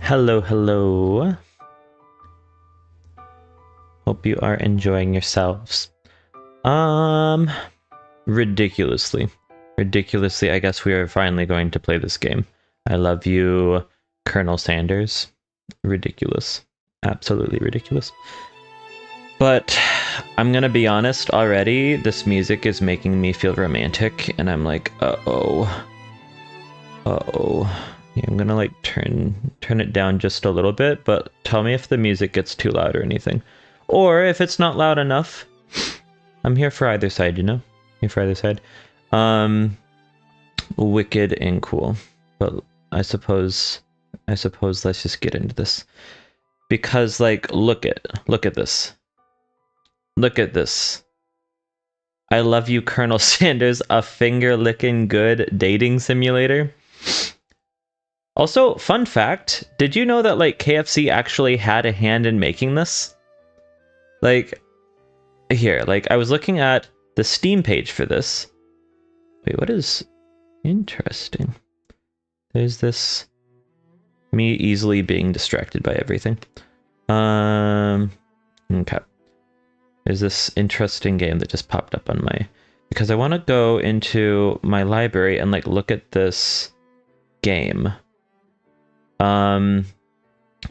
Hello, hello. Hope you are enjoying yourselves. Ridiculously. Ridiculously, I guess we are finally going to play this game. I love you, Colonel Sanders. Ridiculous. Absolutely ridiculous. But I'm gonna be honest already, this music is making me feel romantic, and I'm like, uh-oh. Uh-oh. Yeah, I'm gonna like turn it down just a little bit, but tell me if the music gets too loud or anything. Or if it's not loud enough. I'm here for either side, you know? Here for either side. Wicked and cool. But I suppose let's just get into this. Because like look at this. Look at this. I love you, Colonel Sanders, a finger-licking good dating simulator. Also, fun fact, did you know that like KFC actually had a hand in making this? Like, here, like I was looking at the Steam page for this. Wait, what is interesting? There's this me easily being distracted by everything. Okay. There's this interesting game that just popped up on my, because I want to go into my library and like look at this game.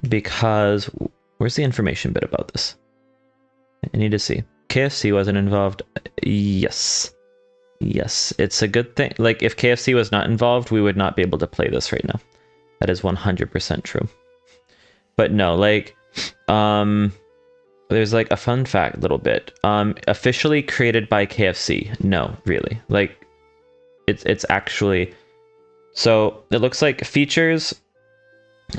Because where's the information bit about this? I need to see. KFC wasn't involved. Yes. Yes, it's a good thing. Like, if KFC was not involved, we would not be able to play this right now. That is 100% true. But no, like, there's like a fun fact little bit. Officially created by KFC. No, really. Like, it's actually... So, it looks like features...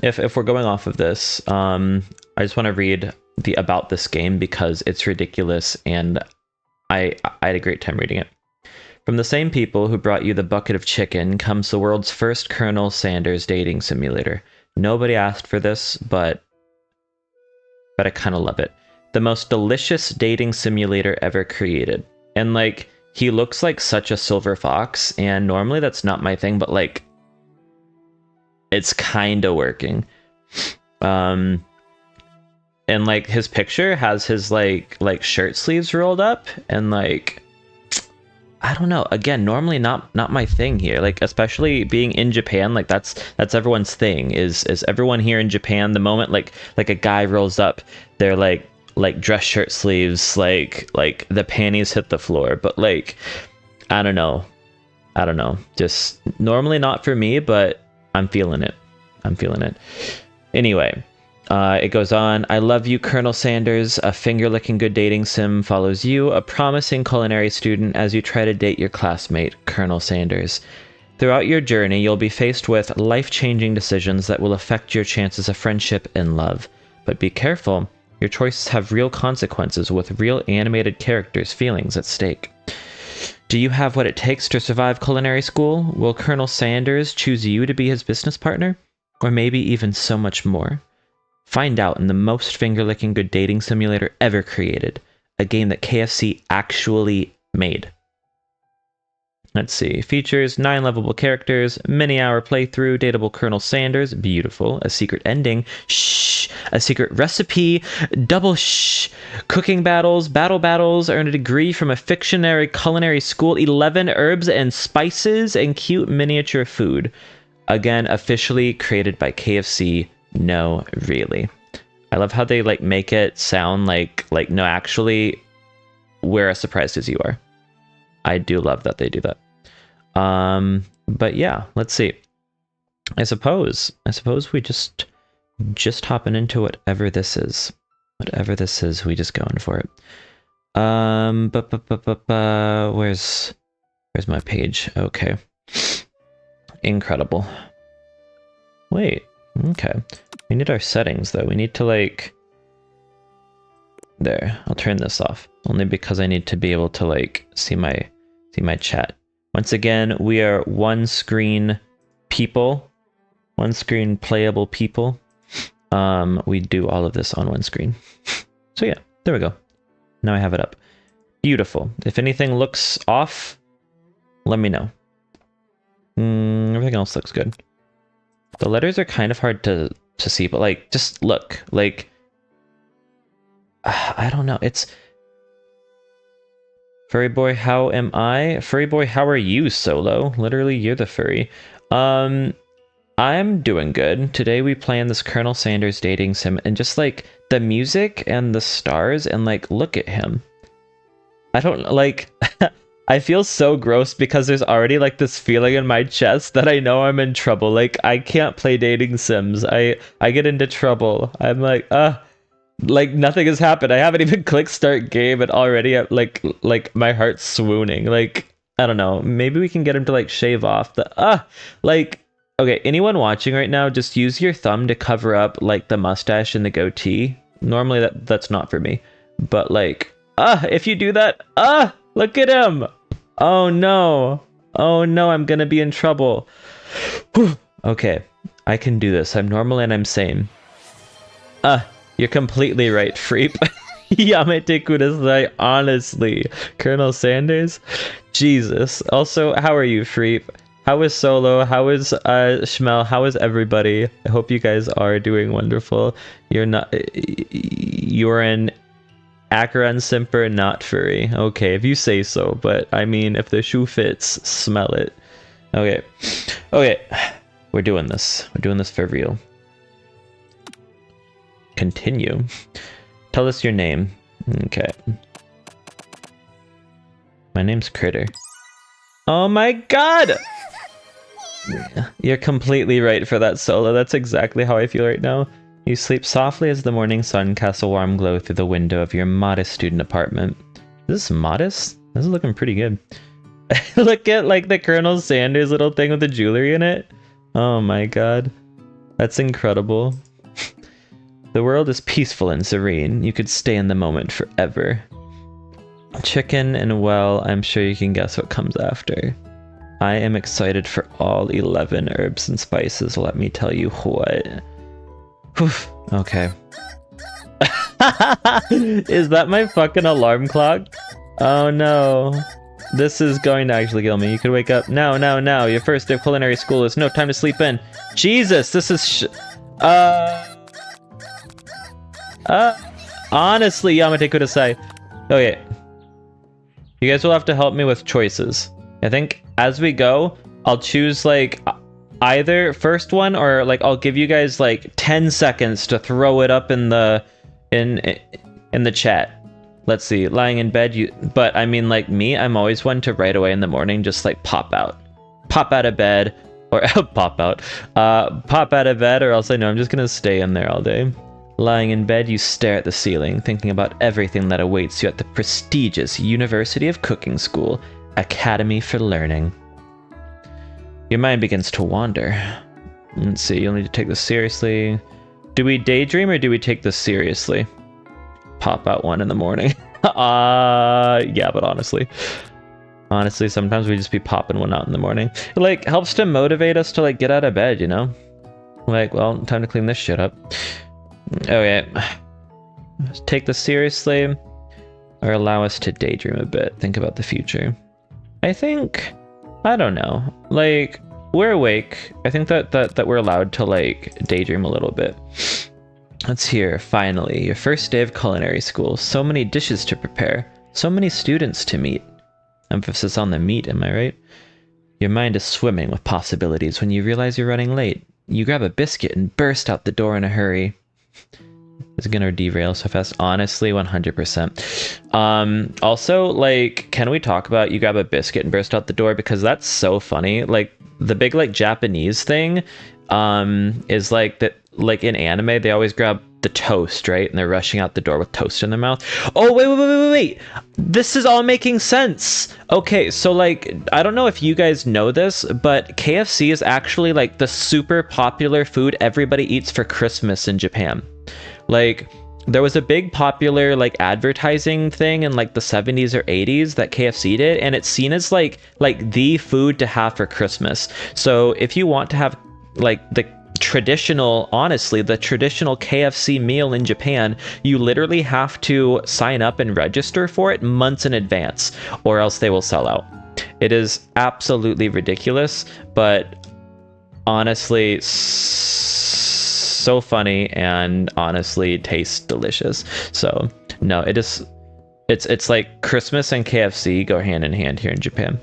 If we're going off of this, I just want to read the about this game because it's ridiculous and I had a great time reading it. From the same people who brought you the bucket of chicken comes the world's first Colonel Sanders dating simulator. Nobody asked for this, but I kind of love it. The most delicious dating simulator ever created. And like, he looks like such a silver fox, and normally that's not my thing, but like, it's kind of working. And like his picture has his like shirt sleeves rolled up, and like, I don't know, again, normally not my thing here, like especially being in Japan, like that's everyone's thing, is everyone here in Japan, the moment like a guy rolls up, they're like dress shirt sleeves, like the panties hit the floor. But like, I don't know, just normally not for me, but I'm feeling it. Anyway, it goes on. I love you, Colonel Sanders. A finger-licking good dating sim follows you, a promising culinary student, as you try to date your classmate, Colonel Sanders. Throughout your journey, you'll be faced with life-changing decisions that will affect your chances of friendship and love. But be careful. Your choices have real consequences with real animated characters' feelings at stake. Do you have what it takes to survive culinary school? Will Colonel Sanders choose you to be his business partner? Or maybe even so much more? Find out in the most finger-licking good dating simulator ever created. A game that KFC actually made. Let's see. Features 9 lovable characters, many-hour playthrough, dateable Colonel Sanders, beautiful, a secret ending, shh, a secret recipe, double shh, cooking battles, earn a degree from a fictionary culinary school, 11 herbs and spices, and cute miniature food. Again, officially created by KFC. No, really. I love how they like make it sound like no, actually, we're as surprised as you are. I do love that they do that. But yeah, let's see. I suppose we just hopping into whatever this is. Whatever this is, we just going for it. Where's my page? Okay. Incredible. Wait, okay. We need our settings though. We need to like... There, I'll turn this off. Only because I need to be able to like see my chat. Once again, we are one screen people. One screen playable people. We do all of this on one screen. So yeah, there we go. Now I have it up. Beautiful. If anything looks off, let me know. Everything else looks good. The letters are kind of hard to to see, but like, just look, like, I don't know. It's furry boy. How am I? Furry boy, how are you, Solo? Literally, you're the furry. I'm doing good. Today we play in this Colonel Sanders dating sim, and just like the music and the stars, and like, look at him. I don't like. I feel so gross because there's already like this feeling in my chest that I know I'm in trouble. Like, I can't play dating sims. I get into trouble. I'm like, like nothing has happened. I haven't even clicked start game, and already like my heart's swooning. Like, I don't know. Maybe we can get him to like shave off the like. Okay, anyone watching right now, just use your thumb to cover up like the mustache and the goatee. Normally that's not for me, but like, if you do that, look at him. Oh no, I'm gonna be in trouble. Okay, I can do this. I'm normal and I'm sane. You're completely right, Freep. Yamete Kudasai, honestly. Colonel Sanders? Jesus. Also, how are you, Freep? How is Solo? How is Shmel? How is everybody? I hope you guys are doing wonderful. You're an Acheron Simper, not furry. Okay, if you say so, but I mean, if the shoe fits, smell it. Okay. We're doing this. We're doing this for real. Continue. Tell us your name. Okay. My name's Critter. Oh my god! You're completely right for that, Solo. That's exactly how I feel right now. You sleep softly as the morning sun casts a warm glow through the window of your modest student apartment. Is this modest? This is looking pretty good. Look at like the Colonel Sanders little thing with the jewelry in it. Oh my god. That's incredible. The world is peaceful and serene. You could stay in the moment forever. Chicken and well, I'm sure you can guess what comes after. I am excited for all 11 herbs and spices, let me tell you what. Whew. Okay. Is that my fucking alarm clock? Oh no. This is going to actually kill me. You could wake up now. Your first day of culinary school is no time to sleep in. Jesus, this is honestly, Yamete Kudasai. Okay. You guys will have to help me with choices. I think as we go, I'll choose like either first one, or like I'll give you guys like 10 seconds to throw it up in the chat. Let's see, lying in bed, but I mean, like me, I'm always one to right away in the morning just like pop out of bed, or pop out of bed, or else I know I'm just gonna stay in there all day. Lying in bed, you stare at the ceiling, thinking about everything that awaits you at the prestigious University of Cooking School, Academy for Learning. Your mind begins to wander. Let's see, you'll need to take this seriously. Do we daydream or do we take this seriously? Pop out one in the morning. Yeah, but honestly, sometimes we just be popping one out in the morning. It like helps to motivate us to like get out of bed, you know? Like, well, time to clean this shit up. Okay. Take this seriously, or allow us to daydream a bit. Think about the future. I think, I don't know. Like, we're awake. I think that we're allowed to like daydream a little bit. Let's hear, finally, your first day of culinary school. So many dishes to prepare. So many students to meet. Emphasis on the meat, am I right? Your mind is swimming with possibilities when you realize you're running late. You grab a biscuit and burst out the door in a hurry. It's gonna derail so fast. Honestly, 100%. Also, like, can we talk about you grab a biscuit and burst out the door? Because that's so funny. Like, the big, like, Japanese thing is, like, that, like, in anime, they always grab the toast, right? And they're rushing out the door with toast in their mouth. Oh, wait. This is all making sense. Okay, so, like, I don't know if you guys know this, but KFC is actually, like, the super popular food everybody eats for Christmas in Japan. Like, there was a big popular like advertising thing in like the 70s or 80s that KFC did, and it's seen as like the food to have for Christmas. So if you want to have like the traditional KFC meal in Japan, you literally have to sign up and register for it months in advance, or else they will sell out. It is absolutely ridiculous, but honestly, so funny and honestly tastes delicious. So no, it's like Christmas and KFC go hand in hand here in Japan.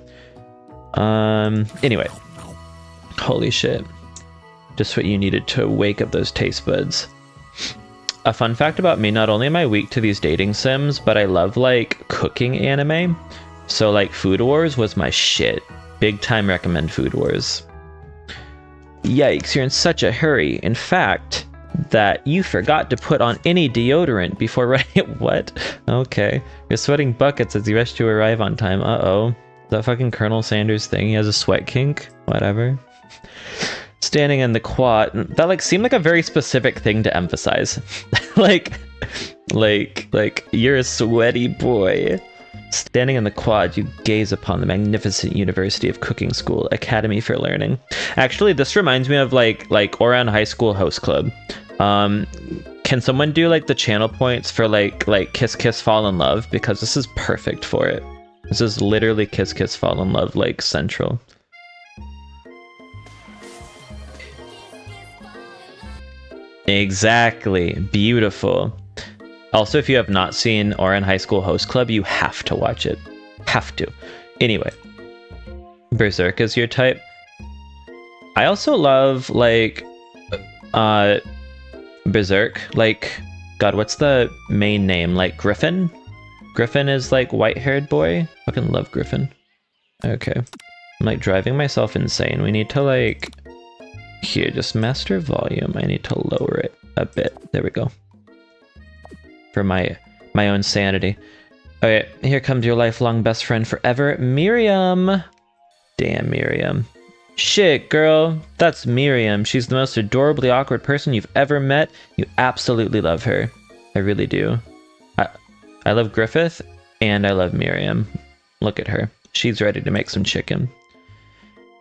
Anyway, holy shit, just what you needed to wake up those taste buds. A fun fact about me, not only am I weak to these dating sims, but I love like cooking anime. So like Food Wars was my shit. Big time recommend Food Wars. Yikes, you're in such a hurry. In fact, that you forgot to put on any deodorant before running. What? Okay. You're sweating buckets as you rush to arrive on time. Uh-oh. That fucking Colonel Sanders thing. He has a sweat kink. Whatever. Standing in the quad. That like seemed like a very specific thing to emphasize. like you're a sweaty boy. Standing in the quad, you gaze upon the magnificent University of Cooking School, Academy for Learning. Actually, this reminds me of like Ouran High School Host Club. Can someone do like the channel points for like Kiss Kiss Fall in Love? Because this is perfect for it. This is literally Kiss Kiss Fall in Love, like central. Exactly. Beautiful. Also, if you have not seen Ouran High School Host Club, you have to watch it. Have to. Anyway. Berserk is your type. I also love, like, Berserk. Like, God, what's the main name? Like, Griffin? Griffin is, like, white-haired boy? Fucking love Griffin. Okay. I'm, like, driving myself insane. We need to, like... Here, just master volume. I need to lower it a bit. There we go. For my own sanity. Okay, here comes your lifelong best friend forever, Miriam. Damn, Miriam. Shit, girl. That's Miriam. She's the most adorably awkward person you've ever met. You absolutely love her. I really do. I love Griffith, and I love Miriam. Look at her. She's ready to make some chicken.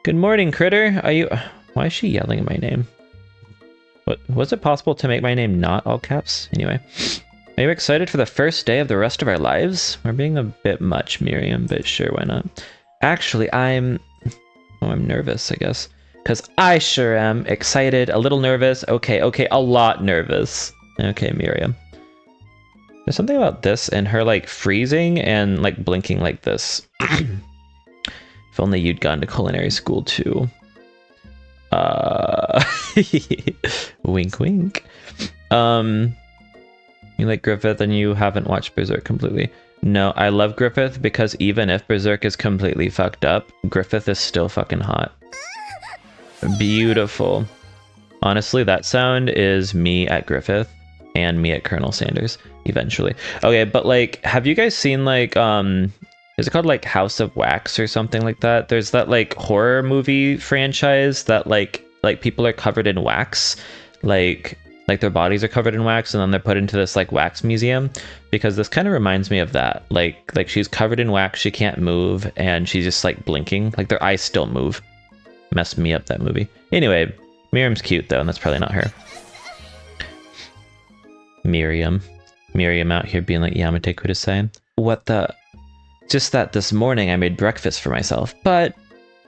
Good morning, Critter. Are you... Why is she yelling my name? What, was it possible to make my name not all caps? Anyway. Are you excited for the first day of the rest of our lives? We're being a bit much, Miriam, but sure, why not? Actually, I'm nervous, I guess. Because I sure am excited, a little nervous. Okay, a lot nervous. Okay, Miriam. There's something about this and her, like, freezing and, like, blinking like this. If only you'd gone to culinary school, too. Wink, wink. You like Griffith and you haven't watched Berserk completely. No, I love Griffith because even if Berserk is completely fucked up, Griffith is still fucking hot. Beautiful. Honestly, that sound is me at Griffith and me at Colonel Sanders, eventually. Okay, but like, have you guys seen like, is it called like House of Wax or something like that? There's that like horror movie franchise that like people are covered in wax, like their bodies are covered in wax and then they're put into this like wax museum, because this kind of reminds me of that. Like she's covered in wax, she can't move, and she's just like blinking, like their eyes still move. Messed me up, that movie. Anyway, Miriam's cute though, and that's probably not her. Miriam out here being like Yamate Kudasai. What the? Just that this morning I made breakfast for myself, but,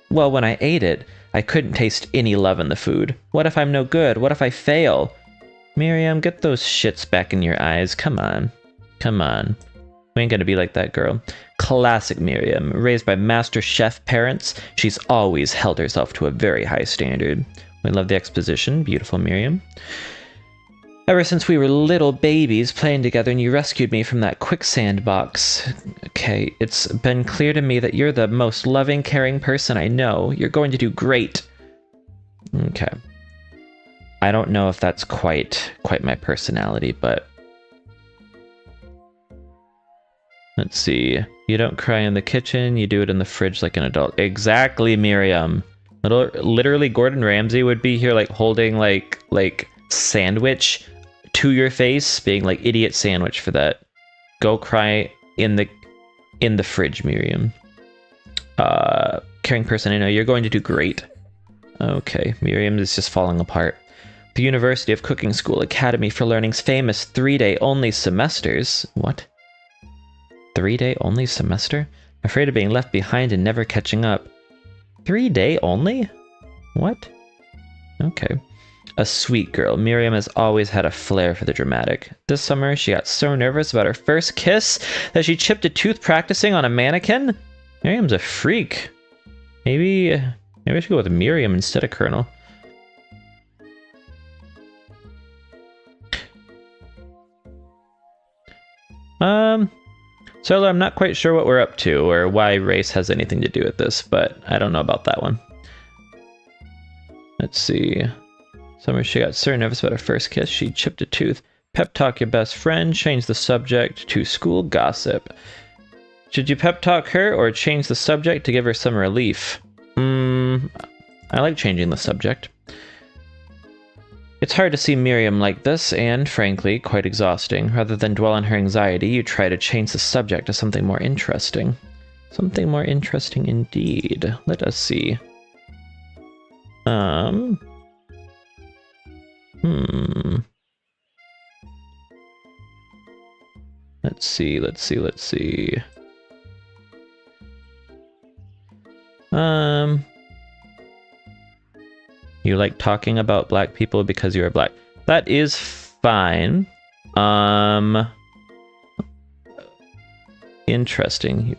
well, when I ate it, I couldn't taste any love in the food. What if I'm no good? What if I fail? Miriam, get those shits back in your eyes. Come on. Come on. We ain't gonna be like that girl. Classic Miriam. Raised by master chef parents, she's always held herself to a very high standard. We love the exposition. Beautiful, Miriam. Ever since we were little babies playing together and you rescued me from that quicksand box. Okay, it's been clear to me that you're the most loving, caring person I know. You're going to do great. Okay. I don't know if that's quite my personality, but... Let's see. You don't cry in the kitchen, you do it in the fridge like an adult. Exactly, Miriam. Literally, Gordon Ramsay would be here, like, holding, like sandwich to your face, being like, idiot sandwich for that. Go cry in the fridge, Miriam. Caring person I know, you're going to do great. Okay, Miriam is just falling apart. The University of Cooking School Academy for Learning's famous 3-day only semesters. What? 3-day only semester? Afraid of being left behind and never catching up. 3-day only? What? Okay. A sweet girl, Miriam has always had a flair for the dramatic. This summer, she got so nervous about her first kiss that she chipped a tooth practicing on a mannequin. Miriam's a freak. Maybe I should go with Miriam instead of Colonel. Solo, I'm not quite sure what we're up to or why race has anything to do with this, but I don't know about that one. Let's see. Summer, she got so nervous about her first kiss, she chipped a tooth. Pep talk your best friend, change the subject to school gossip. Should you pep talk her or change the subject to give her some relief? I like changing the subject. It's hard to see Miriam like this, and, frankly, quite exhausting. Rather than dwell on her anxiety, you try to change the subject to something more interesting. Something more interesting indeed. Let us see. Let's see. You like talking about black people because you are black. That is fine. Interesting.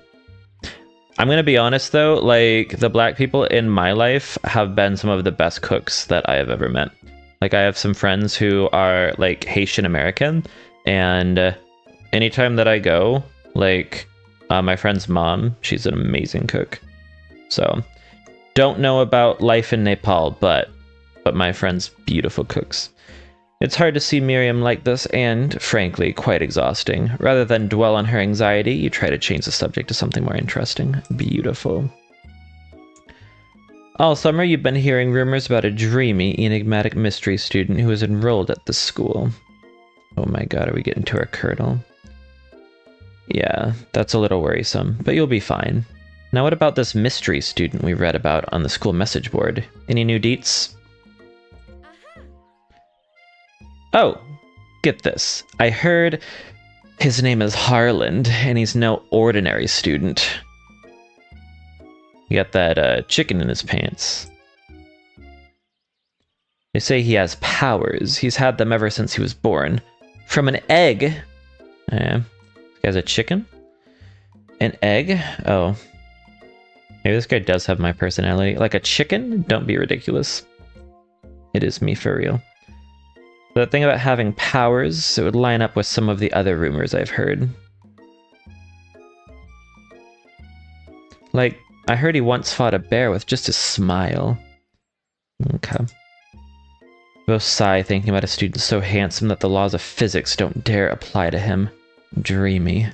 I'm gonna be honest though, like, the black people in my life have been some of the best cooks that I have ever met. Like, I have some friends who are, like, Haitian American, and anytime that I go, like, my friend's mom, she's an amazing cook. So, don't know about life in Nepal, but my friend's beautiful cooks. It's hard to see Miriam like this, and, frankly, quite exhausting. Rather than dwell on her anxiety, you try to change the subject to something more interesting. Beautiful. All summer, you've been hearing rumors about a dreamy, enigmatic mystery student who is enrolled at the school. Oh my god, are we getting to our colonel? Yeah, that's a little worrisome, but you'll be fine. Now what about this mystery student we read about on the school message board? Any new deets? Oh, get this. I heard his name is Harland, and he's no ordinary student. He got that chicken in his pants. They say he has powers. He's had them ever since he was born. From an egg. This guy's a chicken? An egg? Oh. Maybe this guy does have my personality. Like a chicken? Don't be ridiculous. It is me for real. The thing about having powers, it would line up with some of the other rumors I've heard. Like, I heard he once fought a bear with just a smile. Okay. Both sigh thinking about a student so handsome that the laws of physics don't dare apply to him. Dreamy.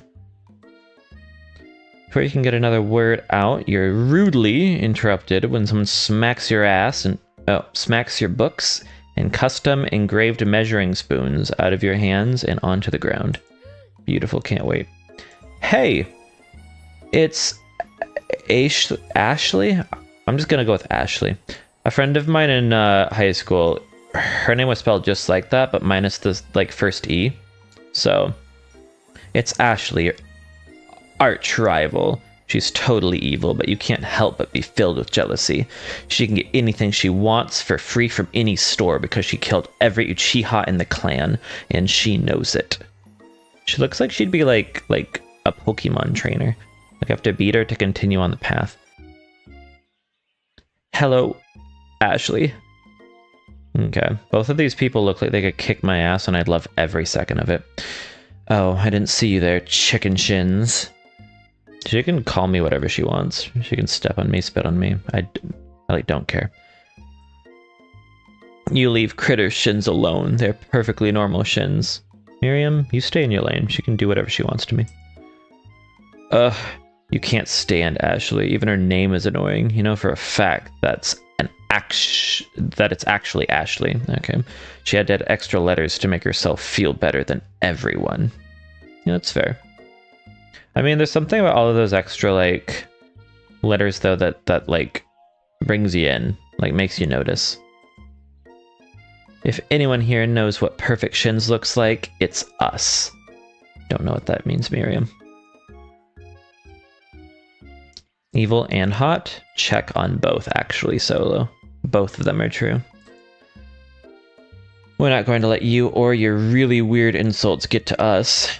Before you can get another word out, you're rudely interrupted when someone smacks your ass and smacks your books and custom engraved measuring spoons out of your hands and onto the ground. Beautiful, can't wait. Hey, it's Ashley? I'm just gonna go with Ashley. A friend of mine in high school, her name was spelled just like that, but minus the first E. So, it's Ashley, your arch rival. She's totally evil, but you can't help but be filled with jealousy. She can get anything she wants for free from any store because she killed every Uchiha in the clan, and she knows it. She looks like she'd be like a Pokemon trainer. Like I have to beat her to continue on the path. Hello, Ashley. Okay, both of these people look like they could kick my ass and I'd love every second of it. Oh, I didn't see you there, chicken shins. She can call me whatever she wants. She can step on me, spit on me. I don't care. You leave critter shins alone. They're perfectly normal shins. Miriam, you stay in your lane. She can do whatever she wants to me. Ugh, you can't stand Ashley. Even her name is annoying. You know for a fact that it's actually Ashley. Okay. She had to add extra letters to make herself feel better than everyone. Yeah, that's fair. I mean, there's something about all of those extra, letters, though, that brings you in. Makes you notice. If anyone here knows what perfect shins looks like, it's us. Don't know what that means, Miriam. Evil and hot? Check on both, actually, Solo. Both of them are true. We're not going to let you or your really weird insults get to us.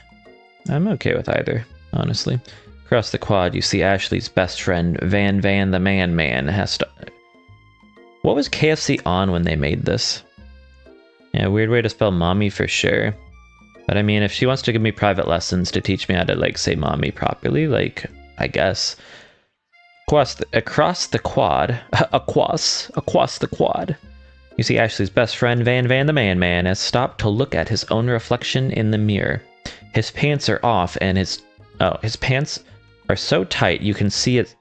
I'm okay with either, honestly. Across the quad, you see Ashley's best friend, Van the Man has to... What was KFC on when they made this? Yeah, weird way to spell mommy for sure. But I mean, if she wants to give me private lessons to teach me how to, like, say mommy properly, like, I guess. Across the quad, across the quad, you see Ashley's best friend, Van the Man has stopped to look at his own reflection in the mirror. His pants are off and his pants are so tight you can see it.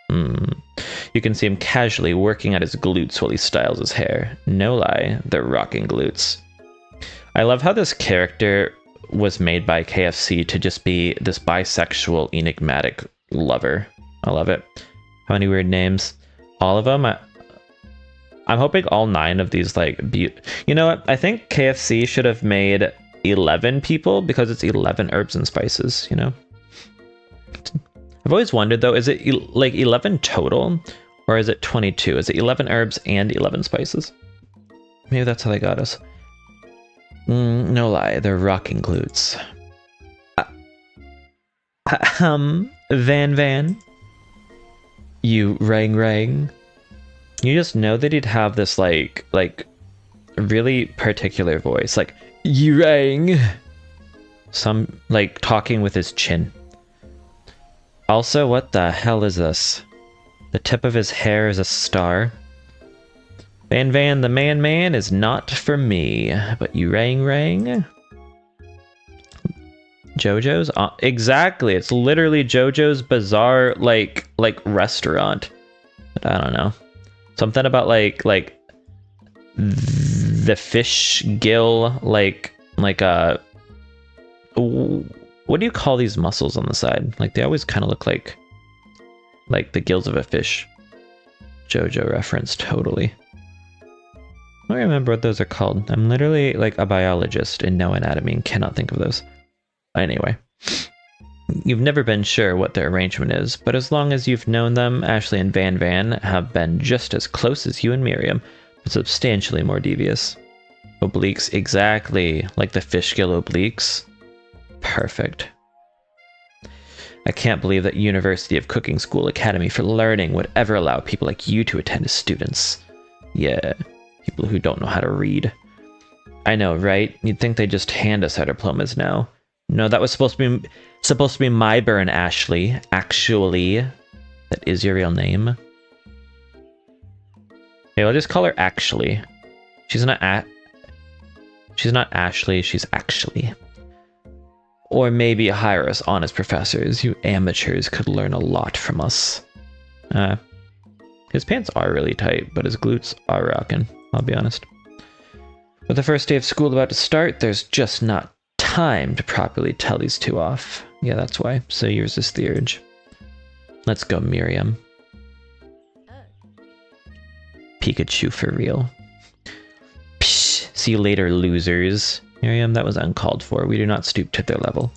You can see him casually working at his glutes while he styles his hair. No lie, they're rocking glutes. I love how this character was made by KFC to just be this bisexual, enigmatic lover. I love it. How many weird names? All of them? I'm hoping all 9 of these, like, you know what? I think KFC should have made 11 people because it's 11 herbs and spices, you know? I've always wondered, though, is it like 11 total or is it 22? Is it 11 herbs and 11 spices? Maybe that's how they got us. No lie, they're rocking glutes. Van. You rang. You just know that he'd have this like really particular voice, like you rang. Some like talking with his chin. Also, what the hell is this? The tip of his hair is a star. Van the Man is not for me, but you rang. JoJo's? Exactly, it's literally JoJo's bizarre like restaurant. But I don't know. Something about like the fish gill, like what do you call these muscles on the side? Like they always kind of look like the gills of a fish. JoJo reference, totally. I don't remember what those are called. I'm literally like a biologist in no anatomy and cannot think of those. Anyway, you've never been sure what their arrangement is, but as long as you've known them, Ashley and Van have been just as close as you and Miriam, but substantially more devious. Obliques, exactly, like the fish gill obliques. Perfect. I can't believe that University of Cooking School Academy for Learning would ever allow people like you to attend as students. Yeah, people who don't know how to read. I know, right? You'd think they'd just hand us our diplomas now. No, that was supposed to be my burn, Ashley. Actually, that is your real name. Okay, I'll just call her Actually. She's not Ashley, she's Actually. Or maybe hire us honest professors. You amateurs could learn a lot from us. His pants are really tight, but his glutes are rocking, I'll be honest. With the first day of school about to start, there's just not time to properly tell these two off. Yeah, that's why. So you resist the urge. Let's go, Miriam. Pikachu for real. Psh, see you later, losers. Miriam, that was uncalled for. We do not stoop to their level.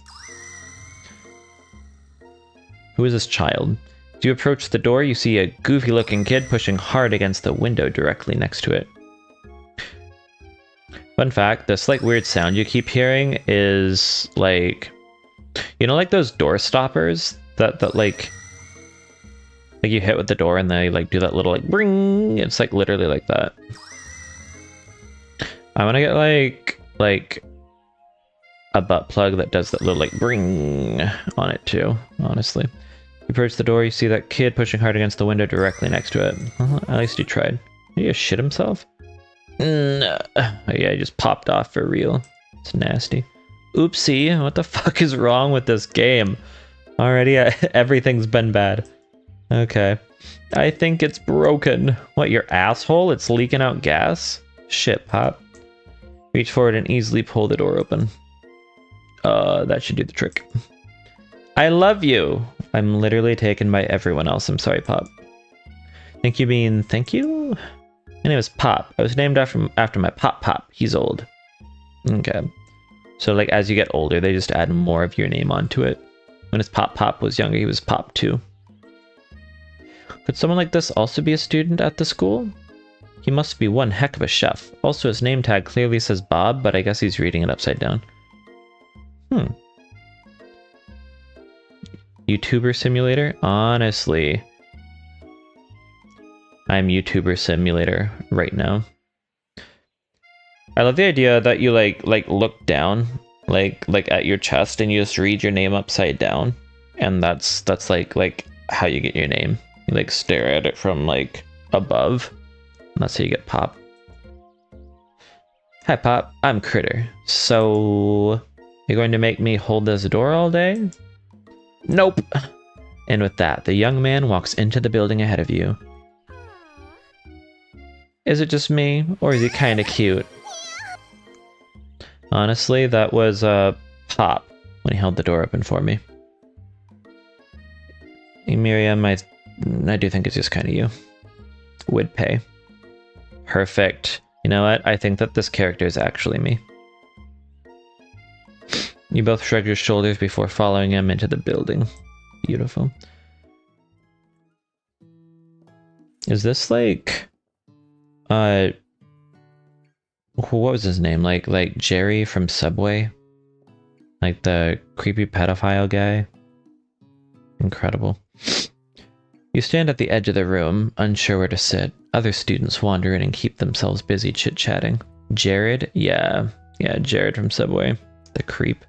Who is this child? As you approach the door, you see a goofy-looking kid pushing hard against the window directly next to it. Fun fact, this like weird sound you keep hearing is like, you know, like those door stoppers that like you hit with the door and they like do that little like bring. It's like literally like that. I want to get like a butt plug that does that little like bring on it too, honestly. You approach the door, you see that kid pushing hard against the window directly next to it. Well, at least he tried. Did he just shit himself? No. Oh, yeah, he just popped off for real. It's nasty. Oopsie, what the fuck is wrong with this game? Already, everything's been bad. Okay. I think it's broken. What, your asshole? It's leaking out gas? Shit, Pop. Reach forward and easily pull the door open. That should do the trick. I love you. I'm literally taken by everyone else. I'm sorry, Pop. Think you mean thank you? My name is Pop. I was named after my Pop. He's old. Okay. So like as you get older, they just add more of your name onto it. When his Pop was younger, he was Pop too. Could someone like this also be a student at the school? He must be one heck of a chef. Also, his name tag clearly says Bob, but I guess he's reading it upside down. YouTuber Simulator? Honestly, I'm YouTuber Simulator right now. I love the idea that you like look down like at your chest and you just read your name upside down, and that's like how you get your name. You like stare at it from like above, and that's how you get Pop. Hi Pop, I'm Critter. So you're going to make me hold this door all day? Nope. And with that, the young man walks into the building ahead of you. Is it just me, or is he kind of cute? Honestly, that was Pop when he held the door open for me. Hey, Miriam, I do think it's just kind of you. Would pay. Perfect. You know what? I think that this character is actually me. You both shrugged your shoulders before following him into the building. Beautiful. Is this like... what was his name? Like Jerry from Subway? Like the creepy pedophile guy? Incredible. You stand at the edge of the room, unsure where to sit. Other students wander in and keep themselves busy chit-chatting. Jared? Yeah, Jared from Subway. The creep.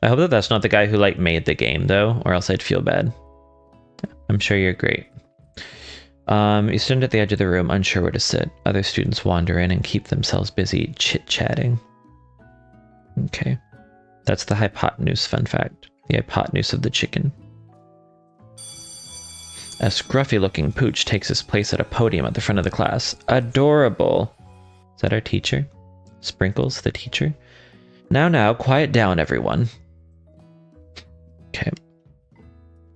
I hope that that's not the guy who like made the game though, or else I'd feel bad. I'm sure you're great. You stand at the edge of the room, unsure where to sit. Other students wander in and keep themselves busy chit-chatting. Okay. That's the hypotenuse fun fact. The hypotenuse of the chicken. A scruffy-looking pooch takes his place at a podium at the front of the class. Adorable! Is that our teacher? Sprinkles, the teacher? Now, quiet down, everyone. Okay.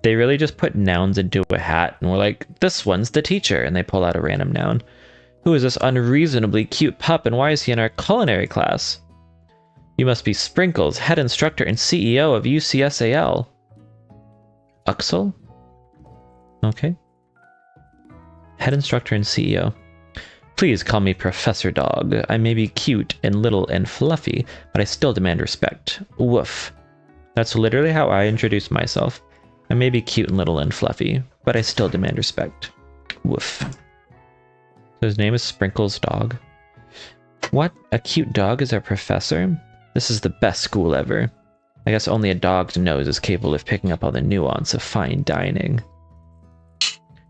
They really just put nouns into a hat and were like, this one's the teacher, and they pull out a random noun. Who is this unreasonably cute pup, and why is he in our culinary class? You must be Sprinkles, head instructor and CEO of UCSAL. Uxel? Okay. Head instructor and CEO. Please call me Professor Dog. I may be cute and little and fluffy, but I still demand respect. Woof. That's literally how I introduce myself. I may be cute and little and fluffy, but I still demand respect. Woof. So his name is Sprinkles Dog. What? A cute dog is our professor? This is the best school ever. I guess only a dog's nose is capable of picking up all the nuance of fine dining.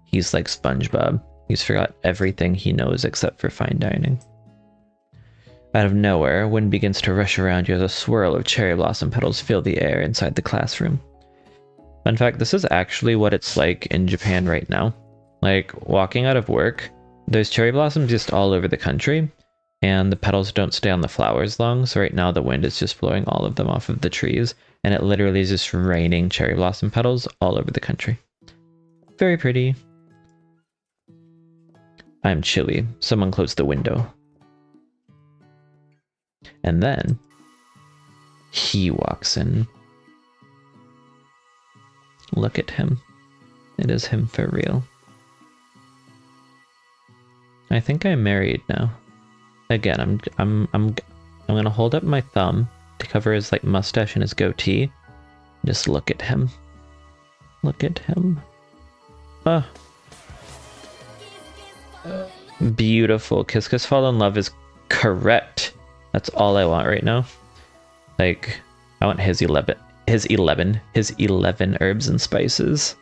He's like SpongeBob. He's forgot everything he knows except for fine dining. Out of nowhere, wind begins to rush around you as a swirl of cherry blossom petals fill the air inside the classroom. Fun fact, this is actually what it's like in Japan right now. Like, walking out of work, there's cherry blossoms just all over the country, and the petals don't stay on the flowers long, so right now the wind is just blowing all of them off of the trees, and it literally is just raining cherry blossom petals all over the country. Very pretty. I'm chilly. Someone close the window. And then he walks in. Look at him. It is him for real. I think I'm married now. Again, I'm gonna hold up my thumb to cover his like mustache and his goatee. Just look at him. Look at him. Beautiful. Kiss Kiss Fall in Love is correct. That's all I want right now. Like, I want his 11 herbs and spices.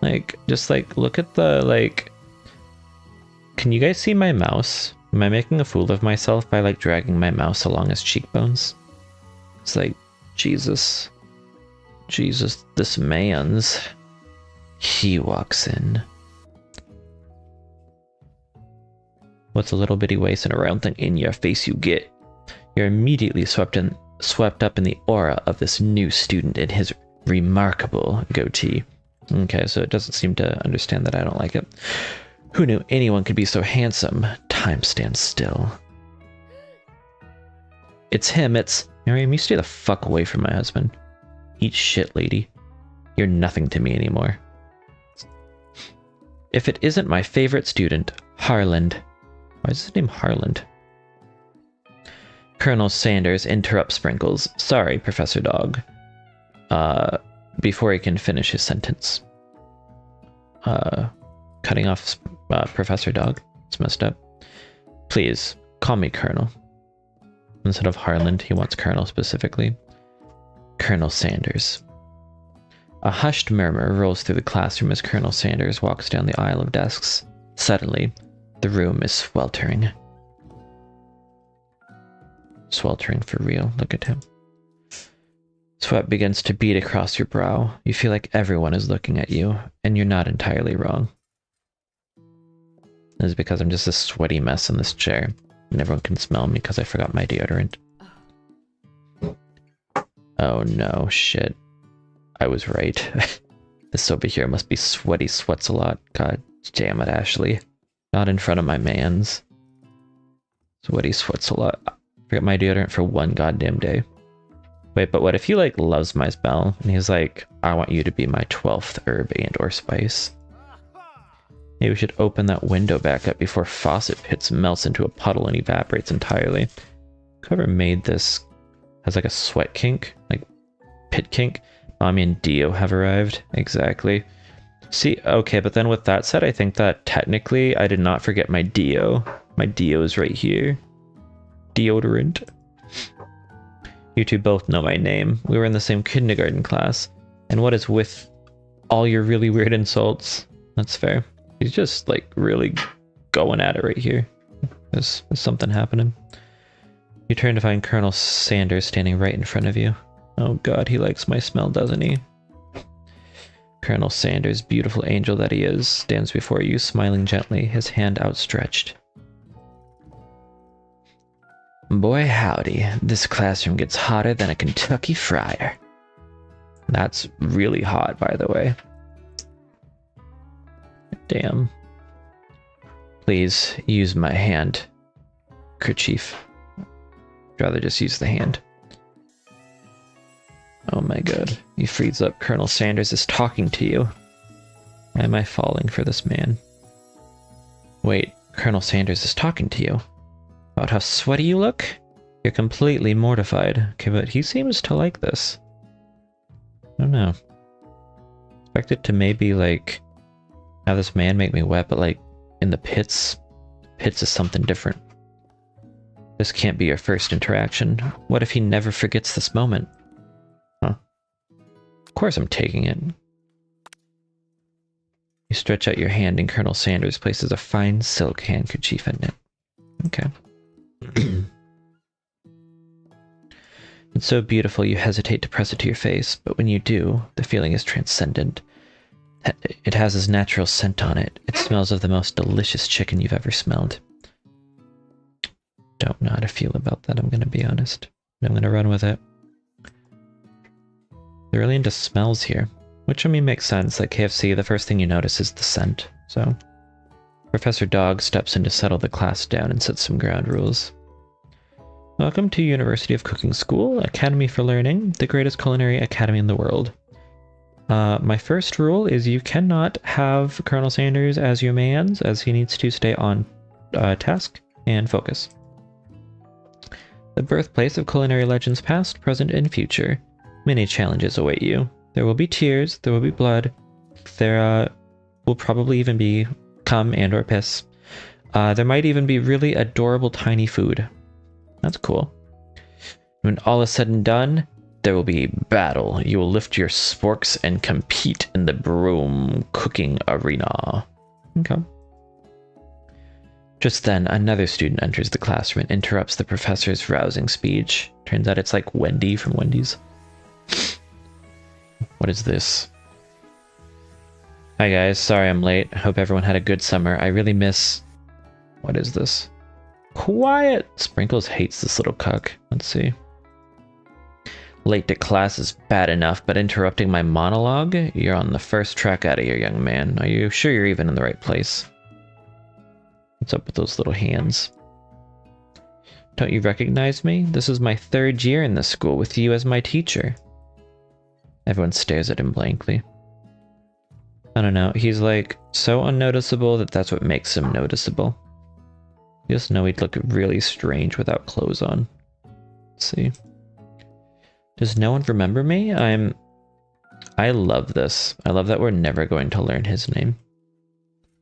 Like, just like, look at the, like... Can you guys see my mouse? Am I making a fool of myself by, like, dragging my mouse along his cheekbones? It's like, Jesus. Jesus, this man's... He walks in. What's a little bitty waist and a round thing in your face you get? You're immediately swept up in the aura of this new student and his remarkable goatee. Okay, so it doesn't seem to understand that I don't like it. Who knew anyone could be so handsome? Time stands still. It's him, it's... Miriam, you stay the fuck away from my husband. Eat shit, lady. You're nothing to me anymore. if it isn't my favorite student, Harland. Why is his name Harland? Colonel Sanders interrupts Sprinkles. Sorry, Professor Dog. Before he can finish his sentence. Cutting off Professor Dog. It's messed up. Please, call me Colonel. Instead of Harland, he wants Colonel specifically. Colonel Sanders. A hushed murmur rolls through the classroom as Colonel Sanders walks down the aisle of desks. Suddenly, the room is sweltering. Sweltering for real, look at him. Sweat begins to bead across your brow. You feel like everyone is looking at you, and you're not entirely wrong. This is because I'm just a sweaty mess in this chair, and everyone can smell me because I forgot my deodorant. Oh no, shit. I was right. This over here must be sweaty sweats a lot. God damn it, Ashley. Not in front of my mans. Sweaty sweats a lot. Forget my deodorant for one goddamn day. Wait, but what if he, like, loves my smell? And he's like, I want you to be my 12th herb and or spice. Maybe we should open that window back up before faucet pits melts into a puddle and evaporates entirely. Whoever made this has, like, a sweat kink? Like, pit kink? Mommy and Dio have arrived. Exactly. See, okay, but then with that said, I think that technically I did not forget my Dio. My Dio is right here. Deodorant. You two both know my name. We were in the same kindergarten class. And what is with all your really weird insults? That's fair. He's just, like, really going at it right here. There's something happening. You turn to find Colonel Sanders standing right in front of you. Oh god, he likes my smell, doesn't he? Colonel Sanders, beautiful angel that he is, stands before you, smiling gently, his hand outstretched. Boy howdy, this classroom gets hotter than a Kentucky fryer. That's really hot, by the way. Damn. Please, use my hand. Kerchief. I'd rather just use the hand. Oh my god. He frees up. Colonel Sanders is talking to you. Why am I falling for this man? Wait, Colonel Sanders is talking to you? About how sweaty you look? You're completely mortified. Okay, but he seems to like this. I don't know. Expected to maybe, like, have this man make me wet, but, like, in the pits? Pits is something different. This can't be your first interaction. What if he never forgets this moment? Huh. Of course I'm taking it. You stretch out your hand and Colonel Sanders places a fine silk handkerchief in it. Okay. It's so beautiful you hesitate to press it to your face, but when you do, the feeling is transcendent. It has his natural scent on it. It smells of the most delicious chicken you've ever smelled. Don't know how to feel about that, I'm gonna be honest. I'm gonna run with it. They're really into smells here, which I mean makes sense. Like KFC, the first thing you notice is the scent, so... Professor Dog steps in to settle the class down and set some ground rules. Welcome to University of Cooking School, Academy for Learning, the greatest culinary academy in the world. My first rule is you cannot have Colonel Sanders as your mans, as he needs to stay on task and focus. The birthplace of culinary legends past, present, and future. Many challenges await you. There will be tears, there will be blood, there will probably even be cum and or piss. There might even be really adorable tiny food. That's cool. When all is said and done, there will be battle. You will lift your sporks and compete in the broom cooking arena. Okay. Just then, another student enters the classroom and interrupts the professor's rousing speech. Turns out it's like Wendy from Wendy's. What is this? Hi guys, sorry I'm late. Hope everyone had a good summer. I really miss... What is this? Quiet! Sprinkles hates this little cuck. Let's see. Late to class is bad enough, but interrupting my monologue? You're on the first track out of here, young man. Are you sure you're even in the right place? What's up with those little hands? Don't you recognize me? This is my 3rd year in this school with you as my teacher. Everyone stares at him blankly. I don't know. He's like so unnoticeable that that's what makes him noticeable. You just know he'd look really strange without clothes on. Let's see. Does no one remember me? I love this. I love that we're never going to learn his name.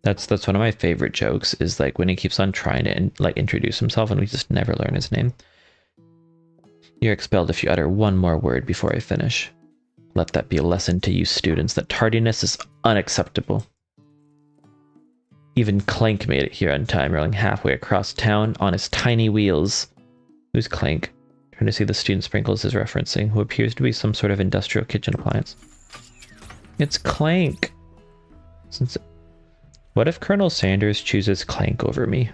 That's one of my favorite jokes, is like when he keeps on trying to like introduce himself and we just never learn his name. You're expelled if you utter one more word before I finish. Let that be a lesson to you students that tardiness is unacceptable. Even Clank made it here on time, rolling halfway across town on his tiny wheels. Who's Clank? Trying to see the student Sprinkles is referencing, who appears to be some sort of industrial kitchen appliance. It's Clank! What if Colonel Sanders chooses Clank over me?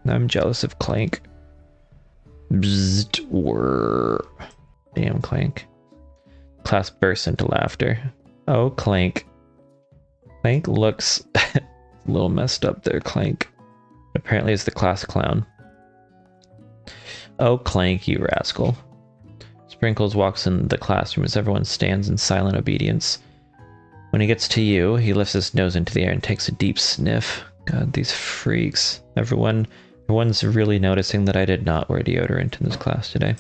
I'm jealous of Clank. Bzzzt, whir. Damn, Clank. Class bursts into laughter. Oh, Clank. Clank looks a little messed up there, Clank. Apparently it's the class clown. Oh, Clank, you rascal. Sprinkles walks in the classroom as everyone stands in silent obedience. When he gets to you, he lifts his nose into the air and takes a deep sniff. God, these freaks. Everyone's really noticing that I did not wear deodorant in this class today.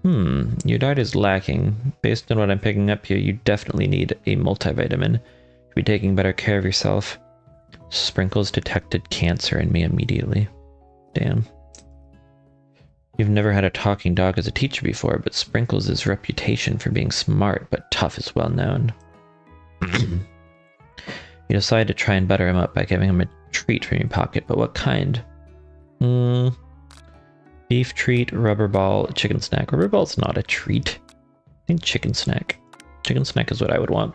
Your diet is lacking. Based on what I'm picking up here, you definitely need a multivitamin. You'll be taking better care of yourself. Sprinkles detected cancer in me immediately. Damn. You've never had a talking dog as a teacher before, but Sprinkles' reputation for being smart but tough is well known. You decide to try and butter him up by giving him a treat from your pocket, but what kind? Beef treat, rubber ball, chicken snack. Rubber ball's not a treat. I think chicken snack. Chicken snack is what I would want.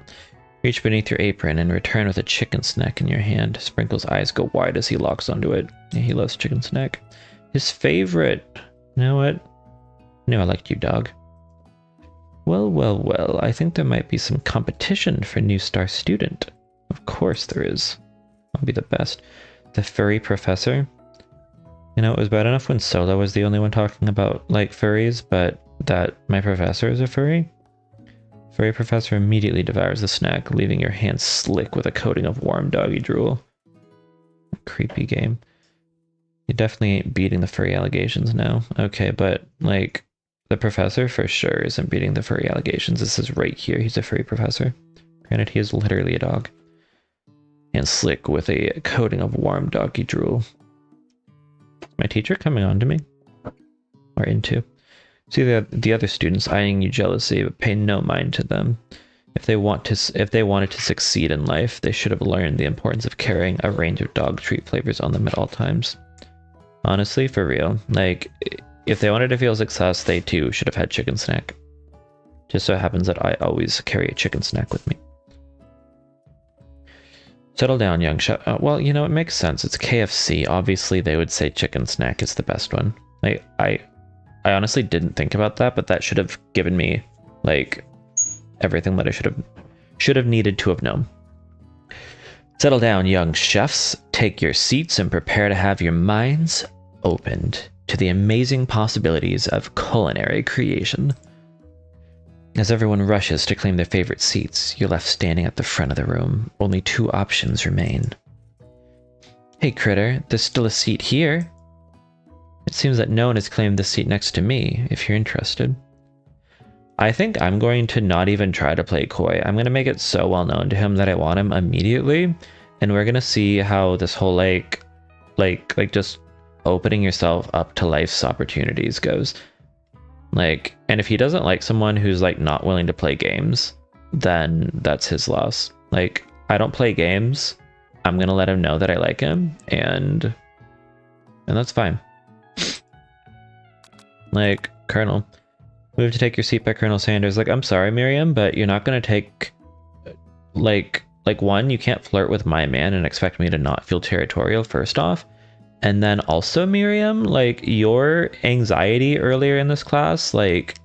Reach beneath your apron and return with a chicken snack in your hand. Sprinkles' eyes go wide as he locks onto it. Yeah, he loves chicken snack. His favorite. You know what? I knew I liked you, dog. Well, well, well, I think there might be some competition for new star student. Of course there is. I'll be the best. The furry professor. You know, it was bad enough when Solo was the only one talking about, like, furries, but that my professor is a furry? Furry professor immediately devours the snack, leaving your hands slick with a coating of warm doggy drool. Creepy game. You definitely ain't beating the furry allegations now. Okay, but, like, the professor for sure isn't beating the furry allegations. This is right here. He's a furry professor. Granted, he is literally a dog. And slick with a coating of warm doggy drool. My teacher coming on to me? Or into? See the other students eyeing you jealously, but pay no mind to them. If they wanted to succeed in life, they should have learned the importance of carrying a range of dog treat flavors on them at all times. Honestly, for real. Like, if they wanted to feel success, they too should have had chicken snack. Just so happens that I always carry a chicken snack with me. Settle down, young chef. Well, you know, it makes sense. It's KFC. Obviously, they would say chicken snack is the best one. Like, I honestly didn't think about that, but that should have given me, like, everything that I should have needed to have known. Settle down, young chefs. Take your seats and prepare to have your minds opened to the amazing possibilities of culinary creation. As everyone rushes to claim their favorite seats, you're left standing at the front of the room. Only two options remain. Hey, Critter, there's still a seat here. It seems that no one has claimed the seat next to me, if you're interested. I think I'm going to not even try to play coy. I'm going to make it so well known to him that I want him immediately, and we're going to see how this whole, like just opening yourself up to life's opportunities goes. Like, and if he doesn't like someone who's, like, not willing to play games, then that's his loss. Like, I don't play games. I'm gonna let him know that I like him, and that's fine. Like, Colonel, move to take your seat by Colonel Sanders. Like, I'm sorry, Miriam, but you're not gonna take, like one, you can't flirt with my man and expect me to not feel territorial, first off. And then also, Miriam, like, your anxiety earlier in this class, like,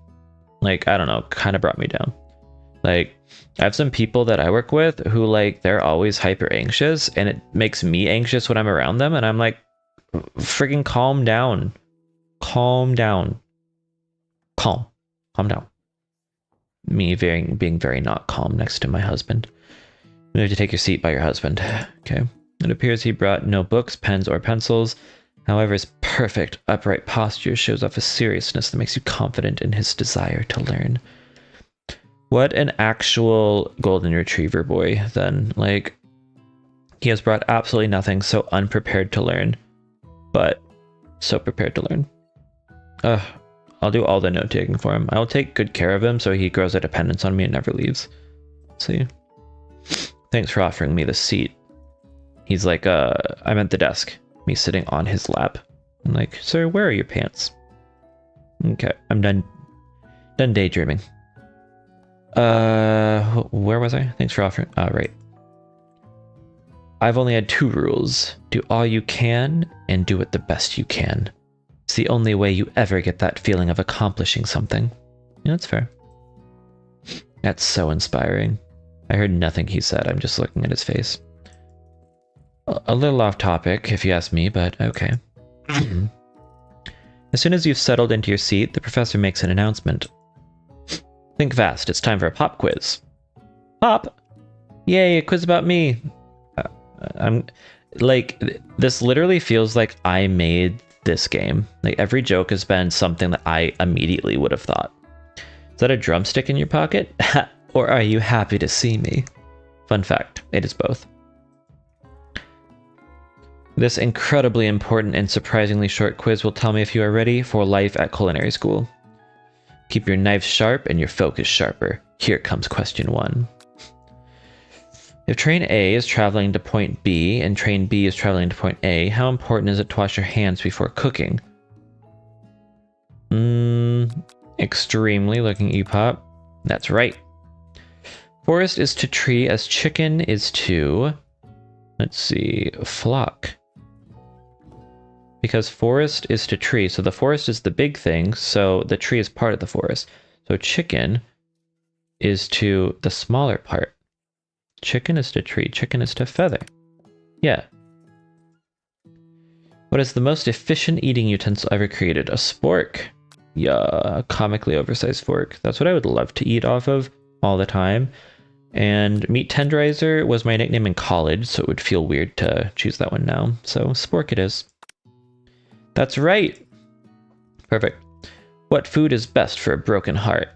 I don't know, kind of brought me down. Like, I have some people that I work with who, like, they're always hyper anxious, and it makes me anxious when I'm around them, and I'm like, freaking calm down. Calm down. Calm down. Me being very not calm next to my husband. You have to take your seat by your husband. Okay. It appears he brought no books, pens, or pencils. However, his perfect, upright posture shows off a seriousness that makes you confident in his desire to learn. What an actual golden retriever boy, then. Like, he has brought absolutely nothing, so unprepared to learn, but so prepared to learn. I'll do all the note-taking for him. I'll take good care of him so he grows a dependence on me and never leaves. Let's see. Thanks for offering me the seat. He's like, I'm at the desk. Me sitting on his lap. I'm like, sir, where are your pants? Okay, I'm done daydreaming. Where was I? Thanks for offering. Right. I've only had 2 rules. Do all you can, and do it the best you can. It's the only way you ever get that feeling of accomplishing something. Yeah, that's fair. That's so inspiring. I heard nothing he said, I'm just looking at his face. A little off topic, if you ask me, but okay. As soon as you've settled into your seat, the professor makes an announcement. Think fast, it's time for a pop quiz. Pop! Yay, a quiz about me! I'm like, this literally feels like I made this game. Like, every joke has been something that I immediately would have thought. Is that a drumstick in your pocket? Or are you happy to see me? Fun fact, it is both. This incredibly important and surprisingly short quiz will tell me if you are ready for life at culinary school. Keep your knives sharp and your focus sharper. Here comes question 1. If train A is traveling to point B and train B is traveling to point A, how important is it to wash your hands before cooking? Extremely, looking at you, Pop. That's right. Forest is to tree as chicken is to, let's see, flock. Because forest is to tree, so the forest is the big thing, so the tree is part of the forest. So chicken is to the smaller part. Chicken is to tree, chicken is to feather. Yeah. What is the most efficient eating utensil ever created? A spork. Yeah, a comically oversized fork. That's what I would love to eat off of all the time. And meat tenderizer was my nickname in college, so it would feel weird to choose that one now. So spork it is. That's right. Perfect. What food is best for a broken heart?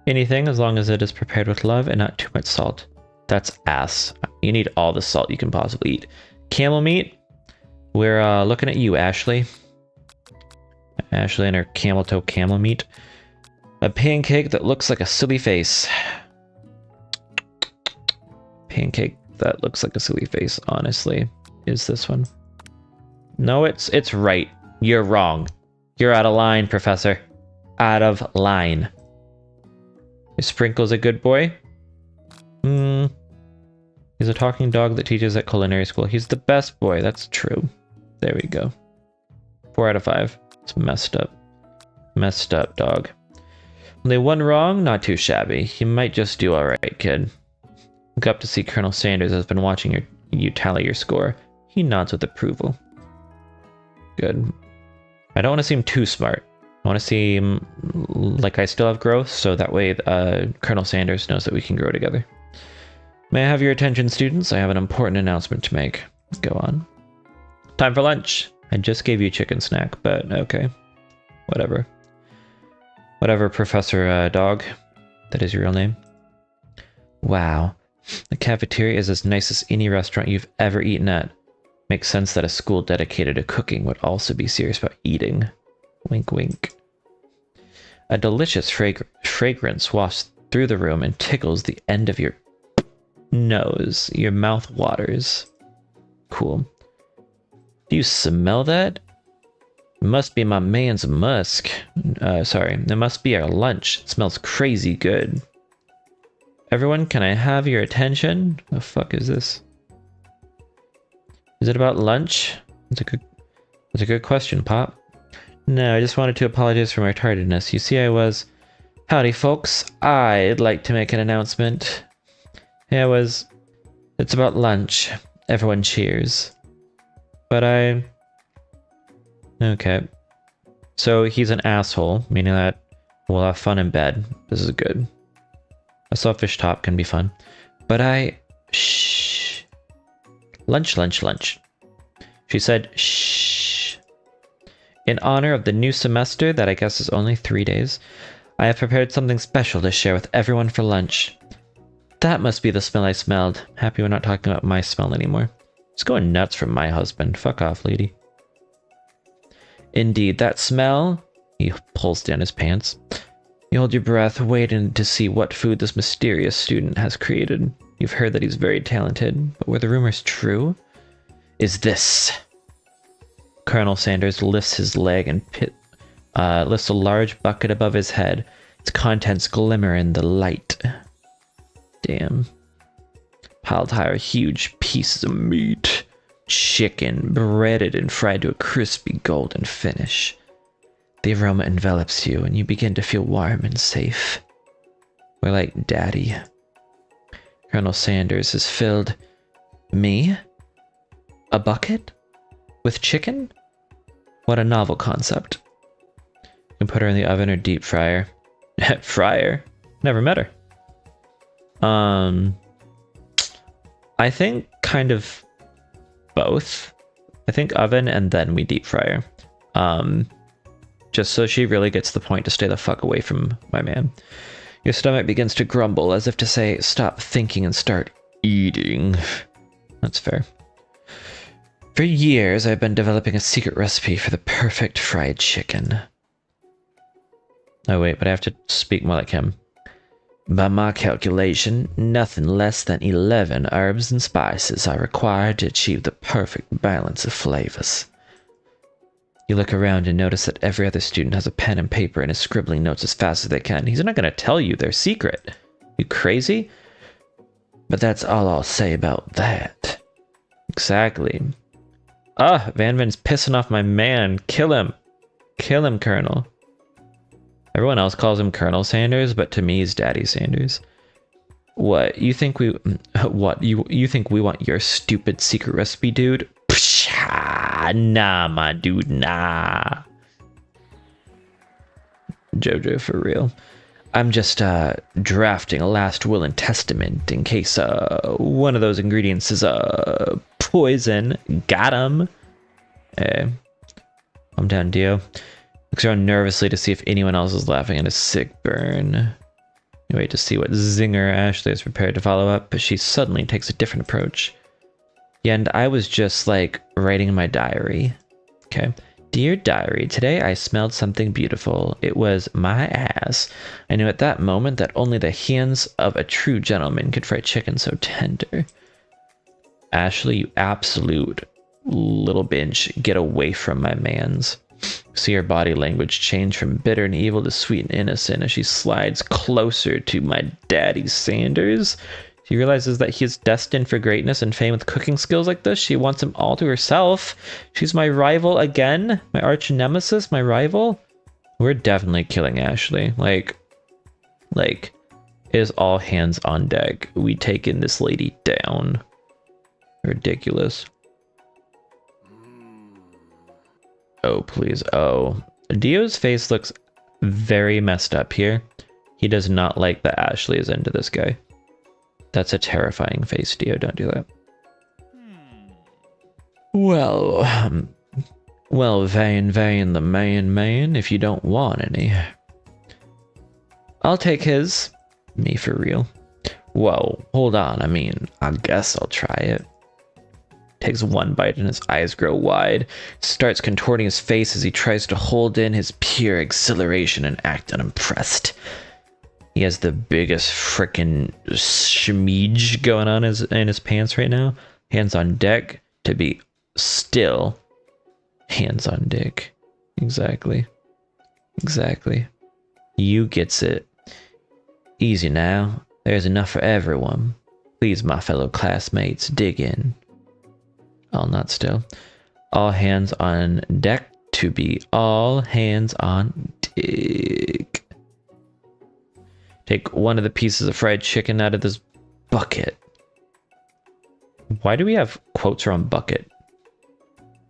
Anything, as long as it is prepared with love and not too much salt. That's ass. You need all the salt you can possibly eat. Camel meat. We're looking at you, Ashley. Ashley and her camel toe camel meat. A pancake that looks like a silly face. Pancake that looks like a silly face, honestly, is this one. No, it's right. You're wrong. You're out of line, Professor. Out of line. Is Sprinkles a good boy? He's a talking dog that teaches at culinary school. He's the best boy. That's true. There we go. 4 out of 5. It's messed up. Messed up, dog. Only 1 wrong? Not too shabby. You might just do alright, kid. Look up to see Colonel Sanders has been watching you tally your score. He nods with approval. Good. I don't want to seem too smart. I want to seem like I still have growth, so that way Colonel Sanders knows that we can grow together. May I have your attention, students? I have an important announcement to make. Go on. Time for lunch. I just gave you a chicken snack, but okay. Whatever. Whatever, Professor Dog. That is your real name. Wow. The cafeteria is as nice as any restaurant you've ever eaten at. Makes sense that a school dedicated to cooking would also be serious about eating. Wink, wink. A delicious fragrance wafts through the room and tickles the end of your nose. Your mouth waters. Cool. Do you smell that? It must be my man's musk. Sorry, it must be our lunch. It smells crazy good. Everyone, can I have your attention? The fuck is this? Is it about lunch? That's a good question, Pop. No, I just wanted to apologize for my tardiness. You see, Howdy, folks. I'd like to make an announcement. It's about lunch. Everyone cheers. But okay. So he's an asshole, meaning that we'll have fun in bed. This is good. A selfish top can be fun. But shh. Lunch, lunch, lunch. She said, shh. In honor of the new semester, that I guess is only 3 days, I have prepared something special to share with everyone for lunch. That must be the smell I smelled. Happy we're not talking about my smell anymore. It's going nuts from my husband. Fuck off, lady. Indeed, that smell... He pulls down his pants. You hold your breath, waiting to see what food this mysterious student has created. You've heard that he's very talented, but were the rumors true? Is this... Colonel Sanders lifts his leg and lifts a large bucket above his head. Its contents glimmer in the light. Damn. Piled high are huge pieces of meat. Chicken, breaded and fried to a crispy golden finish. The aroma envelops you, and you begin to feel warm and safe. We're like daddy. Colonel Sanders has filled me? A bucket? With chicken? What a novel concept. You can put her in the oven or deep fryer. Fryer? Never met her. I think kind of both. I think oven and then we deep fry her. Just so she really gets the point to stay the fuck away from my man. Your stomach begins to grumble as if to say, stop thinking and start eating. That's fair. For years, I've been developing a secret recipe for the perfect fried chicken. Oh wait, but I have to speak more like him. By my calculation, nothing less than 11 herbs and spices are required to achieve the perfect balance of flavors. You look around and notice that every other student has a pen and paper and is scribbling notes as fast as they can. He's not going to tell you their secret. You crazy? But that's all I'll say about that. Exactly. Van Van's pissing off my man. Kill him. Kill him, Colonel. Everyone else calls him Colonel Sanders, but to me he's Daddy Sanders. What, you think we... What, you think we want your stupid secret recipe, dude? Pshaw, nah, my dude, nah. Jojo, for real. I'm just, drafting a last will and testament in case, one of those ingredients is, poison. Got him. Hey. I'm down, Dio. Looks around nervously to see if anyone else is laughing at his sick burn. You wait to see what zinger Ashley is prepared to follow up, but she suddenly takes a different approach. Yeah, and I was just, like, writing in my diary. Okay. Dear diary, today I smelled something beautiful. It was my ass. I knew at that moment that only the hands of a true gentleman could fry chicken so tender. Ashley, you absolute little bitch, get away from my mans. See her body language change from bitter and evil to sweet and innocent as she slides closer to my daddy Sanders. She realizes that he is destined for greatness and fame with cooking skills like this. She wants him all to herself. She's my rival again. My arch nemesis, my rival. We're definitely killing Ashley. Like, it is all hands on deck. We taking this lady down. Ridiculous. Oh, please. Oh. Dio's face looks very messed up here. He does not like that Ashley is into this guy. That's a terrifying face, Dio. Don't do that. Well, Vane, the man, if you don't want any. I'll take his. Me for real. Whoa, hold on. I mean, I guess I'll try it. Takes one bite and his eyes grow wide. Starts contorting his face as he tries to hold in his pure exhilaration and act unimpressed. He has the biggest frickin' schmeege going on in his pants right now. Hands on deck to be still. Hands on dick. Exactly. You gets it. Easy now. There's enough for everyone. Please, my fellow classmates, dig in. I'll not still. All hands on deck to be all hands on dick. Take one of the pieces of fried chicken out of this bucket. Why do we have quotes around bucket?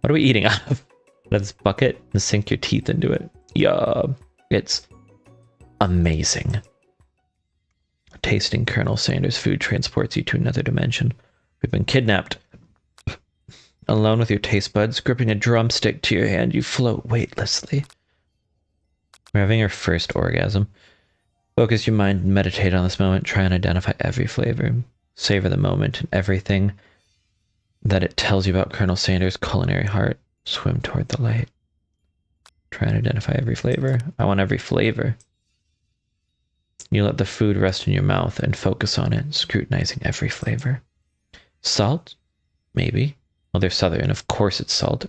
What are we eating out of? This bucket and sink your teeth into it. Yeah, it's amazing. Tasting Colonel Sanders' food transports you to another dimension. We've been kidnapped. Alone with your taste buds, gripping a drumstick to your hand, you float weightlessly. We're having your first orgasm. Focus your mind and meditate on this moment. Try and identify every flavor. Savor the moment and everything that it tells you about Colonel Sanders' culinary heart. Swim toward the light. Try and identify every flavor. I want every flavor. You let the food rest in your mouth and focus on it, scrutinizing every flavor. Salt? Maybe. Well, they're southern. Of course it's salt.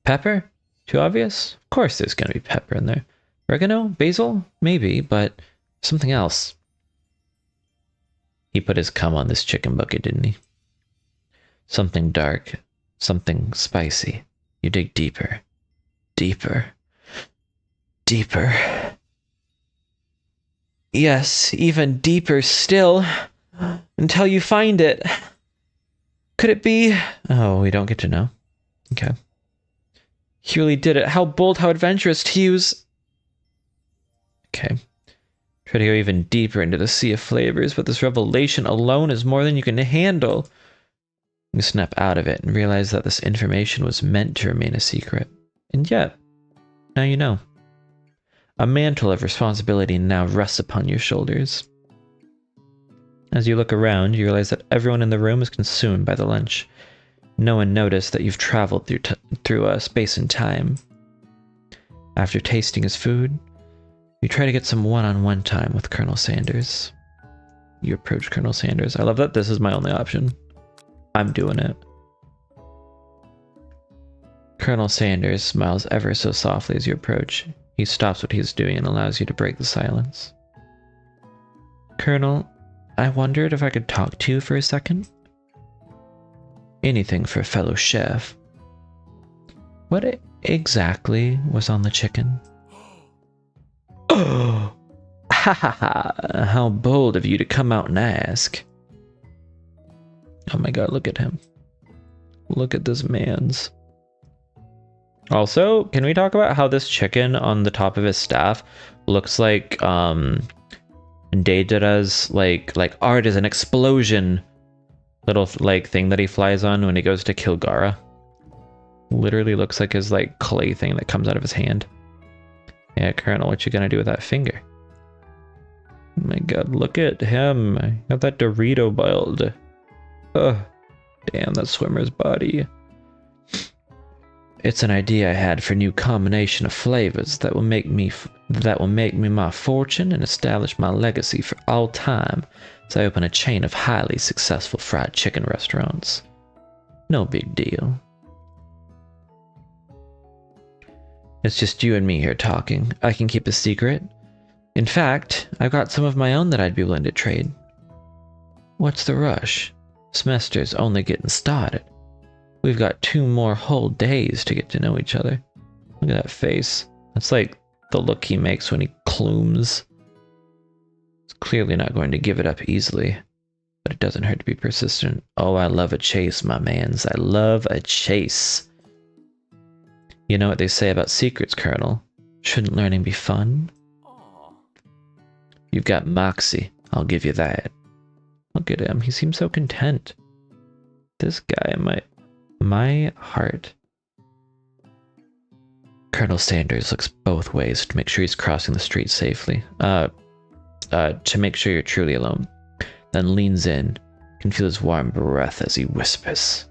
Pepper? Too obvious? Of course there's going to be pepper in there. Oregano? Basil? Maybe, but something else. He put his cum on this chicken bucket, didn't he? Something dark. Something spicy. You dig deeper. Deeper. Deeper. Yes, even deeper still. Until you find it. Could it be? Oh, we don't get to know. Okay. He really did it. How bold, how adventurous to use. Okay. Try to go even deeper into the sea of flavors, but this revelation alone is more than you can handle. You snap out of it and realize that this information was meant to remain a secret. And yet, now you know. A mantle of responsibility now rests upon your shoulders. As you look around, you realize that everyone in the room is consumed by the lunch. No one noticed that you've traveled through space and time. After tasting his food, you try to get some one-on-one time with Colonel Sanders. You approach Colonel Sanders. I love that this is my only option. I'm doing it. Colonel Sanders smiles ever so softly as you approach. He stops what he's doing and allows you to break the silence. Colonel, I wondered if I could talk to you for a second. Anything for a fellow chef. What exactly was on the chicken? Oh! Ha ha ha! How bold of you to come out and ask. Oh my god, look at him. Look at this man's. Also, can we talk about how this chicken on the top of his staff looks like Deidara's like art is an explosion little like thing that he flies on when he goes to kill Gaara. Literally looks like his like clay thing that comes out of his hand. Yeah, Colonel, what you gonna do with that finger? Oh my god, look at him. Got that Dorito build. Ugh. Damn, that swimmer's body. It's an idea I had for a new combination of flavors that will make me my fortune and establish my legacy for all time as I open a chain of highly successful fried chicken restaurants. No big deal. It's just you and me here talking. I can keep a secret. In fact, I've got some of my own that I'd be willing to trade. What's the rush? Semester's only getting started. We've got 2 more whole days to get to know each other. Look at that face. That's like the look he makes when he clumes. He's clearly not going to give it up easily, but it doesn't hurt to be persistent. Oh, I love a chase, my mans. I love a chase. You know what they say about secrets, Colonel? Shouldn't learning be fun? You've got moxie, I'll give you that. Look at him, he seems so content. This guy, my heart. Colonel Sanders looks both ways to make sure he's crossing the street safely. To make sure you're truly alone. Then leans in, can feel his warm breath as he whispers.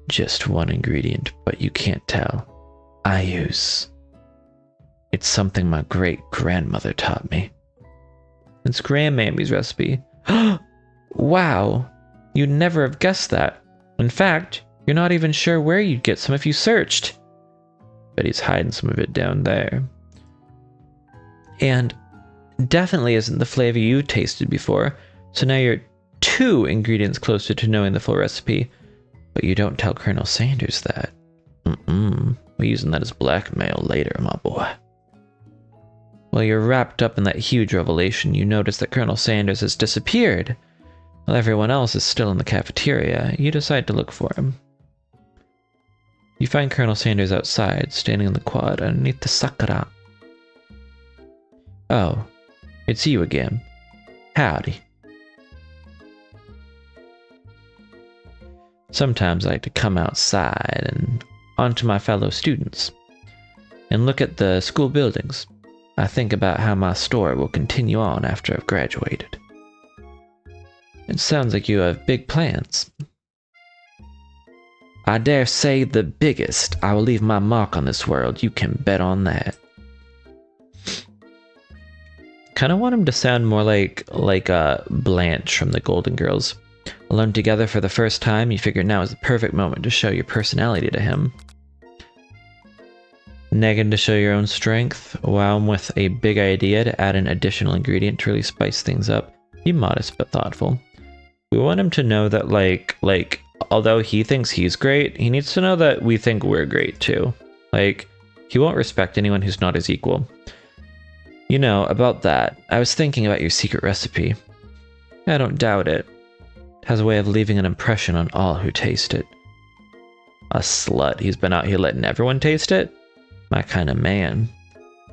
Just one ingredient, but you can't tell. I use. It's something my great-grandmother taught me. It's Grandmammy's recipe. Wow, you'd never have guessed that. In fact, you're not even sure where you'd get some if you searched. But he's hiding some of it down there. And definitely isn't the flavor you tasted before, so now you're 2 ingredients closer to knowing the full recipe. But you don't tell Colonel Sanders that. We're using that as blackmail later, my boy. While you're wrapped up in that huge revelation, you notice that Colonel Sanders has disappeared. While everyone else is still in the cafeteria, you decide to look for him. You find Colonel Sanders outside, standing on the quad underneath the sakura. Oh, It's you again. Howdy. Sometimes I like to come outside and onto my fellow students and look at the school buildings. I think about how my story will continue on after I've graduated. It sounds like you have big plans. I dare say the biggest. I will leave my mark on this world. You can bet on that. Kind of want him to sound more like Blanche from the Golden Girls. Alone together for the first time, you figure now is the perfect moment to show your personality to him. Negging to show your own strength. Wow him with a big idea to add an additional ingredient to really spice things up. Be modest but thoughtful. We want him to know that like although he thinks he's great, he needs to know that we think we're great too. Like, he won't respect anyone who's not his equal. You know, about that, I was thinking about your secret recipe. I don't doubt it. It has a way of leaving an impression on all who taste it. A slut, he's been out here letting everyone taste it? My kind of man.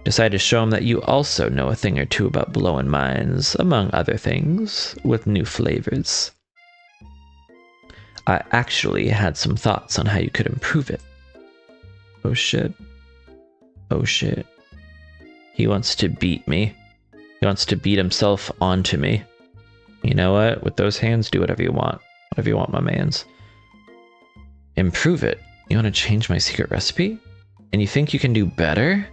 Decide to show him that you also know a thing or two about blowing minds, among other things, with new flavors. I actually had some thoughts on how you could improve it. Oh shit. Oh shit. He wants to beat me. He wants to beat himself onto me. You know what? With those hands, do whatever you want. Whatever you want, my mans. Improve it? You want to change my secret recipe? And you think you can do better?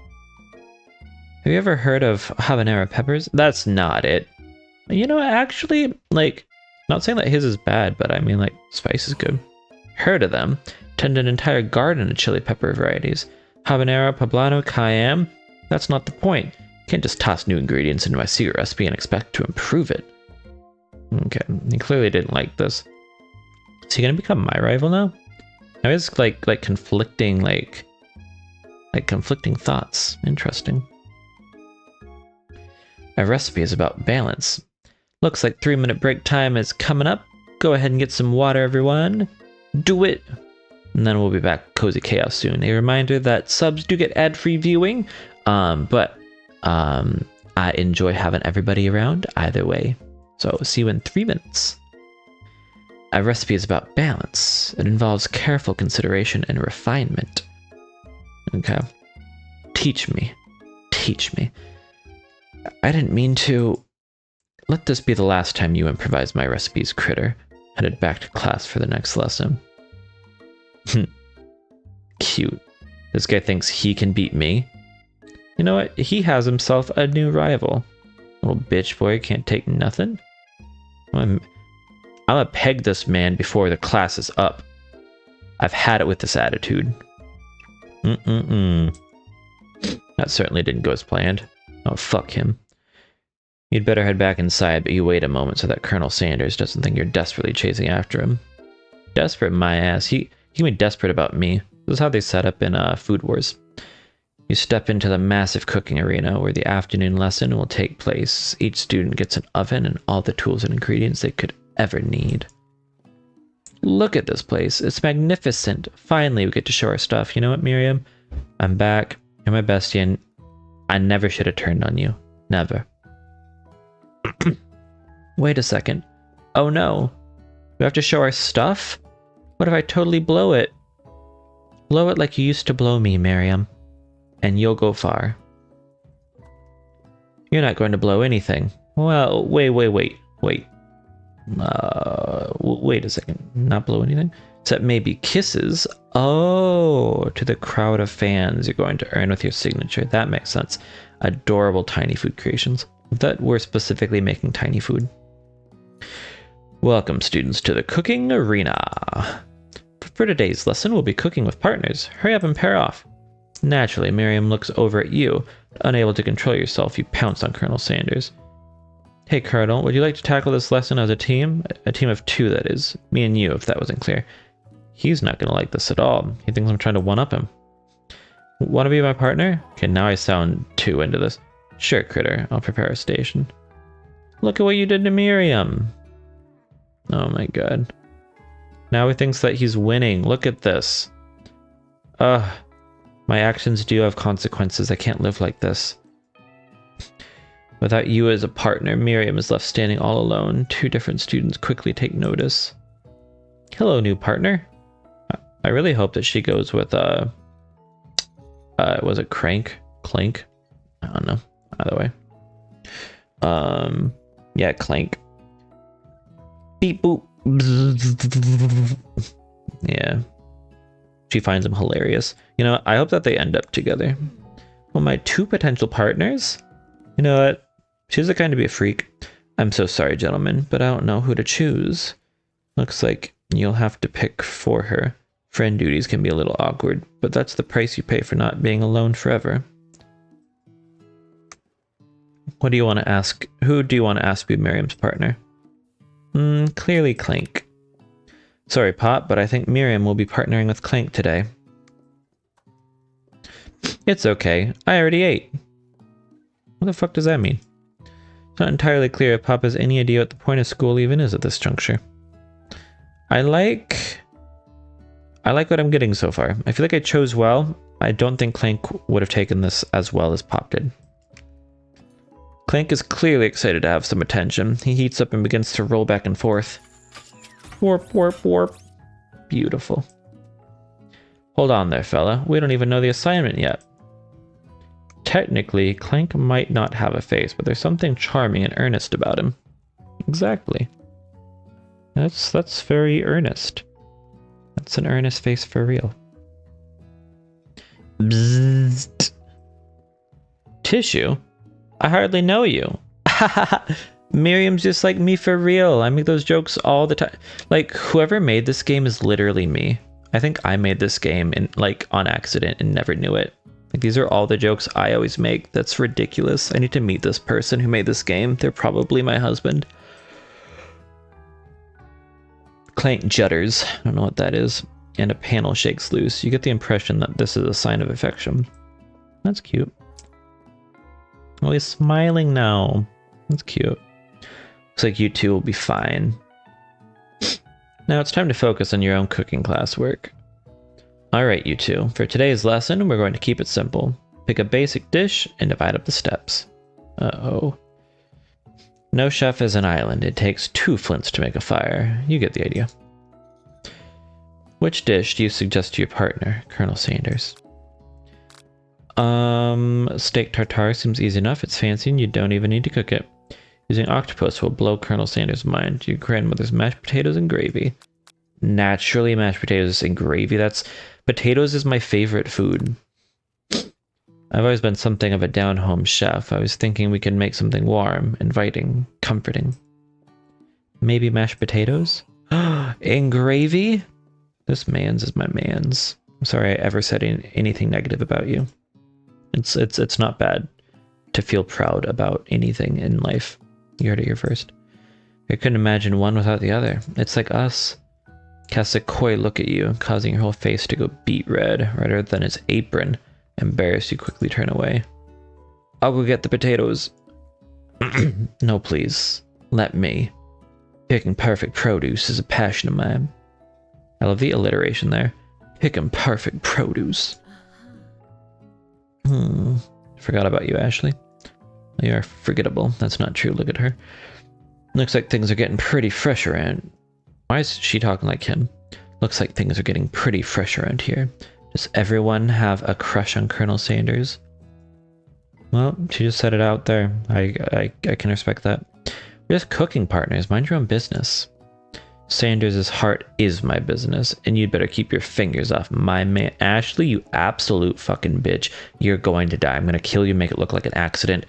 Have you ever heard of habanero peppers? That's not it. You know, actually, like, not saying that his is bad, but I mean, like, spice is good. Heard of them. Tend an entire garden of chili pepper varieties. Habanero, poblano, cayenne. That's not the point. You can't just toss new ingredients into my secret recipe and expect to improve it. Okay, he clearly didn't like this. Is he gonna become my rival now? Now he has like conflicting conflicting thoughts. Interesting. Our recipe is about balance. Looks like 3-minute break time is coming up. Go ahead and get some water, everyone. Do it. And then we'll be back Cozy Chaos soon. A reminder that subs do get ad-free viewing, but I enjoy having everybody around either way. So see you in 3 minutes. Our recipe is about balance. It involves careful consideration and refinement. Okay. Teach me. Teach me. I didn't mean to. Let this be the last time you improvise my recipes, Critter. Headed back to class for the next lesson. Cute. This guy thinks he can beat me. You know what? He has himself a new rival. Little bitch boy can't take nothing. I'm gonna peg this man before the class is up. I've had it with this attitude. That certainly didn't go as planned. Oh, fuck him. You'd better head back inside, but you wait a moment so that Colonel Sanders doesn't think you're desperately chasing after him. Desperate, my ass. He can be desperate about me. This is how they set up in Food Wars. You step into the massive cooking arena where the afternoon lesson will take place. Each student gets an oven and all the tools and ingredients they could ever need. Look at this place. It's magnificent. Finally, we get to show our stuff. You know what, Miriam? I'm back. You're my bestie, and I never should have turned on you. Never. Wait a second. Oh no. We have to show our stuff? What if I totally blow it? Blow it like you used to blow me, Miriam. And you'll go far. You're not going to blow anything. Well, wait. Wait a second. Not blow anything? Except maybe kisses. Oh, to the crowd of fans you're going to earn with your signature. That makes sense. Adorable tiny food creations. That we're specifically making tiny food. Welcome, students, to the cooking arena. For today's lesson, we'll be cooking with partners. Hurry up and pair off. Naturally, Miriam looks over at you. Unable to control yourself, you pounce on Colonel Sanders. Hey, Colonel, would you like to tackle this lesson as a team? A team of 2, that is. Me and you, if that wasn't clear. He's not going to like this at all. He thinks I'm trying to one-up him. Want to be my partner? Okay, now I sound too into this. Sure, Critter. I'll prepare a station. Look at what you did to Miriam. Oh my god. Now he thinks that he's winning. Look at this. Ugh. My actions do have consequences. I can't live like this. Without you as a partner, Miriam is left standing all alone. Two different students quickly take notice. Hello, new partner. I really hope that she goes with, was it Clank? I don't know. Either way. Yeah, Clank. Beep boop. Yeah. She finds him hilarious. You know, I hope that they end up together. Well, my two potential partners? You know what? She's the kind to be a freak. I'm so sorry, gentlemen, but I don't know who to choose. Looks like you'll have to pick for her. Friend duties can be a little awkward, but that's the price you pay for not being alone forever. What do you want to ask? Who do you want to ask be Miriam's partner? Clearly Clank. Sorry, Pop, but I think Miriam will be partnering with Clank today. It's okay. I already ate. What the fuck does that mean? It's not entirely clear if Pop has any idea what the point of school even is at this juncture. I like what I'm getting so far. I feel like I chose well. I don't think Clank would have taken this as well as Pop did. Clank is clearly excited to have some attention. He heats up and begins to roll back and forth. Warp, warp, warp. Beautiful. Hold on there, fella. We don't even know the assignment yet. Technically, Clank might not have a face, but there's something charming and earnest about him. Exactly. That's very earnest. That's an earnest face for real. Bzzzt. Tissue? I hardly know you. Miriam's just like me for real. I make those jokes all the time. Like, whoever made this game is literally me. I think I made this game on accident and never knew it. Like, these are all the jokes I always make. That's ridiculous. I need to meet this person who made this game. They're probably my husband. Clank judders. I don't know what that is. And a panel shakes loose. You get the impression that this is a sign of affection. That's cute. Well, he's smiling now. That's cute. Looks like you two will be fine. Now it's time to focus on your own cooking classwork. Alright, you two. For today's lesson, we're going to keep it simple. Pick a basic dish and divide up the steps. Uh-oh. No chef is an island. It takes 2 flints to make a fire. You get the idea. Which dish do you suggest to your partner, Colonel Sanders? Steak tartare seems easy enough. It's fancy and you don't even need to cook it. Using octopus will blow Colonel Sanders' mind. Your grandmother's mashed potatoes and gravy. Naturally, mashed potatoes and gravy. Potatoes is my favorite food. I've always been something of a down-home chef. I was thinking we could make something warm, inviting, comforting. Maybe mashed potatoes? And gravy? This man's is my man's. I'm sorry I ever said anything negative about you. It's not bad to feel proud about anything in life. You heard it here first. I couldn't imagine one without the other. It's like us. Casts a coy look at you, causing your whole face to go beet red, redder than his apron. Embarrassed, you quickly turn away. I'll go get the potatoes. No, please. Let me. Picking perfect produce is a passion of mine. I love the alliteration there. Picking perfect produce. Forgot about you, Ashley. You are forgettable. That's not true. Look at her. Looks like things are getting pretty fresh around. Why is she talking like him? Looks like things are getting pretty fresh around here. Does everyone have a crush on Colonel Sanders? Well, she just said it out there. I can respect that. We're just cooking partners. Mind your own business. Sanders' heart is my business, and you'd better keep your fingers off my man. Ashley, you absolute fucking bitch. You're going to die. I'm going to kill you, make it look like an accident.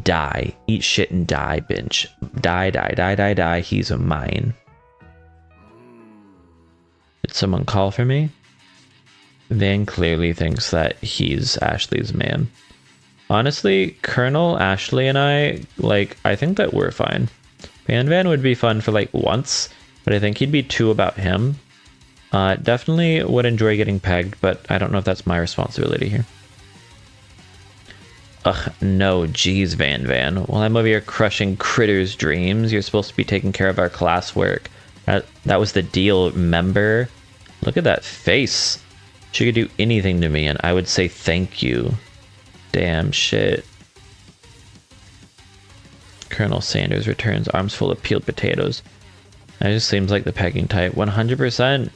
Die. Eat shit and die, bitch. Die, die, die, die, die. He's mine. Did someone call for me? Van clearly thinks that he's Ashley's man. Honestly, Colonel, Ashley, and I think that we're fine. Van would be fun for once, but I think he'd be too about him. Definitely would enjoy getting pegged, but I don't know if that's my responsibility here. Ugh, no, geez, Van. While I'm over here crushing Critter's dreams, you're supposed to be taking care of our classwork. That was the deal, remember? Look at that face. She could do anything to me, and I would say thank you. Damn shit. Colonel Sanders returns, arms full of peeled potatoes. That just seems like the pegging type. 100%.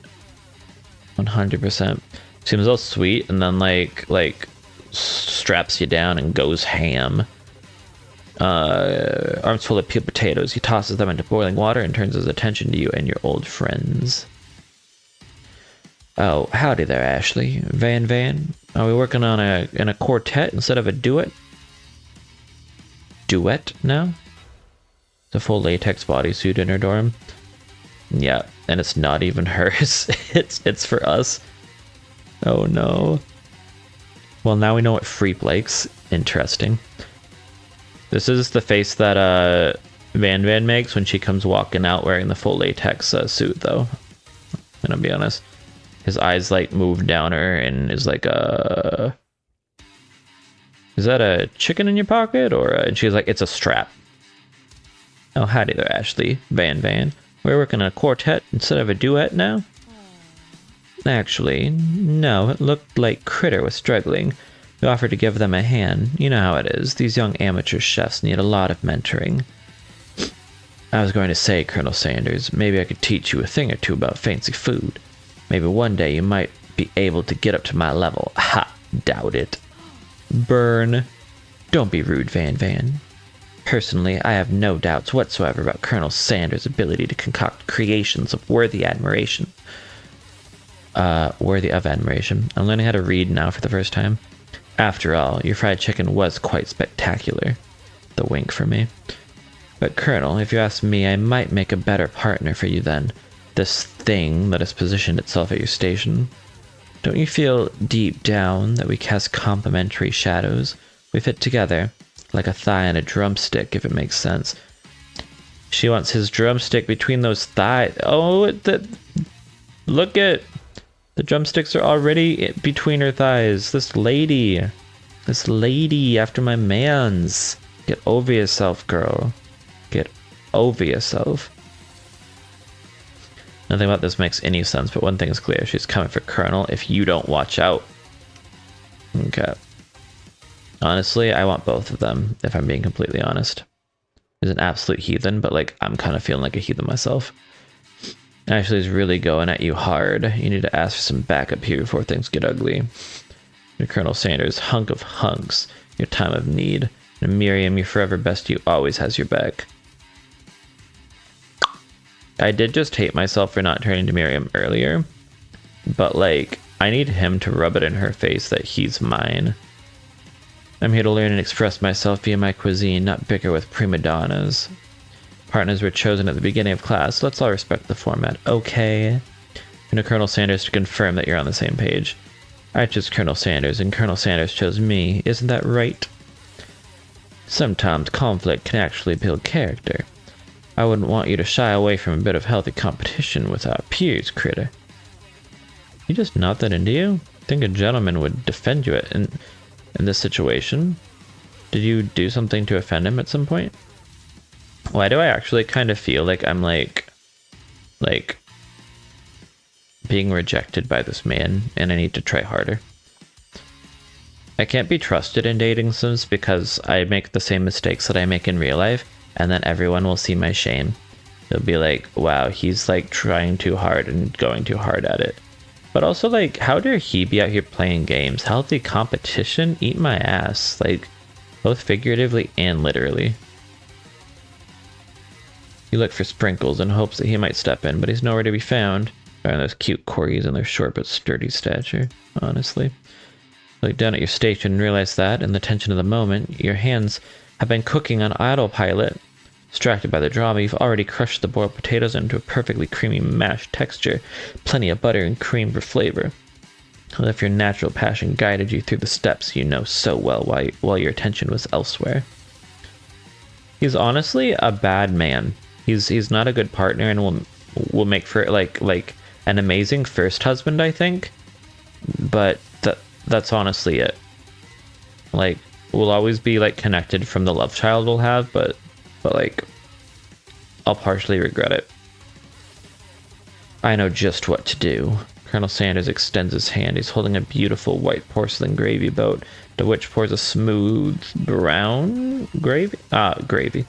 100%. Seems all sweet and then like straps you down and goes ham. Arms full of peeled potatoes. He tosses them into boiling water and turns his attention to you and your old friends. Oh, howdy there, Ashley. Van. Are we working on a quartet instead of a duet? Duet now? The full latex bodysuit in her dorm. Yeah, and it's not even hers. it's for us. Oh no. Well, now we know what Freep likes. Interesting. This is the face that Van makes when she comes walking out wearing the full latex suit, though. I'm gonna be honest. His eyes like move down her and is like is that a chicken in your pocket? Or and she's like, it's a strap. Oh, howdy there, Ashley. Van. We're working on a quartet instead of a duet now? Actually, no, it looked like Critter was struggling. We offered to give them a hand. You know how it is. These young amateur chefs need a lot of mentoring. I was going to say, Colonel Sanders, maybe I could teach you a thing or two about fancy food. Maybe one day you might be able to get up to my level. Ha! Doubt it. Burn. Don't be rude, Van. Personally, I have no doubts whatsoever about Colonel Sanders' ability to concoct creations of worthy admiration. Worthy of admiration. I'm learning how to read now for the first time. After all, your fried chicken was quite spectacular. The wink for me. But Colonel, if you ask me, I might make a better partner for you than this thing that has positioned itself at your station. Don't you feel deep down that we cast complementary shadows? We fit together, like a thigh and a drumstick, if it makes sense. She wants his drumstick between those thighs. Oh, look at... The drumsticks are already between her thighs. This lady after my mans. Get over yourself, girl. Get over yourself. Nothing about this makes any sense, but one thing is clear. She's coming for Colonel if you don't watch out. Okay. Honestly, I want both of them, if I'm being completely honest. He's an absolute heathen, but like, I'm kind of feeling like a heathen myself. Ashley is really going at you hard. You need to ask for some backup here before things get ugly. You're Colonel Sanders, hunk of hunks, your time of need. And Miriam, your forever bestie, always has your back. I did just hate myself for not turning to Miriam earlier, but like, I need him to rub it in her face that he's mine. I'm here to learn and express myself via my cuisine, not bicker with prima donnas. Partners were chosen at the beginning of class. Let's all respect the format. Okay. And to Colonel Sanders to confirm that you're on the same page. I chose Colonel Sanders, and Colonel Sanders chose me. Isn't that right? Sometimes conflict can actually build character. I wouldn't want you to shy away from a bit of healthy competition with our peers, Critter. He just not that into you? I think a gentleman would defend you in this situation. Did you do something to offend him at some point? Why do I actually kind of feel like I'm like being rejected by this man and I need to try harder? I can't be trusted in dating sims because I make the same mistakes that I make in real life, and then everyone will see my shame. They'll be like, wow, he's like trying too hard and going too hard at it. But also like, how dare he be out here playing games? Healthy competition? Eat my ass. Like, both figuratively and literally. You look for Sprinkles in hopes that he might step in, but he's nowhere to be found. Find those cute corgis and their short but sturdy stature, honestly. Look down at your station and realize that, in the tension of the moment, your hands have been cooking on autopilot. Distracted by the drama, you've already crushed the boiled potatoes into a perfectly creamy mashed texture. Plenty of butter and cream for flavor. As if your natural passion guided you through the steps you know so well while your attention was elsewhere. He's honestly a bad man. He's not a good partner and will make for like an amazing first husband, I think. But that's honestly it. Like, we'll always be like connected from the love child we'll have, but like, I'll partially regret it. I know just what to do. Colonel Sanders extends his hand. He's holding a beautiful white porcelain gravy boat, to which pours a smooth brown gravy. Gravy.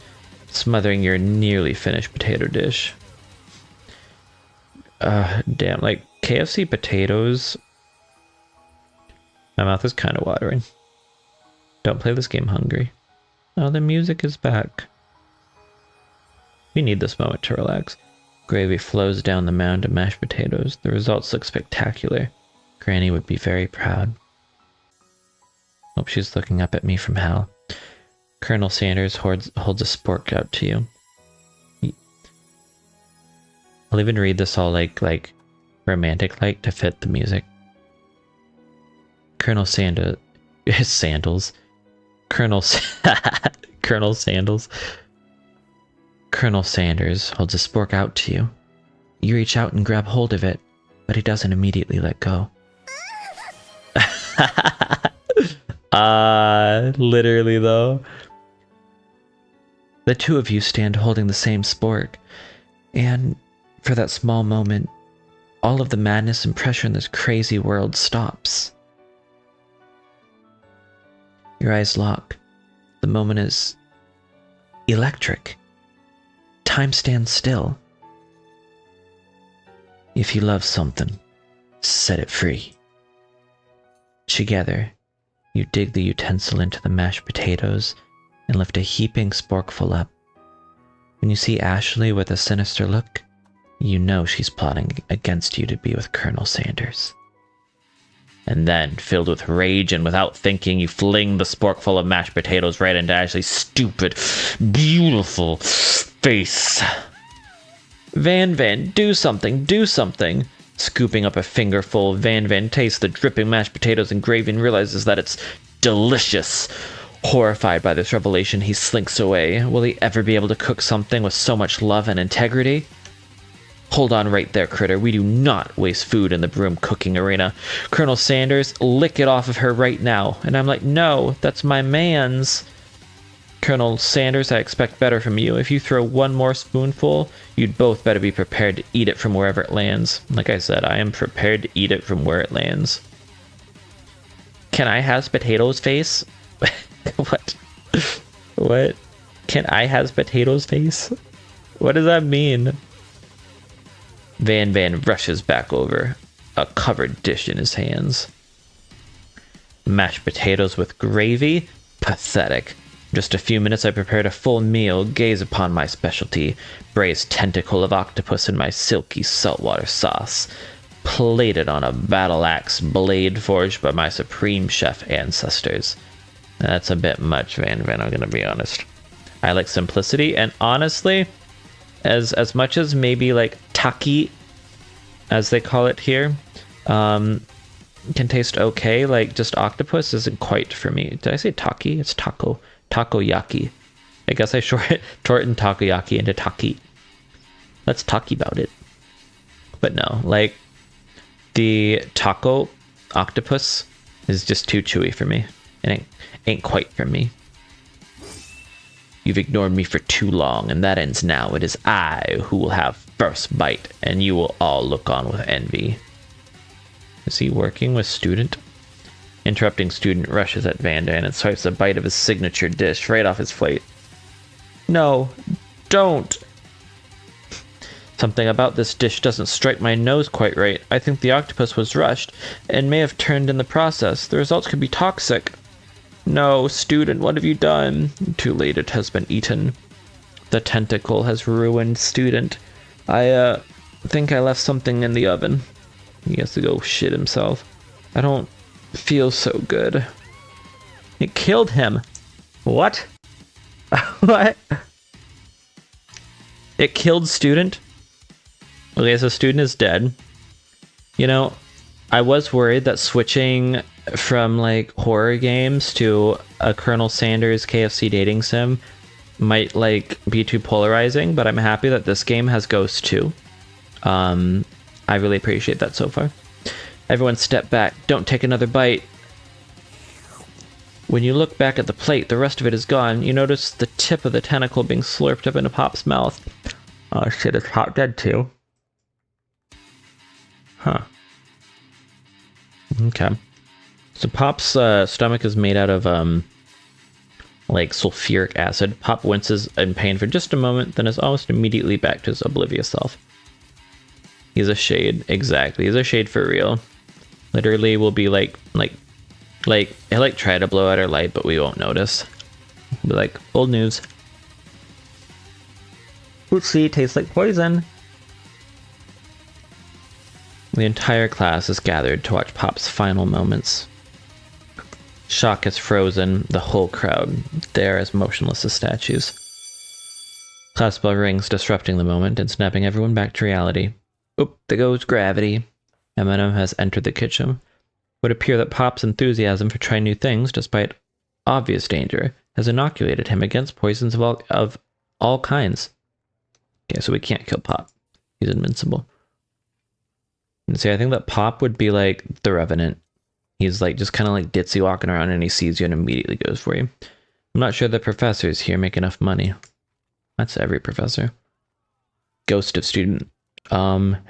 smothering your nearly finished potato dish. Damn, like KFC potatoes. My mouth is kind of watering. Don't play this game hungry. Oh, the music is back. We need this moment to relax. Gravy flows down the mound of mashed potatoes. The results look spectacular. Granny would be very proud. Hope she's looking up at me from hell. Colonel Sanders holds a spork out to you. I'll even read this all like romantic like to fit the music. Colonel Sanders, sandals. Colonel Sandals. Colonel Sanders holds a spork out to you. You reach out and grab hold of it, but he doesn't immediately let go. Literally though. The two of you stand holding the same spork, and for that small moment, all of the madness and pressure in this crazy world stops. Your eyes lock. The moment is electric. Time stands still. If you love something, set it free. Together, you dig the utensil into the mashed potatoes and lift a heaping sporkful up. When you see Ashley with a sinister look, you know she's plotting against you to be with Colonel Sanders. And then, filled with rage and without thinking, you fling the sporkful of mashed potatoes right into Ashley's stupid, beautiful face. Van, do something, do something. Scooping up a fingerful, Van tastes the dripping mashed potatoes and gravy and realizes that it's delicious. Horrified by this revelation, he slinks away. Will he ever be able to cook something with so much love and integrity? Hold on right there, Critter. We do not waste food in the broom cooking arena. Colonel Sanders, lick it off of her right now. And I'm like, no, that's my man's. Colonel Sanders, I expect better from you. If you throw one more spoonful, you'd both better be prepared to eat it from wherever it lands. Like I said, I am prepared to eat it from where it lands. Can I has potatoes face? What? What? Can I has potatoes face? What does that mean? Van rushes back over, a covered dish in his hands. Mashed potatoes with gravy? Pathetic. Just a few minutes I prepared a full meal, gaze upon my specialty, braised tentacle of octopus in my silky saltwater sauce, plated on a battle axe blade forged by my supreme chef ancestors. That's a bit much, Van, I'm gonna be honest. I like simplicity, and honestly, as much as maybe like taki, as they call it here, can taste okay, like just octopus isn't quite for me. Did I say taki? It's taco. Takoyaki. I guess I shortened takoyaki into taki. Let's talk about it. But no, like the taco octopus is just too chewy for me. It ain't quite for me. You've ignored me for too long, and that ends now. It is I who will have first bite, and you will all look on with envy. Is he working with student? Interrupting student rushes at Van and swipes a bite of his signature dish right off his plate. No, don't. Something about this dish doesn't strike my nose quite right. I think the octopus was rushed and may have turned in the process. The results could be toxic. No, student, what have you done? Too late, it has been eaten. The tentacle has ruined student. I think I left something in the oven. He has to go shit himself. I don't feel so good. It killed him. What? What? It killed student? Okay, so student is dead. You know, I was worried that switching from like horror games to a Colonel Sanders KFC dating sim might like be too polarizing, but I'm happy that this game has ghosts too. I really appreciate that so far. Everyone step back. Don't take another bite. When you look back at the plate, the rest of it is gone. You notice the tip of the tentacle being slurped up into Pop's mouth. Oh shit, is Pop dead too? Huh. Okay. So Pop's stomach is made out of like sulfuric acid. Pop winces in pain for just a moment, then is almost immediately back to his oblivious self. He's a shade, exactly. He's a shade for real. Literally, we'll be he'll like try to blow out our light, but we won't notice. Be like, old news. Oopsie, tastes like poison. The entire class is gathered to watch Pop's final moments. Shock is frozen, the whole crowd, there as motionless as statues. Class bell rings, disrupting the moment and snapping everyone back to reality. Oop, there goes gravity. Eminem has entered the kitchen. It would appear that Pop's enthusiasm for trying new things, despite obvious danger, has inoculated him against poisons of all kinds. Okay, so we can't kill Pop. He's invincible. And see, I think that Pop would be like the Revenant. He's like just kind of like ditzy walking around and he sees you and immediately goes for you. I'm not sure the professors here make enough money. That's every professor. Ghost of student. Hello?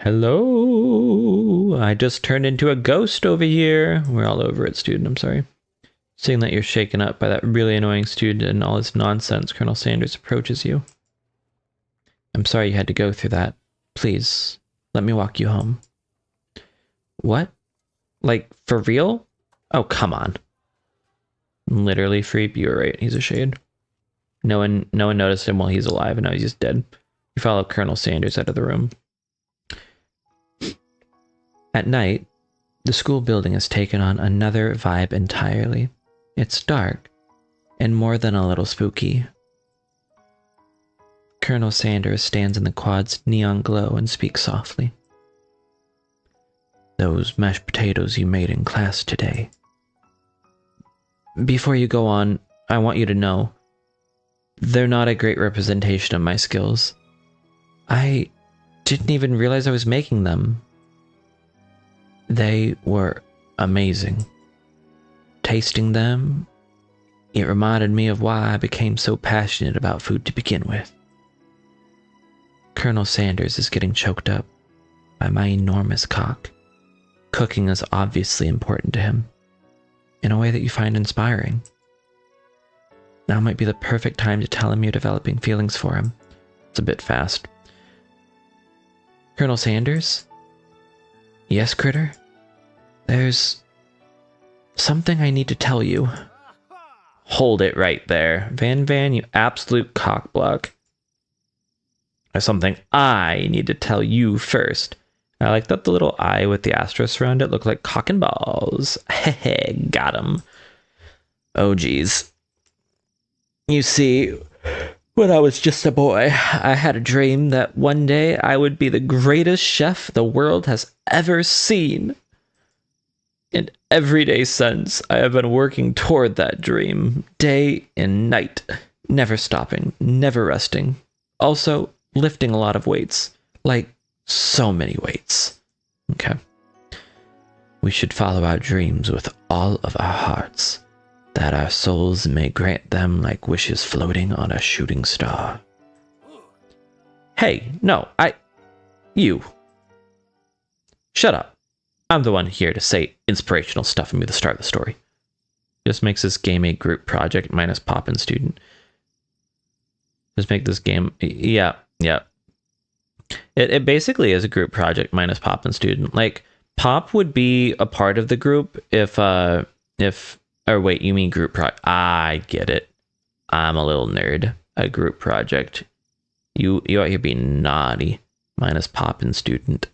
I just turned into a ghost over here. We're all over it, student. I'm sorry. Seeing that you're shaken up by that really annoying student and all his nonsense, Colonel Sanders approaches you. I'm sorry you had to go through that. Please, let me walk you home. What? Like, for real? Oh, come on. Literally, Freep, you were right. He's a shade. No one noticed him while he's alive, and now he's just dead. You follow Colonel Sanders out of the room. At night, the school building has taken on another vibe entirely. It's dark, and more than a little spooky. Colonel Sanders stands in the quad's neon glow and speaks softly. Those mashed potatoes you made in class today. Before you go on, I want you to know, they're not a great representation of my skills. I didn't even realize I was making them. They were amazing. Tasting them, it reminded me of why I became so passionate about food to begin with. Colonel Sanders is getting choked up by my enormous cock. Cooking is obviously important to him, in a way that you find inspiring. Now might be the perfect time to tell him you're developing feelings for him. It's a bit fast. Colonel Sanders? Yes, Critter? There's something I need to tell you. Hold it right there. Van, you absolute cockblock. There's something I need to tell you first. I like that the little eye with the asterisk around it looked like cock and balls. Hehe, got him. Oh, geez. You see, when I was just a boy, I had a dream that one day I would be the greatest chef the world has ever seen. And every day since, I have been working toward that dream, day and night, never stopping, never resting. Also, lifting a lot of weights, like so many weights. Okay. We should follow our dreams with all of our hearts, that our souls may grant them like wishes floating on a shooting star. Hey, no, you. Shut up. I'm the one here to say inspirational stuff and be the star of the story. Just makes this game a group project minus Pop and student. Just make this game, yeah. It basically is a group project minus Pop and student. Like, Pop would be a part of the group if, or wait, you mean group project? I get it. I'm a little nerd. A group project. You out here being naughty. Minus Pop and student.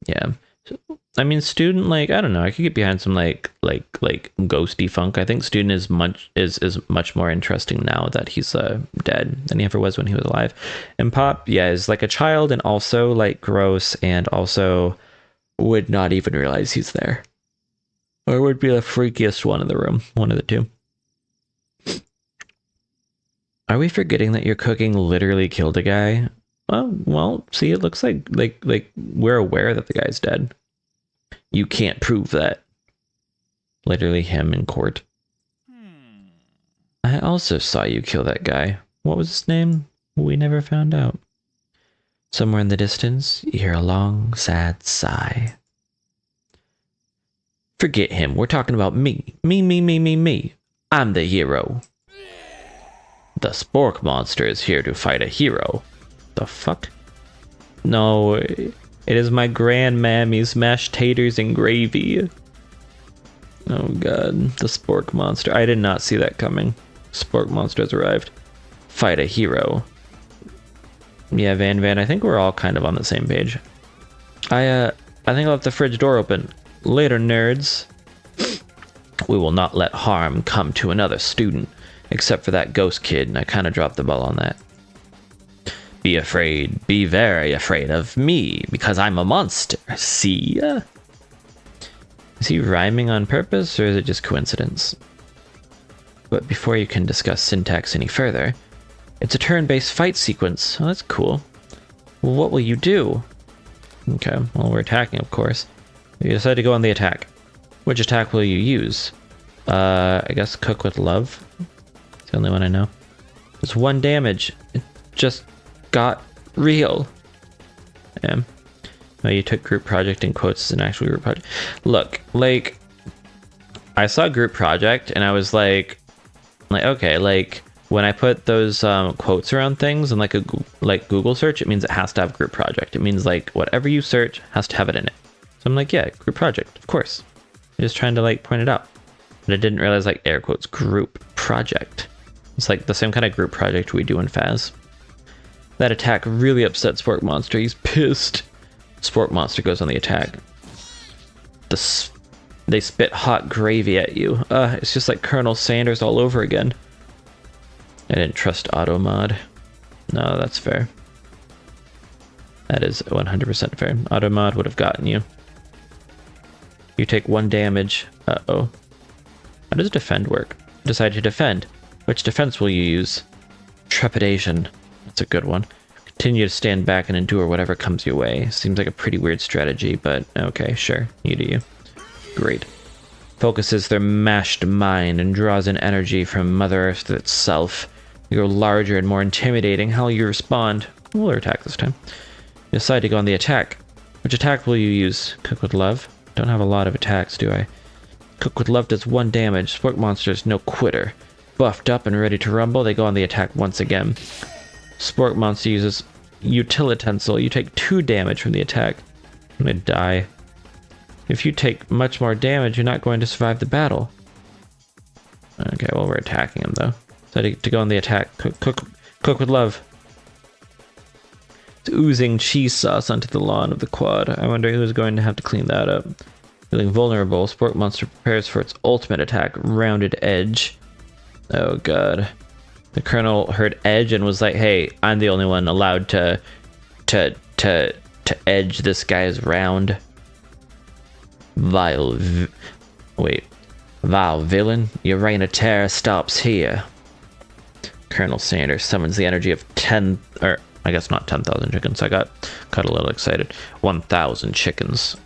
Yeah. I mean, student, like, I don't know. I could get behind some like ghosty funk. I think student is much more interesting now that he's dead than he ever was when he was alive. And Pop, yeah, is like a child and also like gross and also would not even realize he's there. Or would be the freakiest one in the room. One of the two. Are we forgetting that your cooking literally killed a guy? Well, see, it looks like we're aware that the guy's dead. You can't prove that. Literally him in court. I also saw you kill that guy. What was his name? We never found out. Somewhere in the distance, you hear a long, sad sigh. Forget him. We're talking about me. Me. I'm the hero. The spork monster is here to fight a hero. The fuck? No, it is my grandmammy's mashed taters and gravy. Oh god, the spork monster. I did not see that coming. Spork monster has arrived. Fight a hero. Yeah, Van, I think we're all kind of on the same page. I think I'll have the fridge door open. Later, nerds. We will not let harm come to another student, except for that ghost kid, and I kind of dropped the ball on that. Be afraid, be very afraid of me, because I'm a monster, see? Is he rhyming on purpose, or is it just coincidence? But before you can discuss syntax any further, it's a turn-based fight sequence. Oh, that's cool. Well, what will you do? Okay, well, we're attacking, of course. You decide to go on the attack. Which attack will you use? I guess cook with love. It's the only one I know. It's 1 damage. It just got real. Yeah. Oh, you took group project in quotes as an actual group project. Look, like, I saw group project and I was like, okay, like, when I put those quotes around things in like a Google search, it means it has to have group project. It means like whatever you search has to have it in it. So I'm like, yeah, group project, of course. I'm just trying to like point it out. But I didn't realize like air quotes group project. It's like the same kind of group project we do in Faz. That attack really upset Spork Monster. He's pissed. Spork Monster goes on the attack. They spit hot gravy at you. It's just like Colonel Sanders all over again. I didn't trust auto mod. No, that's fair. That is 100% fair. Auto mod would have gotten you. You take 1 damage. Uh-oh. How does defend work? Decide to defend. Which defense will you use? Trepidation. That's a good one. Continue to stand back and endure whatever comes your way. Seems like a pretty weird strategy, but okay, sure. You do you. Great. Focuses their mashed mind and draws in energy from Mother Earth itself. You grow larger and more intimidating. How will you respond? We'll attack this time. You decide to go on the attack. Which attack will you use? Cook with love? Don't have a lot of attacks, do I? Cook with love does 1 damage. Spork Monster's no quitter. Buffed up and ready to rumble, they go on the attack once again. Spork Monster uses Utilitensile. You take 2 damage from the attack. I'm gonna die. If you take much more damage, you're not going to survive the battle. Okay, well, we're attacking him, though. So to go on the attack, cook with love. It's oozing cheese sauce onto the lawn of the quad. I wonder who's going to have to clean that up. Feeling vulnerable, Spork Monster prepares for its ultimate attack, Rounded Edge. Oh god. The Colonel heard edge and was like, hey, I'm the only one allowed to edge this guy's round. Vile villain, your reign of terror stops here. Colonel Sanders summons the energy of 10, or I guess not 10,000 chickens. I got a little excited. 1,000 chickens.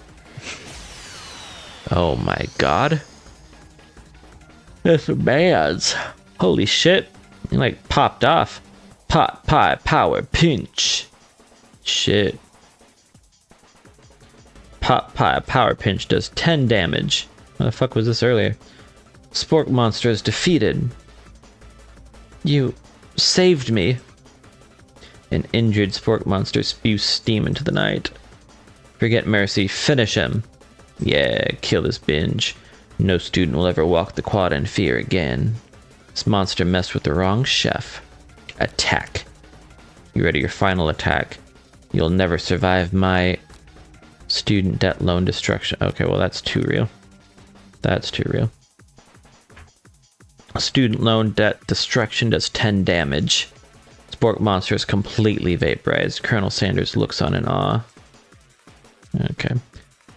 Oh my god. That's bad. Holy shit. He like popped off. Pot pie power pinch. Shit. Pot pie power pinch does 10 damage. What the fuck was this earlier? Spork Monster is defeated. You saved me. An injured Spork Monster spews steam into the night. Forget mercy, finish him. Yeah, kill this binge. No student will ever walk the quad in fear again. This monster messed with the wrong chef. Attack. You ready your final attack? You'll never survive my student debt loan destruction. Okay, well that's too real. That's too real. Student loan debt destruction does 10 damage. Spork Monster is completely vaporized. Colonel Sanders looks on in awe. Okay.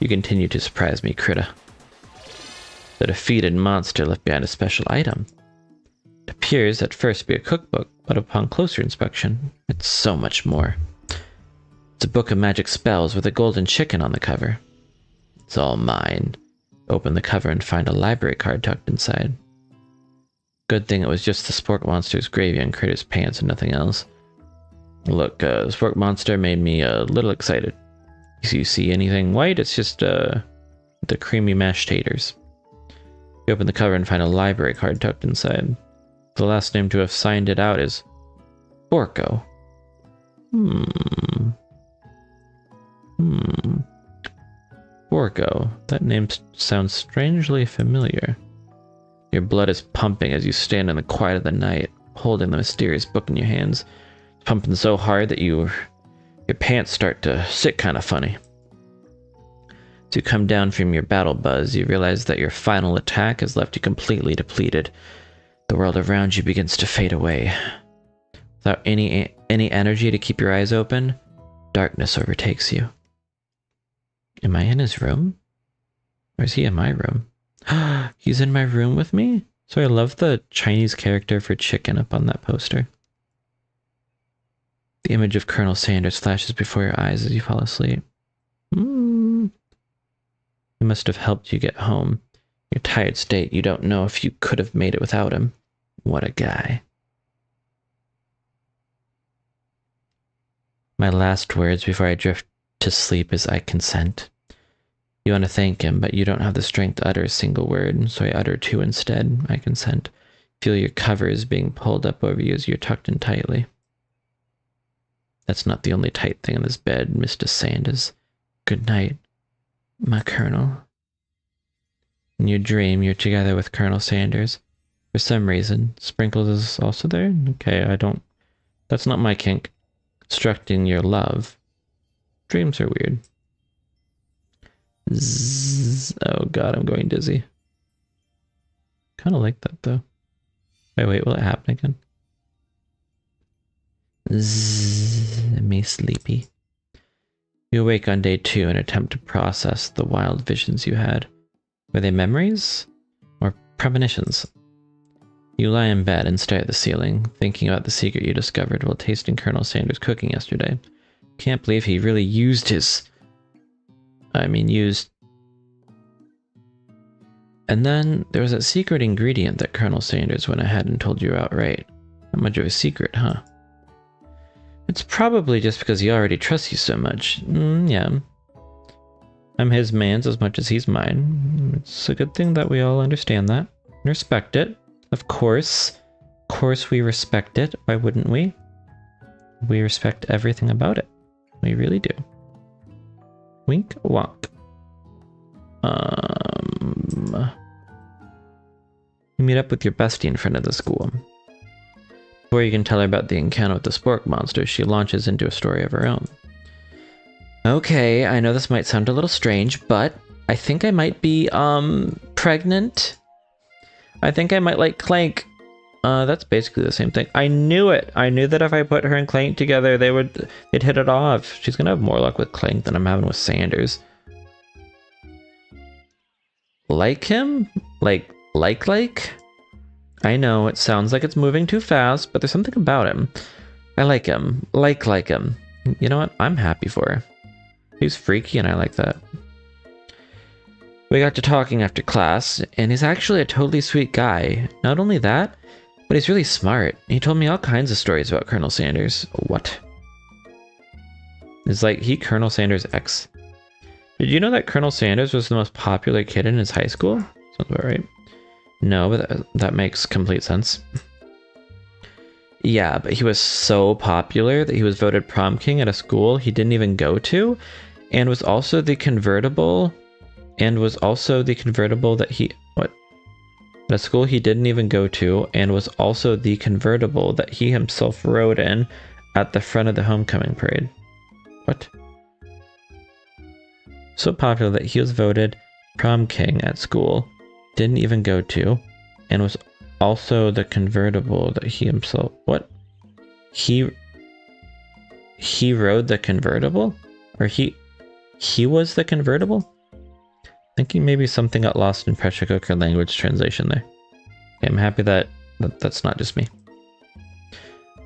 You continue to surprise me, Critter. The defeated monster left behind a special item. It appears at first to be a cookbook, but upon closer inspection, it's so much more. It's a book of magic spells with a golden chicken on the cover. It's all mine. Open the cover and find a library card tucked inside. Good thing it was just the Spork Monster's gravy on Critter's pants and nothing else. Look, Spork Monster made me a little excited. If you see anything white, it's just the creamy mashed taters. You open the cover and find a library card tucked inside. The last name to have signed it out is Orko. Orko. That name sounds strangely familiar. Your blood is pumping as you stand in the quiet of the night, holding the mysterious book in your hands. It's pumping so hard that your pants start to sit kind of funny. As you come down from your battle buzz, you realize that your final attack has left you completely depleted. The world around you begins to fade away. Without any energy to keep your eyes open, darkness overtakes you. Am I in his room? Or is he in my room? He's in my room with me? So I love the Chinese character for chicken up on that poster. The image of Colonel Sanders flashes before your eyes as you fall asleep. He must have helped you get home. Your tired state, you don't know if you could have made it without him. What a guy. My last words before I drift to sleep is I consent. You want to thank him, but you don't have the strength to utter a single word, so I utter two instead. I consent. Feel your covers being pulled up over you as you're tucked in tightly. That's not the only tight thing in this bed, Mr. Sanders. Good night, my Colonel. In your dream, you're together with Colonel Sanders. For some reason, Sprinkles is also there? Okay, that's not my kink. Constructing your love. Dreams are weird. Zzz. Oh god, I'm going dizzy. Kind of like that though. Wait, will it happen again? Zzz, me sleepy. You awake on day 2 and attempt to process the wild visions you had. Were they memories? Or premonitions? You lie in bed and stare at the ceiling, thinking about the secret you discovered while tasting Colonel Sanders' cooking yesterday. Can't believe he really used his... used... And then there was that secret ingredient that Colonel Sanders went ahead and told you outright. Not much of a secret, huh? It's probably just because he already trusts you so much. Yeah. I'm his man's as much as he's mine. It's a good thing that we all understand that. And respect it. Of course. Of course we respect it. Why wouldn't we? We respect everything about it. We really do. Wink, wonk. You meet up with your bestie in front of the school. Before you can tell her about the encounter with the spork monster, she launches into a story of her own. Okay, I know this might sound a little strange, but I think I might be, pregnant. I think I might like Clank. That's basically the same thing. I knew it. I knew that if I put her and Clank together, they'd hit it off. She's gonna have more luck with Clank than I'm having with Sanders. Like him? Like? I know, it sounds like it's moving too fast, but there's something about him. I like him. Like him. You know what? I'm happy for her. He's freaky and I like that. We got to talking after class, and he's actually a totally sweet guy. Not only that, but he's really smart. He told me all kinds of stories about Colonel Sanders. What? It's like he Colonel Sanders' ex. Did you know that Colonel Sanders was the most popular kid in his high school? Sounds about right. No, but that makes complete sense. Yeah, but he was so popular that he was voted prom king at a school he didn't even go to, and was also the convertible, that he... What? At a school he didn't even go to, and was also the convertible that he himself rode in at the front of the homecoming parade. What? So popular that he was voted prom king at school, didn't even go to, and was also the convertible that he himself... What? He rode the convertible? Or he was the convertible? Thinking maybe something got lost in pressure cooker language translation there. Okay, I'm happy that that's not just me.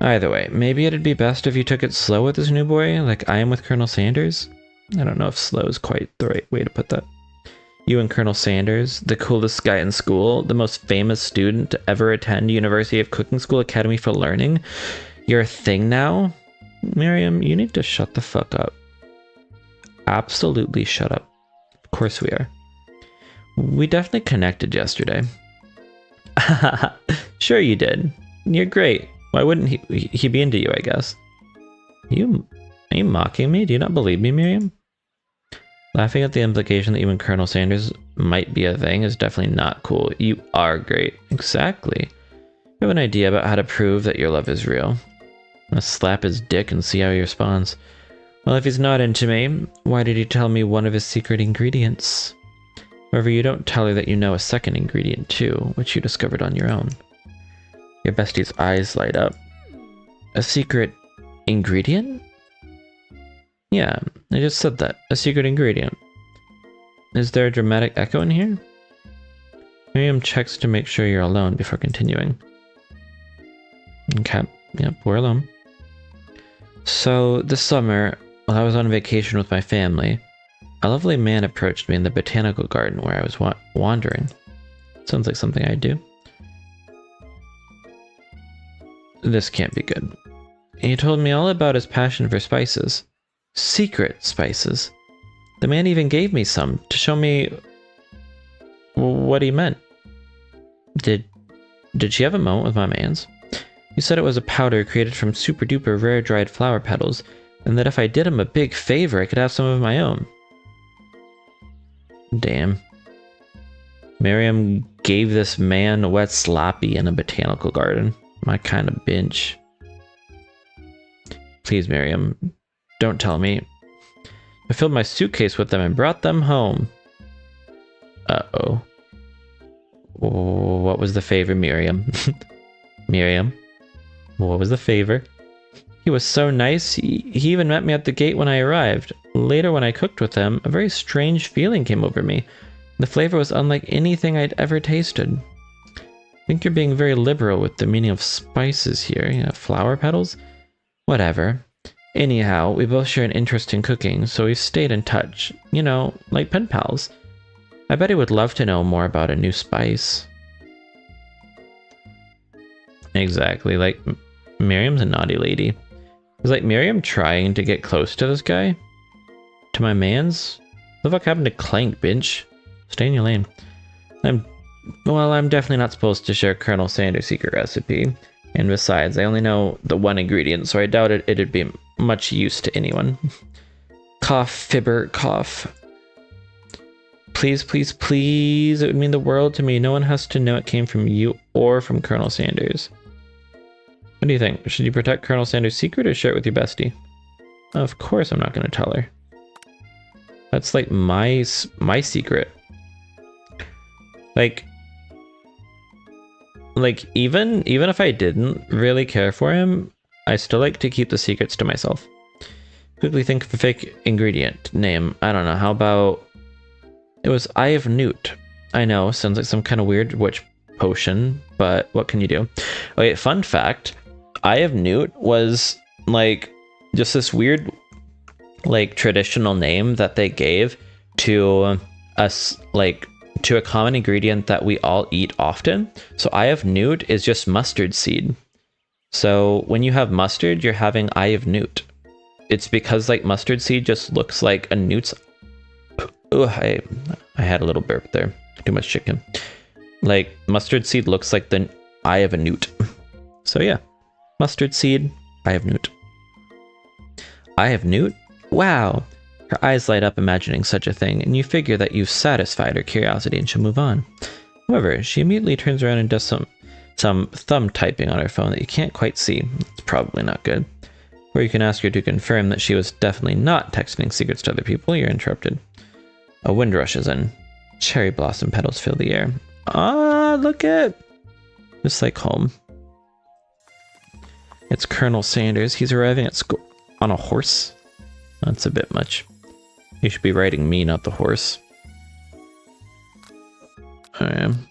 Either way, maybe it'd be best if you took it slow with this new boy, like I am with Colonel Sanders. I don't know if slow is quite the right way to put that. You and Colonel Sanders, the coolest guy in school, the most famous student to ever attend University of Cooking School Academy for Learning. You're a thing now? Miriam, you need to shut the fuck up. Absolutely shut up. Of course we are. We definitely connected yesterday. Sure you did. You're great. Why wouldn't he be into you, I guess? Are you mocking me? Do you not believe me, Miriam? Laughing at the implication that you and Colonel Sanders might be a thing is definitely not cool. You are great. Exactly. You have an idea about how to prove that your love is real. I'm gonna slap his dick and see how he responds. Well, if he's not into me, why did he tell me one of his secret ingredients? However, you don't tell her that you know a second ingredient too, which you discovered on your own. Your bestie's eyes light up. A secret ingredient? Yeah, I just said that. A secret ingredient. Is there a dramatic echo in here? Miriam checks to make sure you're alone before continuing. Okay, yep, we're alone. So, this summer, while I was on vacation with my family, a lovely man approached me in the botanical garden where I was wandering. Sounds like something I'd do. This can't be good. He told me all about his passion for spices. Secret spices. The man even gave me some to show me what he meant. Did she have a moment with my mans? He said it was a powder created from super duper rare dried flower petals, and that if I did him a big favor, I could have some of my own. Damn. Miriam gave this man a wet sloppy in a botanical garden. My kind of binge. Please, Miriam, don't tell me. I filled my suitcase with them and brought them home. Uh-oh. What was the favor, Miriam? Miriam? What was the favor? He was so nice, he even met me at the gate when I arrived. Later, when I cooked with him, a very strange feeling came over me. The flavor was unlike anything I'd ever tasted. I think you're being very liberal with the meaning of spices here. You know, flower petals? Whatever. Anyhow, we both share an interest in cooking, so we've stayed in touch. You know, like pen pals. I bet he would love to know more about a new spice. Exactly, like, Miriam's a naughty lady. Is like Miriam trying to get close to this guy? To my mans? What the fuck happened to Clank, bitch? Stay in your lane. I'm definitely not supposed to share Colonel Sanders' secret recipe. And besides, I only know the one ingredient, so I doubt it'd be much use to anyone. Cough, fibber, cough. Please, please, please, it would mean the world to me. No one has to know it came from you or from Colonel Sanders. What do you think? Should you protect Colonel Sanders' secret or share it with your bestie? Of course I'm not going to tell her. That's like my secret. Like even if I didn't really care for him, I still like to keep the secrets to myself. Quickly think of a fake ingredient name. I don't know. How about it was Eye of Newt? I know, sounds like some kind of weird witch potion, but what can you do? Okay, fun fact. Eye of Newt was like just this weird like traditional name that they gave to us, like to a common ingredient that we all eat often. So Eye of Newt is just mustard seed. So when you have mustard, you're having Eye of Newt. It's because like mustard seed just looks like a newt's. Oh, I had a little burp there. Too much chicken. Like mustard seed looks like the eye of a newt. So yeah, mustard seed, Eye of Newt. Eye of Newt? Wow. Her eyes light up imagining such a thing, and you figure that you've satisfied her curiosity and she'll move on. However, she immediately turns around and does some thumb typing on her phone that you can't quite see. It's probably not good. Or you can ask her to confirm that she was definitely not texting secrets to other people. You're interrupted. A wind rushes in. Cherry blossom petals fill the air. Ah, look at... Just like home. It's Colonel Sanders. He's arriving at school on a horse. That's a bit much. You should be riding me, not the horse. I am.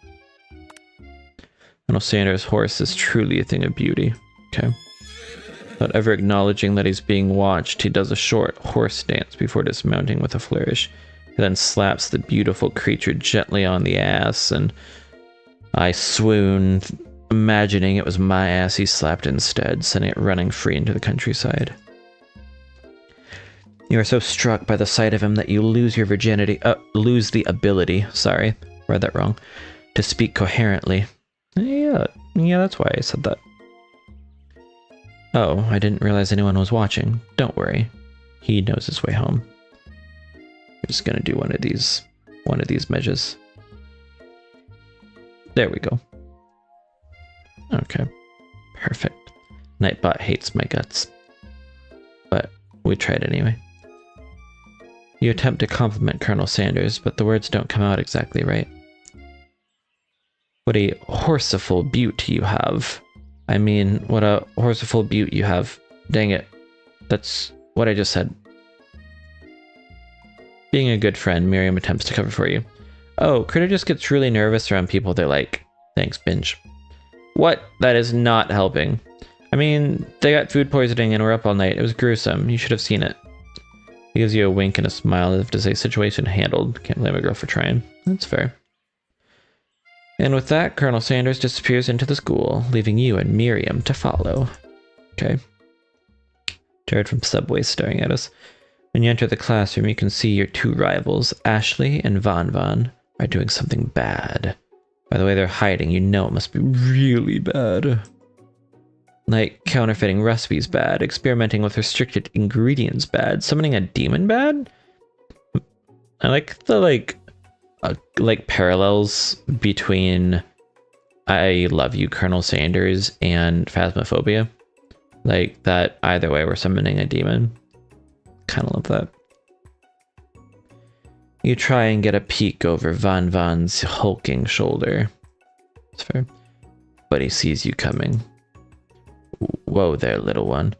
Colonel Sanders' horse is truly a thing of beauty. Okay. Without ever acknowledging that he's being watched, he does a short horse dance before dismounting with a flourish. He then slaps the beautiful creature gently on the ass, and I swoon, imagining it was my ass he slapped instead, sending it running free into the countryside. You are so struck by the sight of him that you lose your virginity, lose the ability, sorry, read that wrong, to speak coherently. Yeah, Yeah, that's why I said that. Oh, I didn't realize anyone was watching. Don't worry. He knows his way home. We're just gonna do one of these measures. There we go. Okay. Perfect. Nightbot hates my guts. But we tried anyway. You attempt to compliment Colonel Sanders, but the words don't come out exactly right. What a horseful butte you have. I mean, what a horseful butte you have. Dang it. That's what I just said. Being a good friend, Miriam attempts to cover for you. Oh, Critter just gets really nervous around people they're like, thanks, binge. What? That is not helping. I mean, they got food poisoning and were up all night. It was gruesome. You should have seen it. He gives you a wink and a smile as if to say, situation handled. Can't blame a girl for trying. That's fair. And with that, Colonel Sanders disappears into the school, leaving you and Miriam to follow. Okay. Jared from Subway staring at us. When you enter the classroom, you can see your two rivals, Ashley and Von Von, are doing something bad. By the way they're hiding, you know it must be really bad. Like, counterfeiting recipes bad, experimenting with restricted ingredients bad, summoning a demon bad? I like the, like parallels between I Love You, Colonel Sanders and Phasmophobia. Like, that either way we're summoning a demon. Kind of love that. You try and get a peek over Von Von's hulking shoulder. It's fair. But he sees you coming. Whoa there, little one.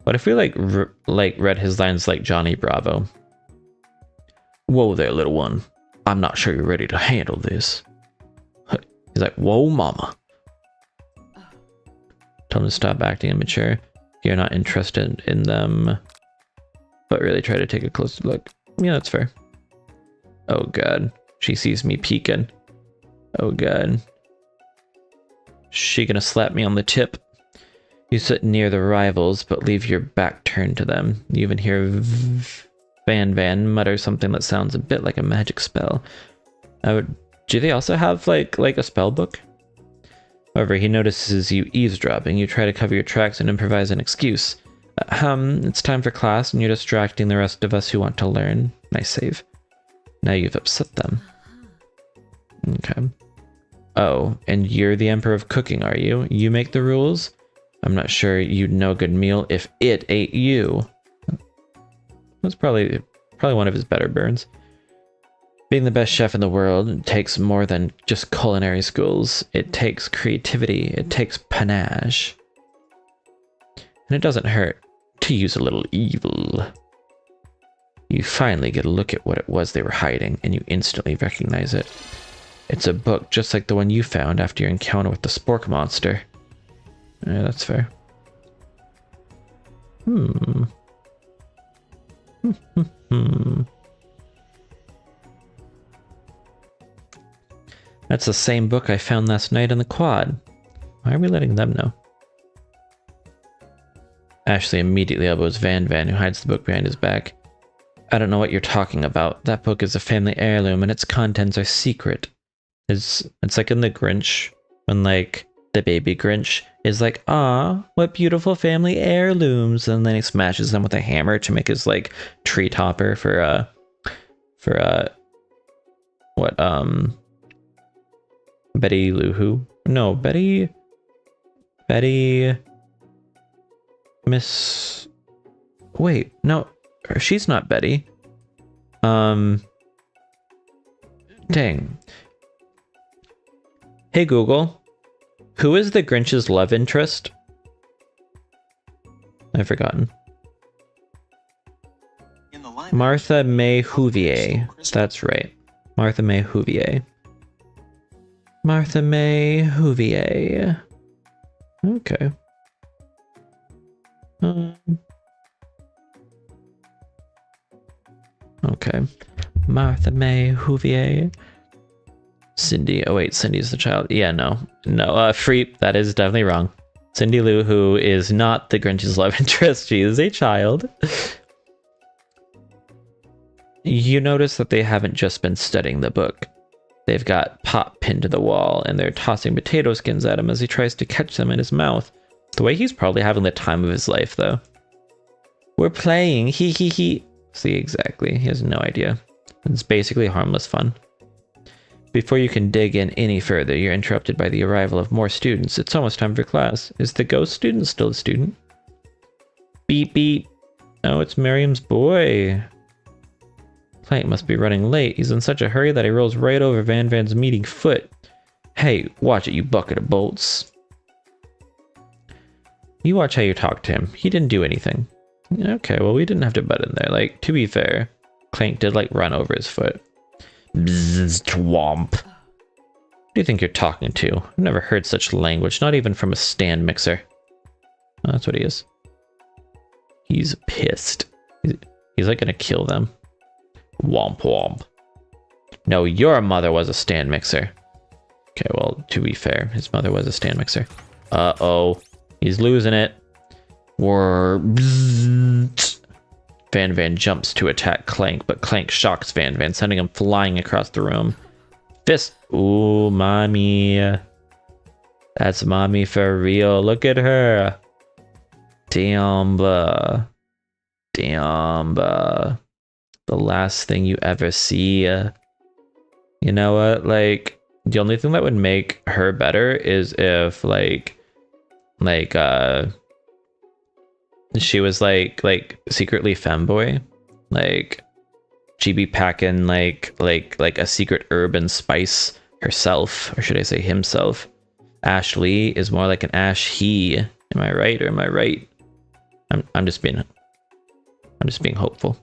What if we read his lines like Johnny Bravo? Whoa there, little one. I'm not sure you're ready to handle this. He's like, whoa, mama. Tell him to stop acting immature. You're not interested in them. But really try to take a closer look. Yeah, that's fair. Oh god. She sees me peeking. Oh god. She gonna slap me on the tip. You sit near the rivals, but leave your back turned to them. You even hear Van mutter something that sounds a bit like a magic spell. Do they also have like a spell book? However, he notices you eavesdropping. You try to cover your tracks and improvise an excuse. It's time for class and you're distracting the rest of us who want to learn. Nice save. Now you've upset them. Okay. Oh, and you're the Emperor of Cooking, are you? You make the rules? I'm not sure you'd know a good meal if it ate you. That's probably one of his better burns. Being the best chef in the world takes more than just culinary skills. It takes creativity. It takes panache. And it doesn't hurt to use a little evil. You finally get a look at what it was they were hiding, and you instantly recognize it. It's a book just like the one you found after your encounter with the spork monster. Yeah, that's fair. That's the same book I found last night in the quad. Why are we letting them know? Ashley immediately elbows Van, who hides the book behind his back. I don't know what you're talking about. That book is a family heirloom and its contents are secret. It's like in the Grinch, when like the baby Grinch is like, ah, what beautiful family heirlooms, and then he smashes them with a hammer to make his like tree topper for Betty Lou Who? No, Betty Miss. Wait, no, she's not Betty. Dang. Hey Google, who is the Grinch's love interest? I've forgotten. Martha May Whovier. That's right. Martha May Whovier. Martha May Whovier. Okay. Okay. Martha May Whovier. Cindy. Oh wait, Cindy's the child. Yeah, no. Freep. That is definitely wrong. Cindy Lou Who is not the Grinch's love interest. She is a child. You notice that they haven't just been studying the book. They've got Pop pinned to the wall, and they're tossing potato skins at him as he tries to catch them in his mouth. The way he's probably having the time of his life, though. We're playing, he. See, exactly, he has no idea. It's basically harmless fun. Before you can dig in any further, you're interrupted by the arrival of more students. It's almost time for class. Is the ghost student still a student? Beep, beep. Oh, it's Miriam's boy. Clank must be running late. He's in such a hurry that he rolls right over Van Van's meaty foot. Hey, watch it, you bucket of bolts. You watch how you talk to him. He didn't do anything. Okay, well, we didn't have to butt in there. Like, to be fair, Clank did, like, run over his foot. Bzzz, twomp. Who do you think you're talking to? I've never heard such language, not even from a stand mixer. Oh, that's what he is. He's pissed. He's like, gonna kill them. Womp womp. No, your mother was a stand mixer. Okay, well, to be fair, his mother was a stand mixer. Uh-oh. He's losing it. Van Van jumps to attack Clank, but Clank shocks Van Van, sending him flying across the room. Fist. Ooh, mommy. That's mommy for real. Look at her. Damn. Damn. The last thing you ever see. You know what? Like, the only thing that would make her better is if, she was like secretly femboy. Like, she'd be packing like a secret herb and spice herself, or should I say himself. Ashley is more like an Ash he. Am I right or am I right? I'm just being hopeful.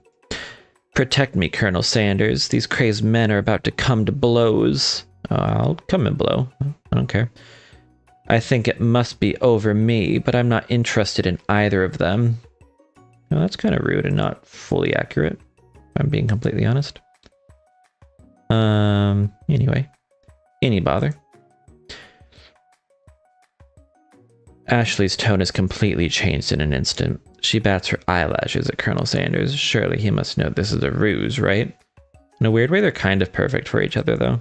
Protect me, Colonel Sanders. These crazed men are about to come to blows. I'll come and blow. I don't care. I think it must be over me, but I'm not interested in either of them. Well, that's kind of rude and not fully accurate, if I'm being completely honest. Anyway. Any bother. Ashley's tone has completely changed in an instant. She bats her eyelashes at Colonel Sanders. Surely he must know this is a ruse, right? In a weird way, they're kind of perfect for each other, though.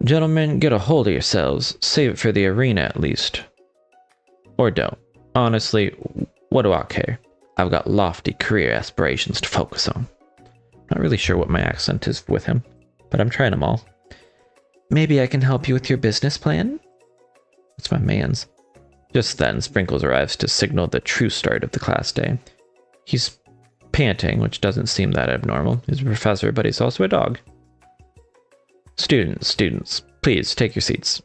Gentlemen, get a hold of yourselves. Save it for the arena, at least. Or don't. Honestly, what do I care? I've got lofty career aspirations to focus on. Not really sure what my accent is with him, but I'm trying them all. Maybe I can help you with your business plan? That's my man's. Just then, Sprinkles arrives to signal the true start of the class day. He's panting, which doesn't seem that abnormal. He's a professor, but he's also a dog. Students, please take your seats.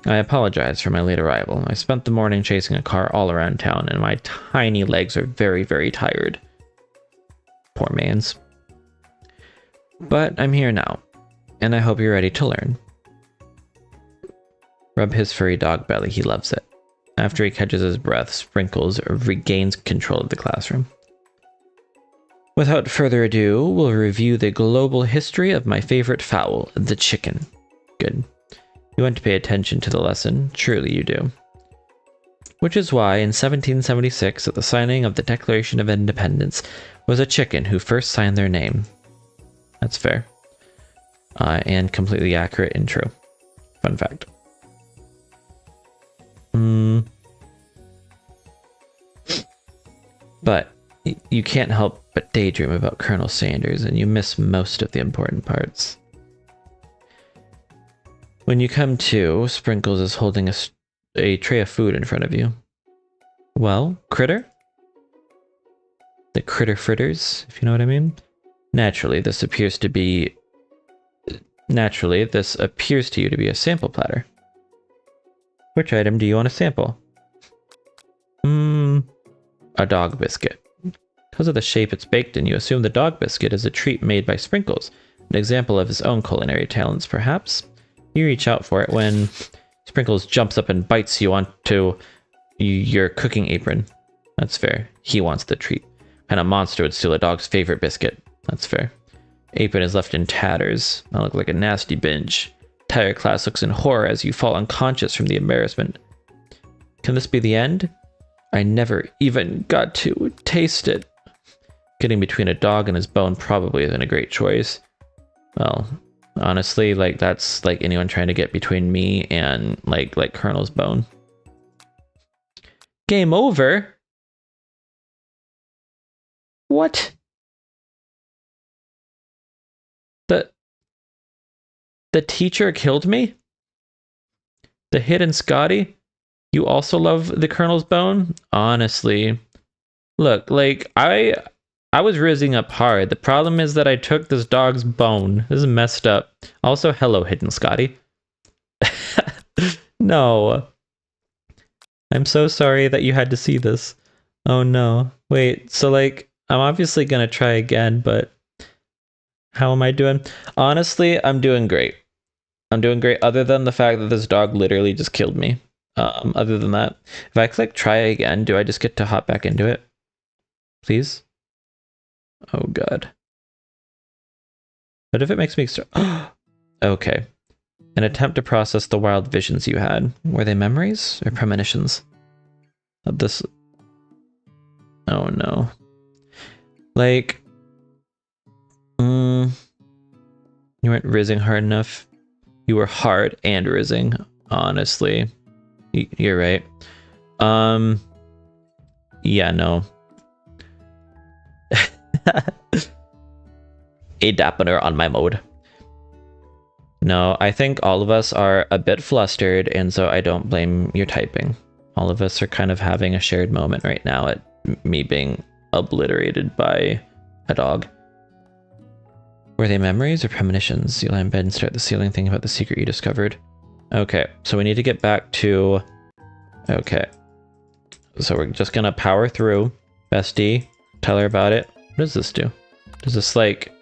I apologize for my late arrival. I spent the morning chasing a car all around town, and my tiny legs are very, very tired. Poor man's. But I'm here now, and I hope you're ready to learn. Rub his furry dog belly, he loves it. After he catches his breath, Sprinkles regains control of the classroom. Without further ado, we'll review the global history of my favorite fowl, the chicken. Good. You want to pay attention to the lesson, surely you do. Which is why in 1776, at the signing of the Declaration of Independence, was a chicken who first signed their name. That's fair. And completely accurate and true. Fun fact. But you can't help but daydream about Colonel Sanders, and you miss most of the important parts. When you come to, Sprinkles is holding a tray of food in front of you. Well, Critter? The Critter fritters, if you know what I mean? Naturally, this appears to you to be a sample platter. Which item do you want to sample? A dog biscuit. Because of the shape it's baked in, you assume the dog biscuit is a treat made by Sprinkles, an example of his own culinary talents, perhaps. You reach out for it when Sprinkles jumps up and bites you onto your cooking apron. That's fair. He wants the treat. What kind of monster would steal a dog's favorite biscuit? That's fair. Apron is left in tatters. I look like a nasty binge. Entire class looks in horror as you fall unconscious from the embarrassment. Can this be the end? I never even got to taste it. Getting between a dog and his bone probably isn't a great choice. Well, honestly, like that's like anyone trying to get between me and like Colonel's bone. Game over? What? The teacher killed me? The hidden Scotty? You also love the Colonel's bone? Honestly. Look, like, I was rizzing up hard. The problem is that I took this dog's bone. This is messed up. Also, hello, hidden Scotty. No. I'm so sorry that you had to see this. Oh no. Wait, so like, I'm obviously gonna try again, but how am I doing? Honestly, I'm doing great. I'm doing great, other than the fact that this dog literally just killed me. Other than that, if I click try again, do I just get to hop back into it? Please? Oh god. What if it makes me start? Okay. An attempt to process the wild visions you had. Were they memories or premonitions of this? Oh no. Like, you weren't rizzing hard enough. You were hard and rizzing, honestly. You're right. Yeah, no. A dappener on my mode. No, I think all of us are a bit flustered, and so I don't blame your typing. All of us are kind of having a shared moment right now at me being obliterated by a dog. Were they memories or premonitions? You lie in bed and stare at the ceiling thinking about the secret you discovered. Okay, so we need to get back to... Okay. So we're just gonna power through. Bestie, tell her about it. What does this do? Does this like...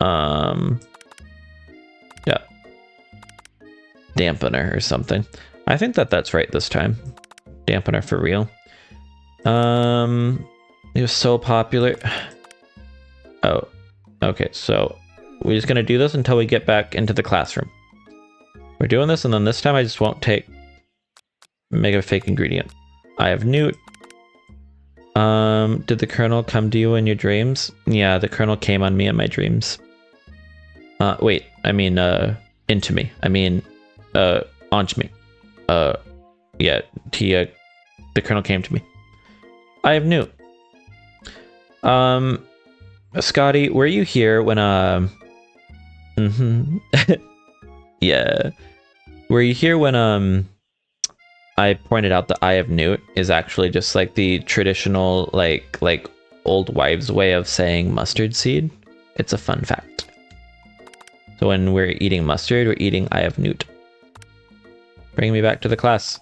Yeah. Dampener or something. I think that that's right this time. Dampener for real. It was so popular. Oh, okay. So we're just gonna do this until we get back into the classroom. We're doing this, and then this time I just won't make a fake ingredient. I have Newt. Did the Colonel come to you in your dreams? Yeah, the Colonel came on me in my dreams. Wait, I mean, into me. I mean, onto me. Yeah, the Colonel came to me. I have Newt. Scotty, were you here when, yeah. Were you here when, I pointed out that I have Newt is actually just like the traditional, like old wives' way of saying mustard seed? It's a fun fact. So when we're eating mustard, we're eating I have Newt. Bring me back to the class.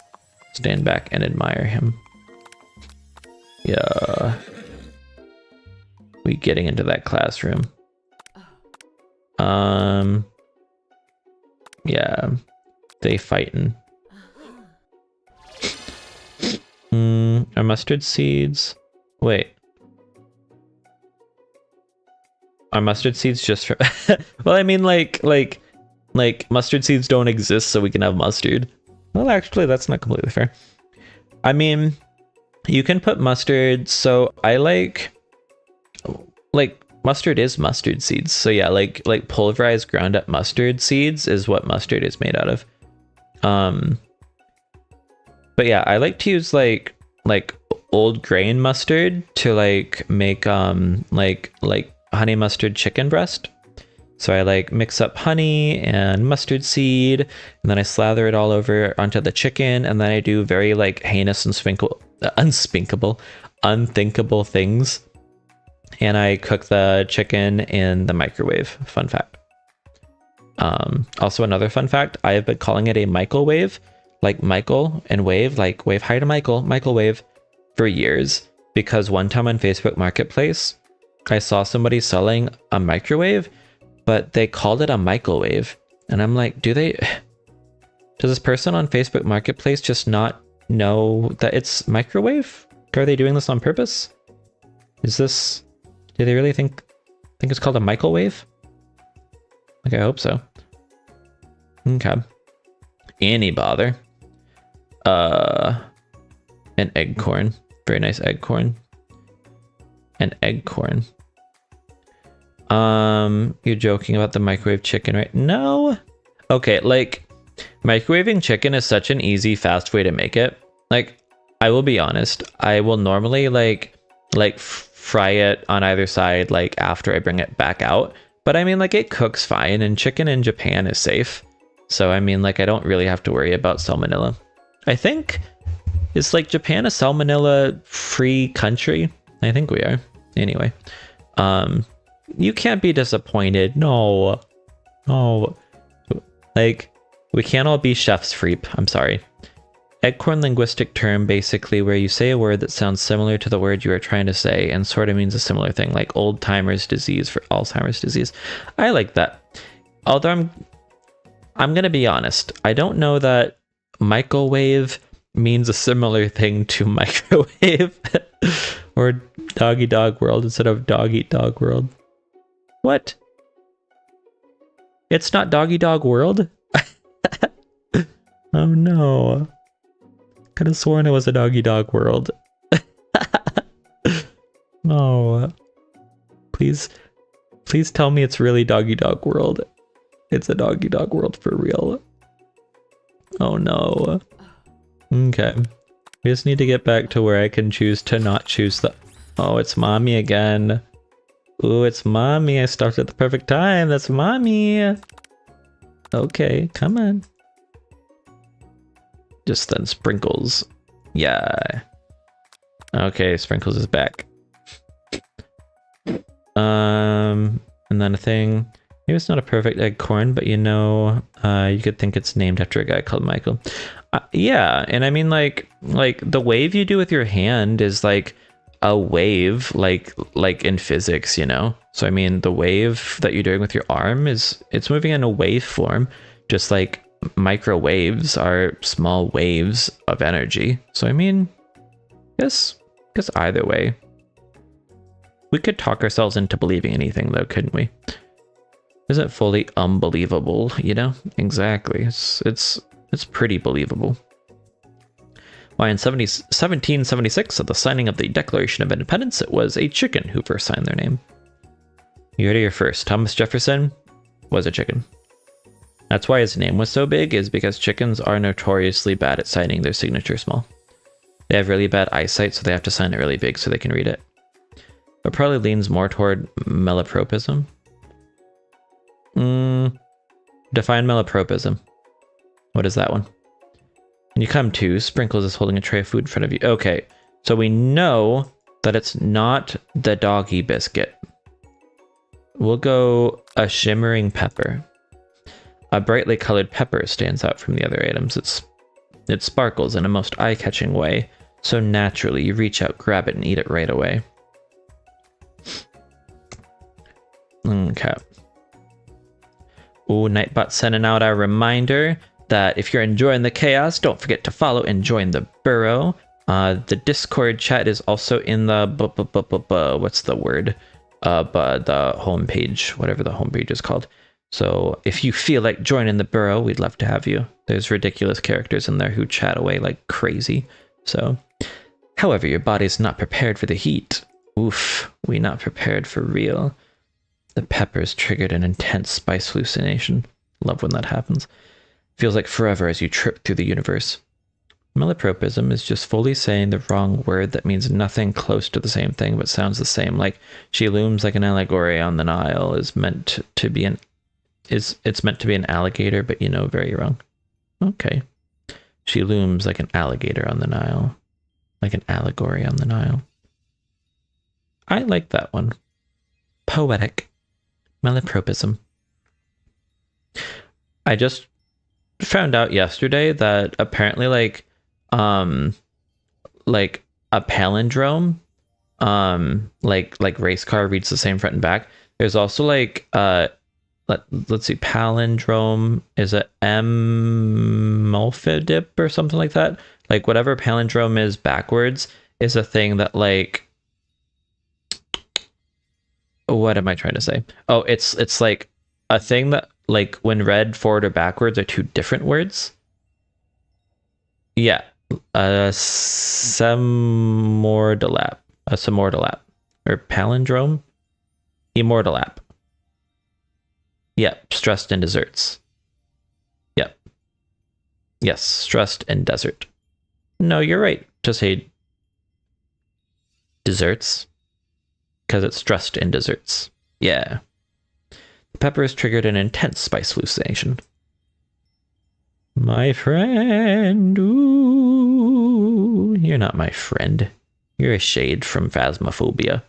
Stand back and admire him. Yeah. We getting into that classroom. Yeah. They fighting. Are mustard seeds? Wait. Are mustard seeds just for... Well, I mean, like mustard seeds don't exist so we can have mustard. Well, actually, that's not completely fair. I mean, you can put mustard, so I like mustard is mustard seeds. So yeah, like pulverized ground up mustard seeds is what mustard is made out of. But yeah, I like to use like old grain mustard to like make like honey mustard chicken breast. So I like mix up honey and mustard seed, and then I slather it all over onto the chicken, and then I do very like heinous and unthinkable things. And I cook the chicken in the microwave. Fun fact. Also another fun fact, I have been calling it a microwave, like Michael and wave, like wave hi to Michael, microwave, for years. Because one time on Facebook Marketplace, I saw somebody selling a microwave, but they called it a microwave. And I'm like, does this person on Facebook Marketplace just not know that it's microwave? Are they doing this on purpose? Do they really think it's called a microwave? Like, I hope so. Okay. Any bother. An eggcorn. Very nice eggcorn. An eggcorn. You're joking about the microwave chicken, right? No. Okay, like microwaving chicken is such an easy, fast way to make it. Like, I will be honest, I will normally like fry it on either side like after I bring it back out. But I mean, like, it cooks fine, and chicken in Japan is safe. So I mean, like, I don't really have to worry about salmonella. I think, is like Japan a salmonella free country? I think we are. Anyway, you can't be disappointed. No, like, we can't all be chef's freep. I'm sorry. Eggcorn linguistic term, basically where you say a word that sounds similar to the word you are trying to say and sort of means a similar thing, like old timer's disease for Alzheimer's disease. I like that. Although I'm gonna be honest, I don't know that microwave means a similar thing to microwave or dog eat dog world instead of dog eat dog world. What? It's not doggy dog world? Oh no. Could have sworn it was a doggy dog world. No. Please tell me it's really doggy dog world. It's a doggy dog world for real. Oh no. Okay. We just need to get back to where I can choose to not choose the... Oh, it's mommy again. Ooh, it's mommy. I started at the perfect time. That's mommy. Okay, come on. Just then Sprinkles. Yeah. Okay, Sprinkles is back. And then a thing. Maybe it's not a perfect eggcorn, but you know, you could think it's named after a guy called Michael. Yeah, and I mean, like the wave you do with your hand is like a wave, like in physics, you know? So I mean, the wave that you're doing with your arm it's moving in a wave form, just like microwaves are small waves of energy. So I mean, guess either way. We could talk ourselves into believing anything though, couldn't we? Isn't fully unbelievable, you know? Exactly. It's pretty believable. Why, in 1776, at the signing of the Declaration of Independence, it was a chicken who first signed their name. You heard it here first. Thomas Jefferson was a chicken. That's why his name was so big, is because chickens are notoriously bad at signing their signature small. They have really bad eyesight, so they have to sign it really big so they can read it. But probably leans more toward malapropism. Define malapropism. What is that one? And you come to, Sprinkles is holding a tray of food in front of you. Okay, so we know that it's not the doggy biscuit. We'll go a shimmering pepper. A brightly colored pepper stands out from the other items. It sparkles in a most eye-catching way, so naturally you reach out, grab it, and eat it right away. Okay. Ooh, Nightbot sending out our reminder that if you're enjoying the chaos, don't forget to follow and join the burrow. The Discord chat is also in the what's the word? The homepage, whatever the homepage is called. So if you feel like joining the burrow, we'd love to have you. There's ridiculous characters in there who chat away like crazy. So, however, your body's not prepared for the heat. Oof, we not prepared for real. The peppers triggered an intense spice hallucination. Love when that happens. Feels like forever as you trip through the universe. Malapropism is just fully saying the wrong word that means nothing close to the same thing but sounds the same. Like, she looms like an allegory on the Nile is meant to be it's meant to be an alligator, but you know, very wrong. Okay. She looms like an alligator on the Nile. Like an allegory on the Nile. I like that one. Poetic. Malapropism. I just found out yesterday that apparently like a palindrome, like race car reads the same front and back. There's also like let's see, palindrome is a emulfidip or something like that. Like whatever palindrome is backwards is a thing that like, what am I trying to say? Oh, it's like a thing that like when read forward or backwards are two different words. Yeah, a semordolap, or palindrome, immortalap. Yep, stressed and desserts. Yep. Yes, stressed and desert. No, you're right to say desserts. Because it's stressed in desserts. Yeah. The peppers triggered an intense spice hallucination. My friend. Ooh. You're not my friend. You're a shade from Phasmophobia.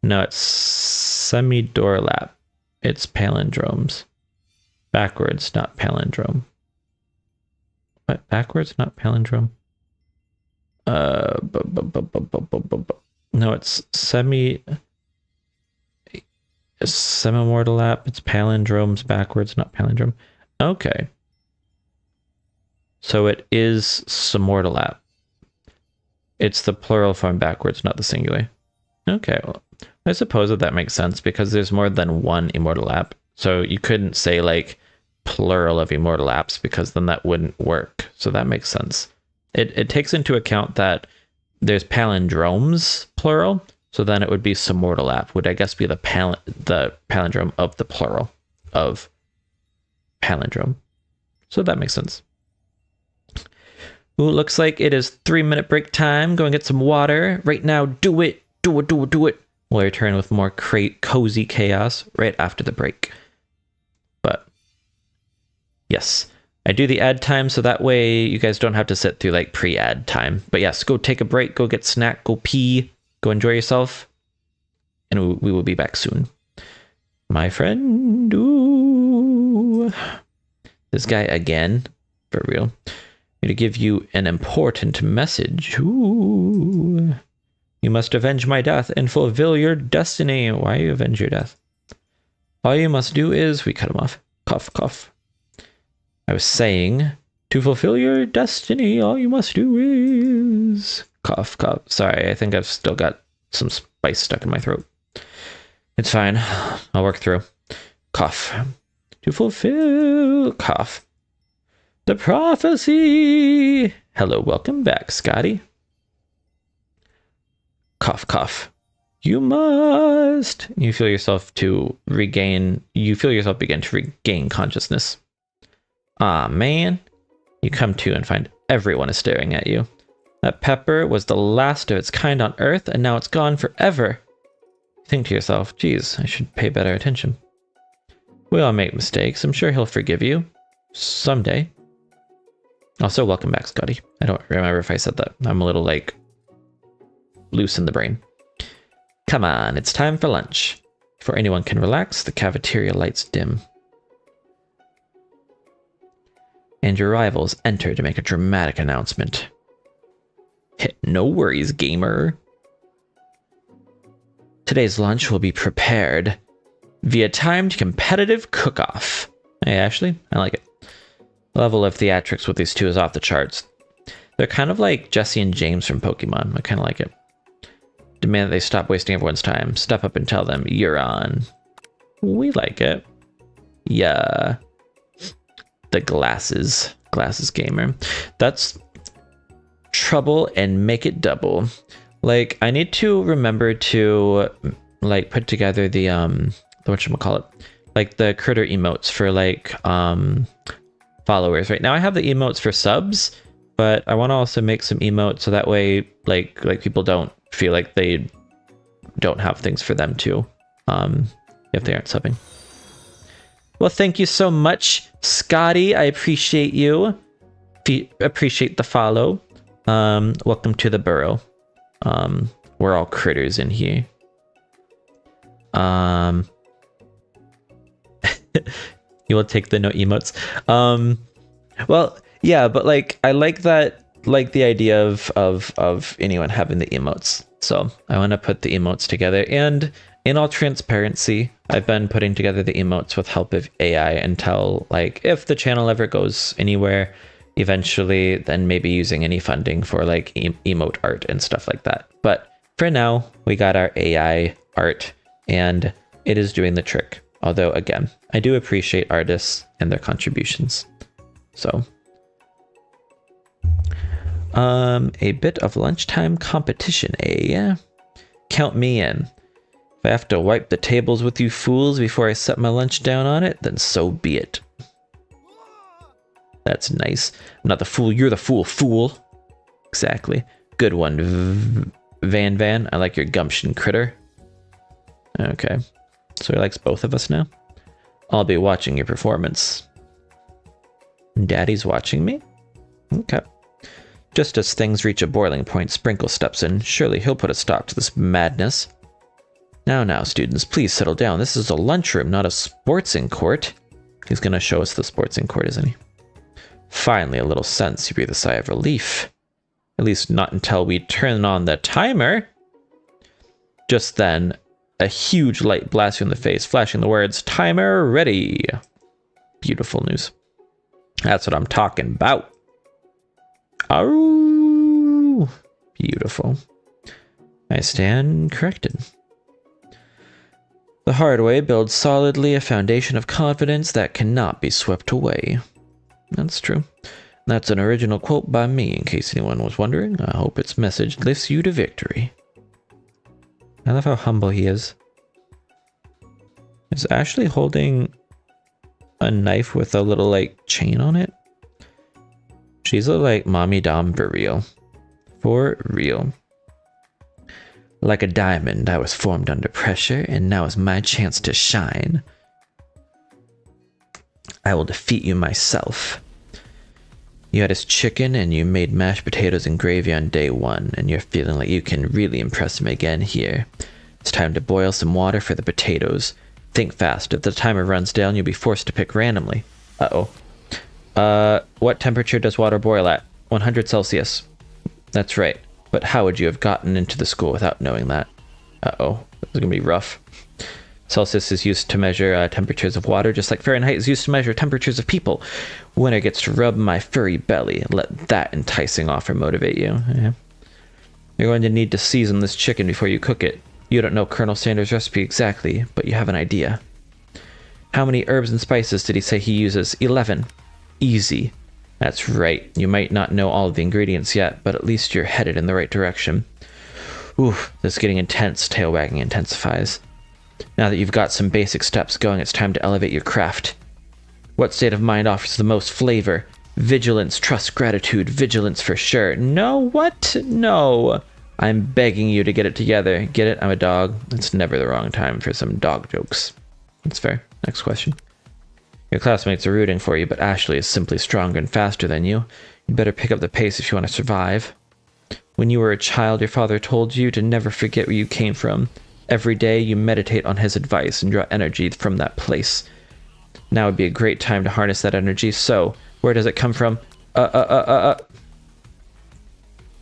No, it's Semidorlap. It's palindromes. Backwards, not palindrome. What? Backwards, not palindrome? No, it's Semimortalap. It's palindromes backwards, not palindrome. Okay. So it is Semortalap. It's the plural form backwards, not the singular. Okay, well, I suppose that makes sense because there's more than one immortal app. So you couldn't say like plural of immortal apps because then that wouldn't work. So that makes sense. It takes into account that there's palindromes plural. So then it would be Semortal app would I guess be the palindrome of the plural of palindrome. So that makes sense. Ooh, looks like it is 3-minute break time. Go and get some water. Right now, do it. Do it, do it, do it. We'll return with more cozy chaos right after the break. But, yes. I do the ad time so that way you guys don't have to sit through like pre-ad time. But yes, go take a break, go get snack, go pee, go enjoy yourself. And we will be back soon. My friend. Ooh. This guy again. For real. To give you an important message. Ooh. You must avenge my death and fulfill your destiny. Why you avenge your death? All you must do is... We cut him off. Cough, cough. I was saying, to fulfill your destiny, all you must do is... Cough, cough. Sorry, I think I've still got some spice stuck in my throat. It's fine. I'll work through. Cough. To fulfill... Cough. The prophecy. Hello, welcome back, Scotty. Cough, cough. You must. You feel yourself begin to regain consciousness. Ah, man. You come to and find everyone is staring at you. That pepper was the last of its kind on Earth, and now it's gone forever. You think to yourself, geez, I should pay better attention. We all make mistakes. I'm sure he'll forgive you. Someday. Also, welcome back, Scotty. I don't remember if I said that. I'm a little, like, loose in the brain. Come on, it's time for lunch. Before anyone can relax, the cafeteria lights dim. And your rivals enter to make a dramatic announcement. No worries, gamer. Today's lunch will be prepared via timed competitive cook-off. Hey, Ashley, I like it. The level of theatrics with these two is off the charts. They're kind of like Jesse and James from Pokemon. I kind of like it. Demand that they stop wasting everyone's time. Step up and tell them, you're on. We like it. Yeah. The glasses. Glasses gamer. That's trouble and make it double. Like, I need to remember to, like, put together the whatchamacallit? Like, the critter emotes for, like, followers. Right now I have the emotes for subs, but I want to also make some emotes so that way like people don't feel like they don't have things for them too if they aren't subbing. Well, thank you so much, Scotty. I appreciate you. Appreciate the follow. Welcome to the burrow. We're all critters in here. You will take the no emotes. Well, yeah, but like I like that, like the idea of anyone having the emotes. So I want to put the emotes together, and in all transparency, I've been putting together the emotes with help of AI until like if the channel ever goes anywhere, eventually, then maybe using any funding for like emote art and stuff like that. But for now, we got our AI art, and it is doing the trick. Although, again, I do appreciate artists and their contributions. So, a bit of lunchtime competition, eh? Count me in. If I have to wipe the tables with you fools before I set my lunch down on it, then so be it. That's nice. I'm not the fool, you're the fool. Exactly. Good one, Van. I like your gumption, Critter. Okay. So he likes both of us now? I'll be watching your performance. Daddy's watching me? Okay. Just as things reach a boiling point, Sprinkle steps in. Surely he'll put a stop to this madness. Now, students, please settle down. This is a lunchroom, not a sportsing court. He's gonna show us the sportsing court, isn't he? Finally, a little sense. You breathe a sigh of relief. At least not until we turn on the timer. Just then, a huge light blasts you in the face, flashing the words, "Timer ready." Beautiful news. That's what I'm talking about. Oh, beautiful. I stand corrected. The hard way builds solidly a foundation of confidence that cannot be swept away. That's true. That's an original quote by me, in case anyone was wondering. I hope its message lifts you to victory. I love how humble he is. He's actually holding a knife with a little, like, chain on it. She's a, like, mommy dom for real. For real. Like a diamond, I was formed under pressure, and now is my chance to shine. I will defeat you myself. You had his chicken, and you made mashed potatoes and gravy on day one, and you're feeling like you can really impress him again here. It's time to boil some water for the potatoes. Think fast. If the timer runs down, you'll be forced to pick randomly. Uh-oh. What temperature does water boil at? 100 Celsius. That's right. But how would you have gotten into the school without knowing that? Uh-oh. This is gonna be rough. Celsius is used to measure temperatures of water, just like Fahrenheit is used to measure temperatures of people. Winter gets to rub my furry belly. Let that enticing offer motivate you. Yeah. You're going to need to season this chicken before you cook it. You don't know Colonel Sanders' recipe exactly, but you have an idea. How many herbs and spices did he say he uses? 11. Easy. That's right. You might not know all of the ingredients yet, but at least you're headed in the right direction. Oof, this is getting intense. Tail wagging intensifies. Now that you've got some basic steps going, it's time to elevate your craft. What state of mind offers the most flavor? Vigilance, trust, gratitude, vigilance for sure. No, what? No. I'm begging you to get it together. Get it? I'm a dog. It's never the wrong time for some dog jokes. That's fair. Next question. Your classmates are rooting for you, but Ashley is simply stronger and faster than you. You'd better pick up the pace if you want to survive. When you were a child, your father told you to never forget where you came from. Every day, you meditate on his advice and draw energy from that place. Now would be a great time to harness that energy, so where does it come from?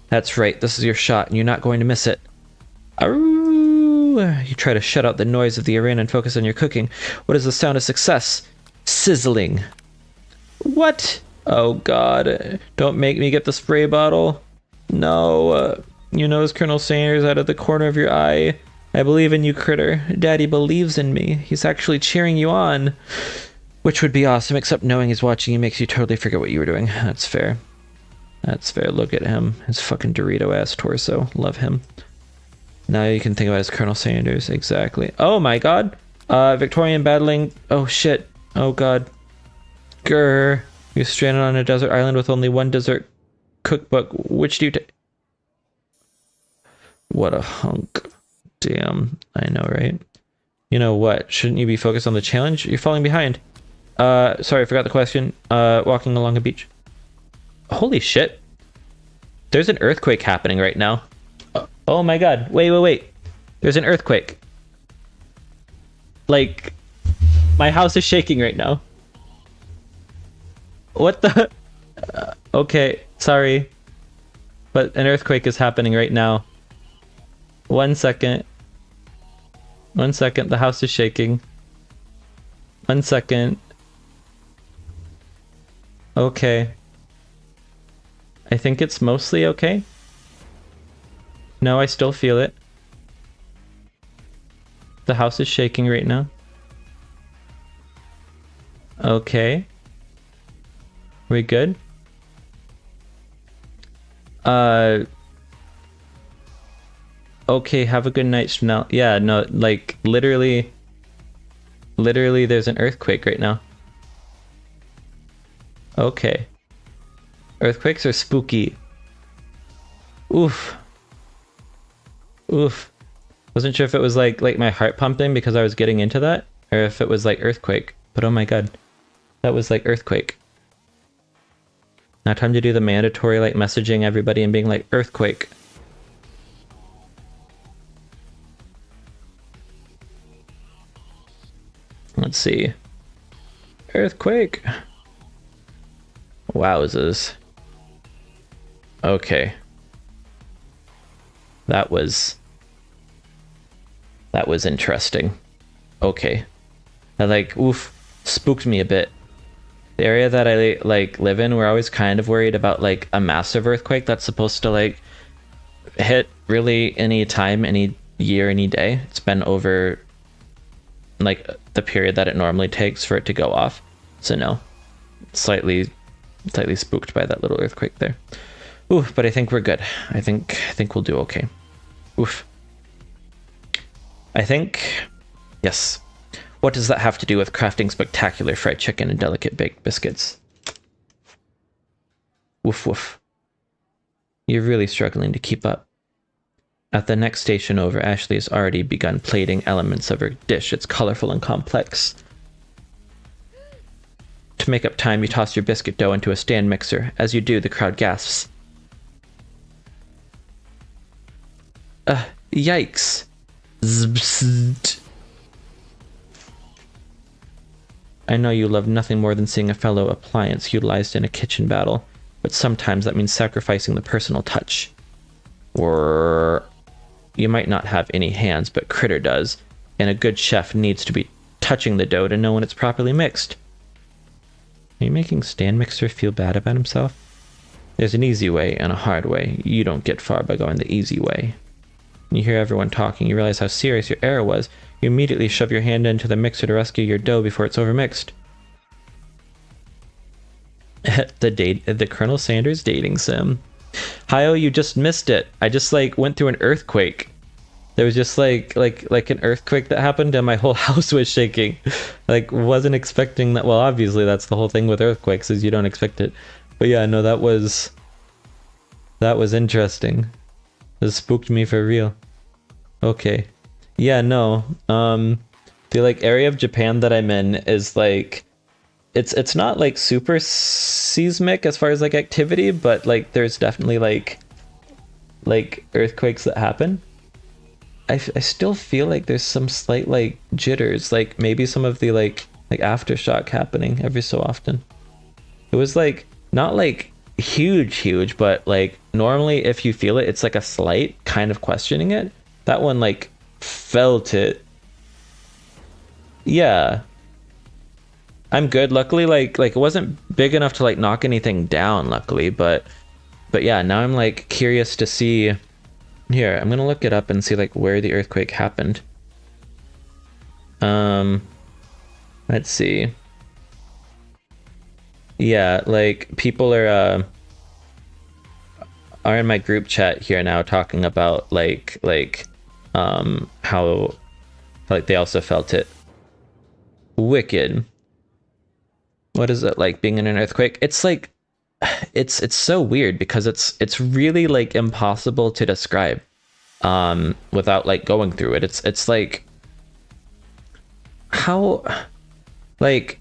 That's right, this is your shot, and you're not going to miss it. Arroo! You try to shut out the noise of the arena and focus on your cooking. What is the sound of success? Sizzling. What? Oh god, don't make me get the spray bottle. No, you nose Colonel Sanders out of the corner of your eye. I believe in you, Critter. Daddy believes in me. He's actually cheering you on. Which would be awesome, except knowing he's watching you makes you totally forget what you were doing. That's fair. That's fair. Look at him. His fucking Dorito-ass torso. Love him. Now you can think about it as Colonel Sanders. Exactly. Oh my god. Victorian battling... Oh shit. Oh god. Grr. You're stranded on a desert island with only one dessert cookbook. Which do you take? What a hunk. Damn. I know, right? You know what? Shouldn't you be focused on the challenge? You're falling behind. Sorry, I forgot the question. Walking along a beach. Holy shit. There's an earthquake happening right now. Oh my god. Wait. There's an earthquake. Like, my house is shaking right now. What the? Okay, sorry. But an earthquake is happening right now. 1 second. 1 second, the house is shaking. 1 second. Okay. I think it's mostly okay. No, I still feel it. The house is shaking right now. Okay. We good? Okay, have a good night, Chanel. Yeah, no, like literally there's an earthquake right now. Okay. Earthquakes are spooky. Oof. Oof. Wasn't sure if it was like my heart pumping because I was getting into that, or if it was like earthquake. But oh my god. That was like earthquake. Now time to do the mandatory like messaging everybody and being like earthquake. Let's see. Earthquake. Wowzers. Okay. That was interesting. Okay. I like, oof, spooked me a bit. The area that I like live in, we're always kind of worried about like a massive earthquake that's supposed to like hit really any time, any year, any day. It's been over like the period that it normally takes for it to go off. So no, slightly spooked by that little earthquake there. Ooh, but I think we're good. I think we'll do okay. Oof. I think, yes. What does that have to do with crafting spectacular fried chicken and delicate baked biscuits? Woof woof. You're really struggling to keep up. At the next station over, Ashley has already begun plating elements of her dish. It's colorful and complex. To make up time, you toss your biscuit dough into a stand mixer. As you do, the crowd gasps. Yikes. Zbzzt. I know you love nothing more than seeing a fellow appliance utilized in a kitchen battle, but sometimes that means sacrificing the personal touch. Or you might not have any hands, but Critter does, and a good chef needs to be touching the dough to know when it's properly mixed. Are you making Stand Mixer feel bad about himself? There's an easy way and a hard way. You don't get far by going the easy way. When you hear everyone talking, you realize how serious your error was. You immediately shove your hand into the mixer to rescue your dough before it's overmixed. The Colonel Sanders dating sim. Hi-oh, you just missed it. I just like went through an earthquake. There was just like an earthquake that happened and my whole house was shaking. Like wasn't expecting that. Well, obviously that's the whole thing with earthquakes is you don't expect it. But yeah, no, that was interesting. It spooked me for real. Okay. Yeah, no. The like area of Japan that I'm in is like it's not like super seismic as far as like activity, but like there's definitely like earthquakes that happen. I still feel like there's some slight like jitters, like maybe some of the like aftershock happening every so often. It was like not like huge, but like normally if you feel it, it's like a slight kind of questioning it. That one like felt it. Yeah. I'm good. Luckily, like it wasn't big enough to like knock anything down, luckily, but yeah, now I'm like curious to see. Here, I'm gonna look it up and see like where the earthquake happened. Let's see. Yeah, like people are in my group chat here now talking about like how like they also felt it. Wicked. What is it like being in an earthquake? It's like it's so weird because it's really like impossible to describe without like going through it. It's like how would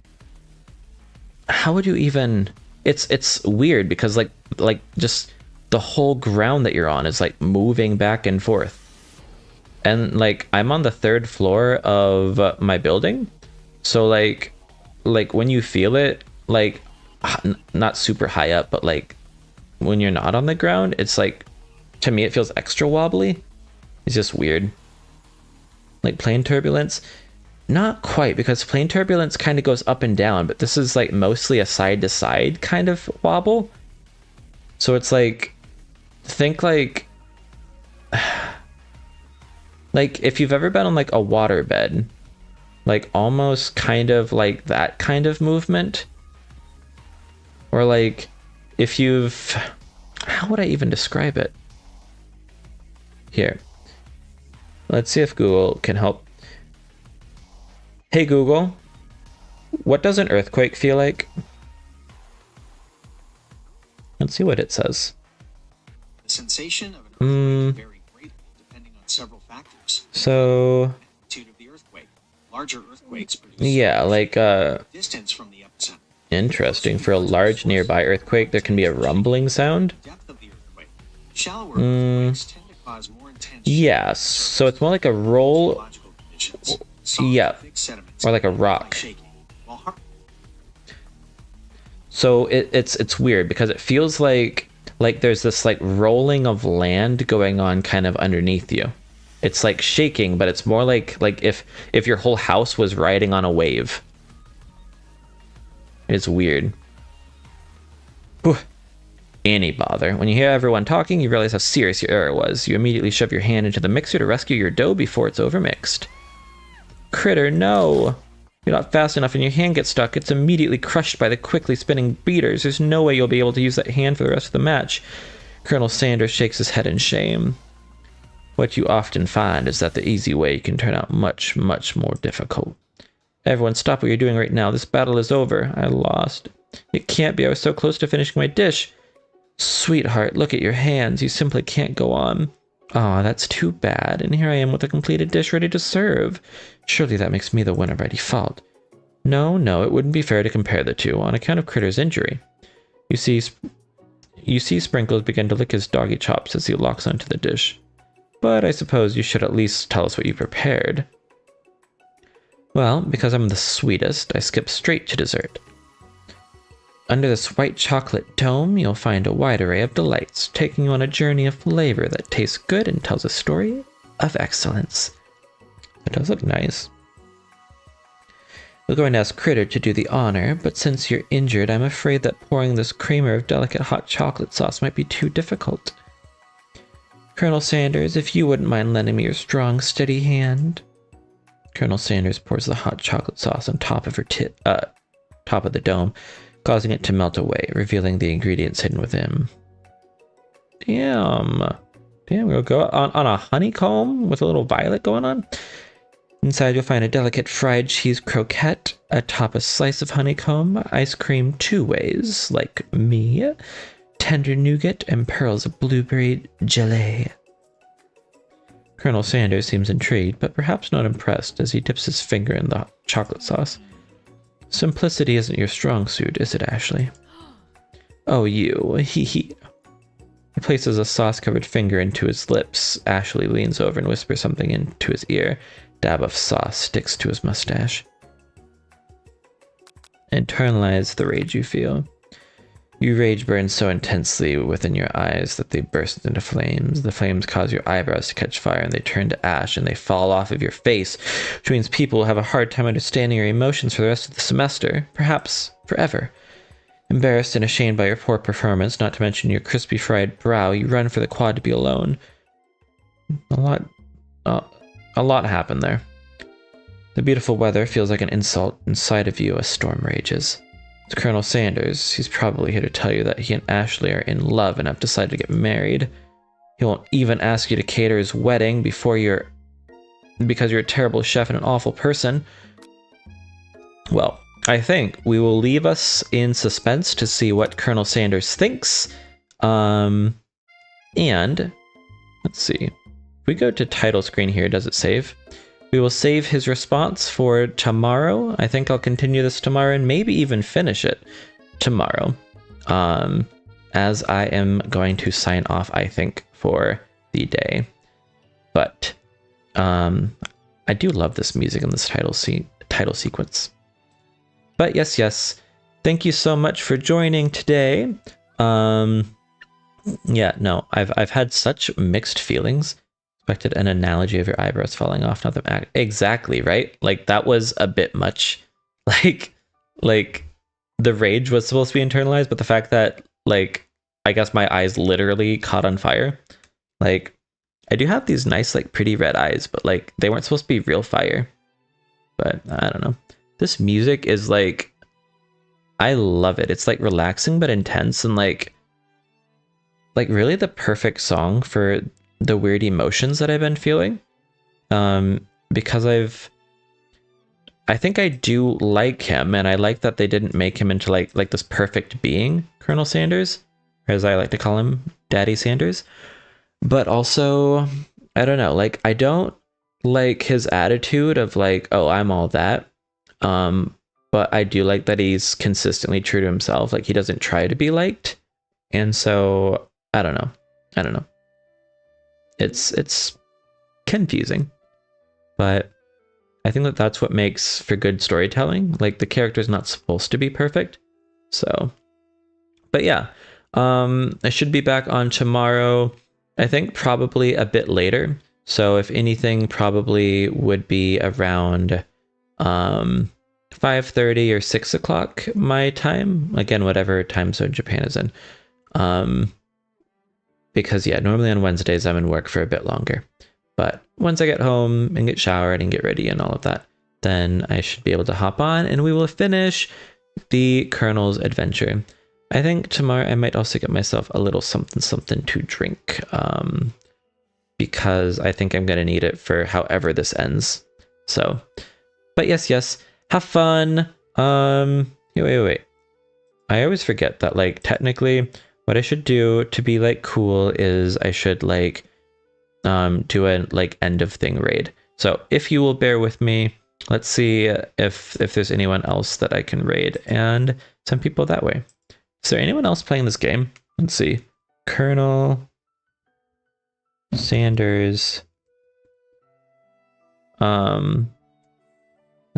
you even it's weird because like just the whole ground that you're on is like moving back and forth. And like I'm on the 3rd floor of my building. So like when you feel it, like not super high up, but like when you're not on the ground, it's like, to me it feels extra wobbly. It's just weird. Like plane turbulence, not quite, because plane turbulence kind of goes up and down, but this is like mostly a side to side kind of wobble. So it's like, think like if you've ever been on like a water bed, like almost kind of like that kind of movement. Or like if you've, how would I even describe it? Here, Let's see if Google can help. Hey Google, what does an earthquake feel like? Let's see what it says. The sensation of an earthquake vary greatly depending on several factors. So, Magnitude of the earthquake. Larger earthquakes produce yeah, like distance from the epicenter. interesting. For a large nearby earthquake, there can be a rumbling sound. Depth of the earthquake. Shallower earthquakes tend to cause more intense. Yeah, so it's more like a roll. Yeah, or like a rock. So it's weird because it feels like there's this like rolling of land going on kind of underneath you. It's like shaking, but it's more like if your whole house was riding on a wave. It's weird. Whew. Any bother. When you hear everyone talking, you realize how serious your error was. You immediately shove your hand into the mixer to rescue your dough before it's overmixed. Critter, no! You're not fast enough and your hand gets stuck. It's immediately crushed by the quickly spinning beaters. There's no way you'll be able to use that hand for the rest of the match. Colonel Sanders shakes his head in shame. What you often find is that the easy way can turn out much, much more difficult. Everyone stop what you're doing right now. This battle is over. I lost. It can't be. I was so close to finishing my dish. Sweetheart, look at your hands. You simply can't go on. Aw, that's too bad. And here I am with a completed dish ready to serve. Surely that makes me the winner by default. No, it wouldn't be fair to compare the two on account of Critter's injury. You see Sprinkles begin to lick his doggy chops as he locks onto the dish. But I suppose you should at least tell us what you prepared. Well, because I'm the sweetest, I skip straight to dessert. Under this white chocolate dome, you'll find a wide array of delights, taking you on a journey of flavor that tastes good and tells a story of excellence. That does look nice. We're going to ask Critter to do the honor, but since you're injured, I'm afraid that pouring this creamer of delicate hot chocolate sauce might be too difficult. Colonel Sanders, if you wouldn't mind lending me your strong, steady hand. Colonel Sanders pours the hot chocolate sauce on top of top of the dome, causing it to melt away, revealing the ingredients hidden within. Damn, we'll go on a honeycomb with a little violet going on. Inside you'll find a delicate fried cheese croquette, atop a slice of honeycomb, ice cream 2 ways, like me, tender nougat, and pearls of blueberry gelée. Colonel Sanders seems intrigued, but perhaps not impressed, as he dips his finger in the chocolate sauce. Simplicity isn't your strong suit, is it, Ashley? Oh, you. Hee. He places a sauce-covered finger into his lips. Ashley leans over and whispers something into his ear. Dab of sauce sticks to his mustache. Internalize the rage you feel. Your rage burns so intensely within your eyes that they burst into flames. The flames cause your eyebrows to catch fire and they turn to ash and they fall off of your face, which means people will have a hard time understanding your emotions for the rest of the semester, perhaps forever. Embarrassed and ashamed by your poor performance, not to mention your crispy fried brow, you run for the quad to be alone. A lot happened there. The beautiful weather feels like an insult. Inside of you, a storm rages. It's Colonel Sanders. He's probably here to tell you that he and Ashley are in love and have decided to get married. He won't even ask you to cater his wedding because you're a terrible chef and an awful person. Well, I think we will leave us in suspense to see what Colonel Sanders thinks. And let's see. If we go to title screen here, does it save? We will save his response for tomorrow. I think I'll continue this tomorrow and maybe even finish it tomorrow. As I am going to sign off, I think, for the day. But I do love this music in this title sequence. But yes, thank you so much for joining today. Yeah, no, I've had such mixed feelings. Expected an analogy of your eyebrows falling off, not them exactly, right? Like that was a bit much. Like the rage was supposed to be internalized, but the fact that like I guess my eyes literally caught on fire. Like I do have these nice like pretty red eyes, but like they weren't supposed to be real fire. But I don't know. This music is like, I love it. It's like relaxing but intense and like really the perfect song for the weird emotions that I've been feeling. because I think I do like him, and I like that they didn't make him into like this perfect being, Colonel Sanders, or as I like to call him, Daddy Sanders. But also, I don't know, like I don't like his attitude of like, oh, I'm all that. But I do like that he's consistently true to himself. Like he doesn't try to be liked. And so I don't know. I don't know. It's confusing. But I think that that's what makes for good storytelling. Like the character's not supposed to be perfect. So, but yeah, I should be back on tomorrow. I think probably a bit later. So if anything, probably would be around 5:30 or 6 o'clock my time. Again, whatever time zone Japan is in. Because yeah, normally on Wednesdays I'm in work for a bit longer. But once I get home and get showered and get ready and all of that, then I should be able to hop on and we will finish the Colonel's adventure. I think tomorrow I might also get myself a little something to drink, because I think I'm going to need it for however this ends. So, but yes, have fun. Wait. I always forget that, like, technically what I should do to be like cool is I should like do a like end of thing raid. So if you will bear with me, let's see if there's anyone else that I can raid and send people that way. Is there anyone else playing this game? Let's see. Colonel Sanders. Let's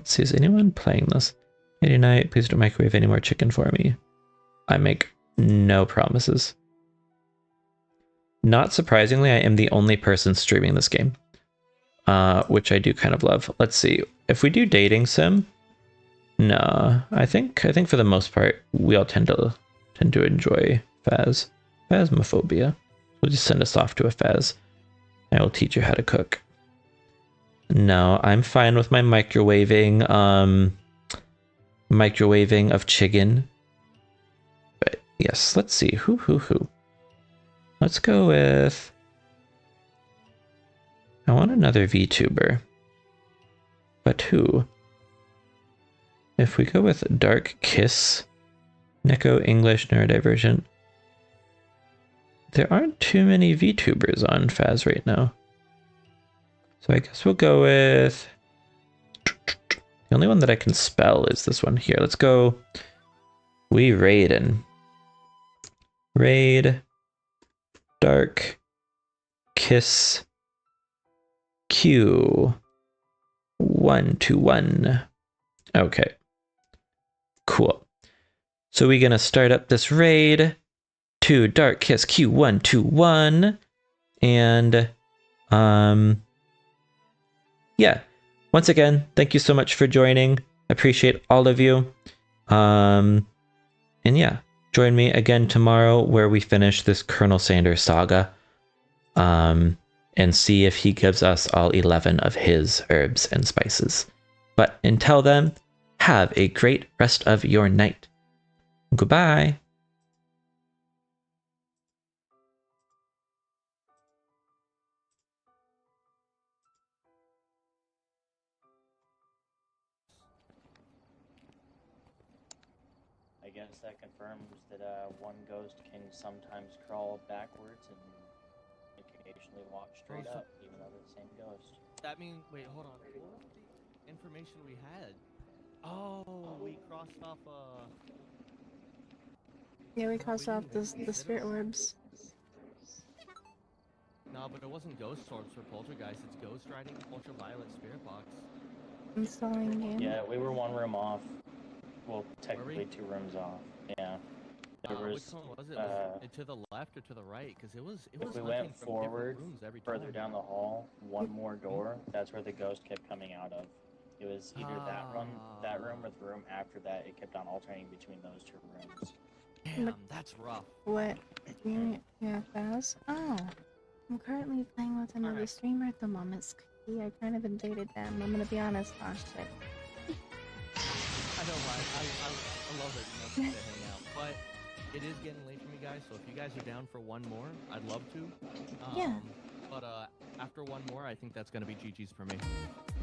see, is anyone playing this? Lady Night, please don't microwave any more chicken for me. I make no promises. Not surprisingly, I am the only person streaming this game, which I do kind of love. Let's see. If we do dating sim, no, I think for the most part we all tend to enjoy phasmophobia. We'll just send us off to a phas. I will teach you how to cook. No, I'm fine with my microwaving of chicken. But yes, let's see who. Let's go with, I want another VTuber. But who? If we go with Dark Kiss, Neko English Neurodivergent, there aren't too many VTubers on Faz right now. So I guess we'll go with, the only one that I can spell is this one here. Let's go Raid Dark Kiss Q 121. Okay, cool. So we're gonna start up this raid to Dark Kiss Q121, and yeah. Once again, thank you so much for joining. Appreciate all of you. And yeah, join me again tomorrow where we finish this Colonel Sanders saga. And see if he gives us all 11 of his herbs and spices. But until then, have a great rest of your night. Goodbye. I guess that confirms that one ghost can sometimes crawl backwards and occasionally walk straight up, even though they're the same ghost. That means, wait, hold on. What was the information we had? Oh, we crossed off, Yeah, we crossed off the spirit orbs. No, but it wasn't ghost orbs for poltergeist, it's ghost riding ultraviolet spirit box. Installing game. Yeah, we were one room off. Well, technically 2 rooms off. Yeah. There was, which one was it? Was it to the left or to the right? Because it was if we went forward, further down the hall, one more door, that's where the ghost kept coming out of. It was either that room or the room after that. It kept on alternating between those 2 rooms. Damn, that's rough. What? Yeah, Faz? Oh. I'm currently playing with another streamer at the moment, Scooty. I kind of invaded them. I'm gonna be honest, oh shit. I know, I love it, you know, to hang out. But it is getting late for me, guys, so if you guys are down for one more, I'd love to. Yeah. But after one more, I think that's gonna be GG's for me.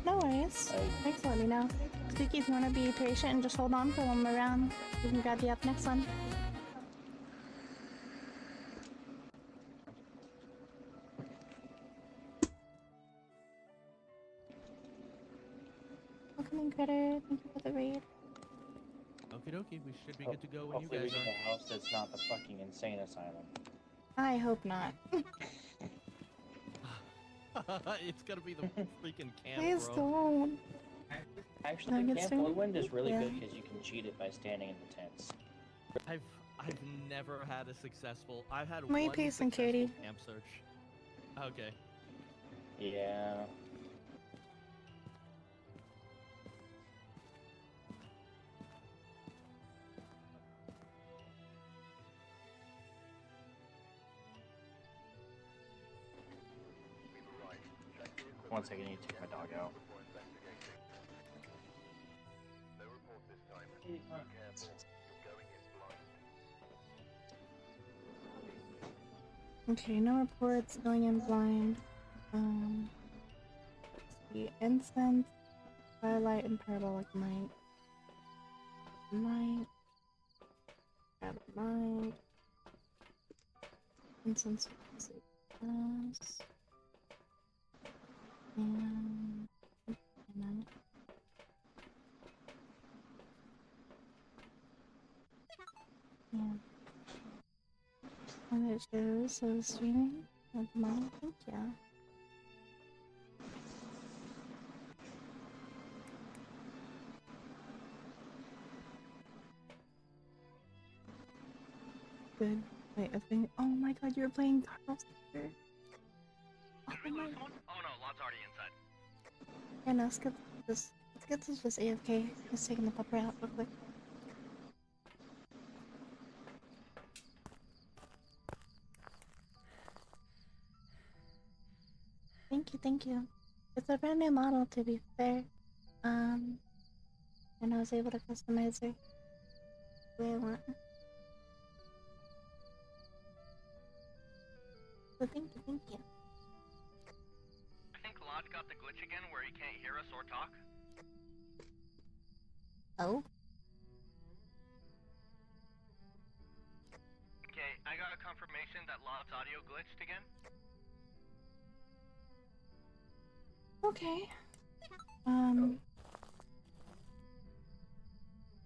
No worries. Thanks for letting me know. Spooky, if you want to be patient and just hold on for one more round, we can grab you up next one. Welcome in, Critter. Thank you for the raid. Okie dokie, we should be good to go when you Hopefully we guys get a house that's not the fucking insane asylum. I hope not. are. It's gonna be the freaking camp, Please bro. don't. Actually, Don't get Camp streamed? Whirlwind is really Yeah. good because you can cheat it by standing in the tents. I've never had a successful. I've had My one peace and successful Katie. camp search. Okay. Yeah. One second, I need to take my dog out. Okay, no reports, going in blind. The incense, firelight, and parabolic light. Light. Parabolic light. Incense, plus. And. Yeah. And it shows, so streaming at the moment, thank you. Good. Wait, I think. Oh my god, you're playing Carlos here. Oh my. Oh no, Lot's already inside. Yeah, no, let's get this just AFK. Just taking the pupper out real quick. Thank you. It's a brand new model, to be fair. And I was able to customize her the way I want. So thank you. I think Lot got the glitch again where he can't hear us or talk. Oh? Okay, I got a confirmation that Lot's audio glitched again. Okay.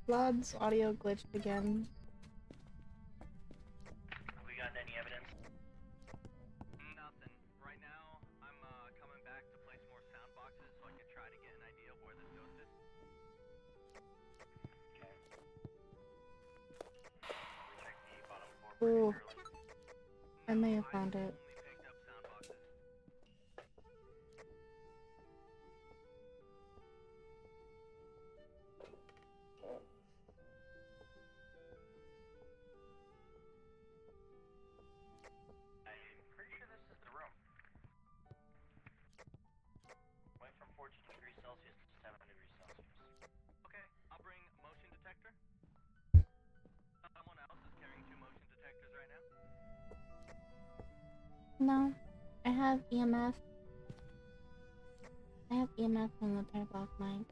Vlad's audio glitched again. Have we gotten any evidence? Nothing. Right now, I'm coming back to place more sound boxes so I can try to get an idea of where this ghost is. Okay. We check the bottom floor Ooh. pretty early. I may have found it. Only picked up sound boxes. I'm pretty sure this is the room. Went from 14 degrees Celsius to 7 degrees Celsius. Okay, I'll bring motion detector. Someone else is carrying 2 motion detectors right now. No. I have EMF. I have EMF from the parabolic mind.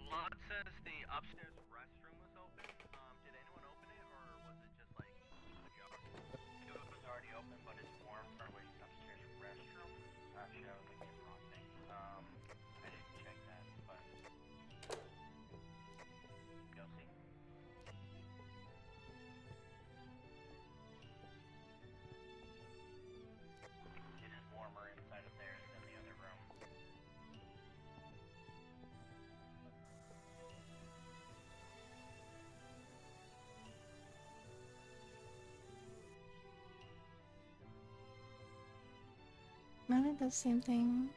Lot says the upstairs restroom was open. Did anyone open it, or was it just like ajar? It was already open, but it's warm for wait, upstairs restroom. Actually, I was looking at the wrong thing. I didn't check that, but you'll see. It is warmer inside of there than the other room. Maybe the same thing.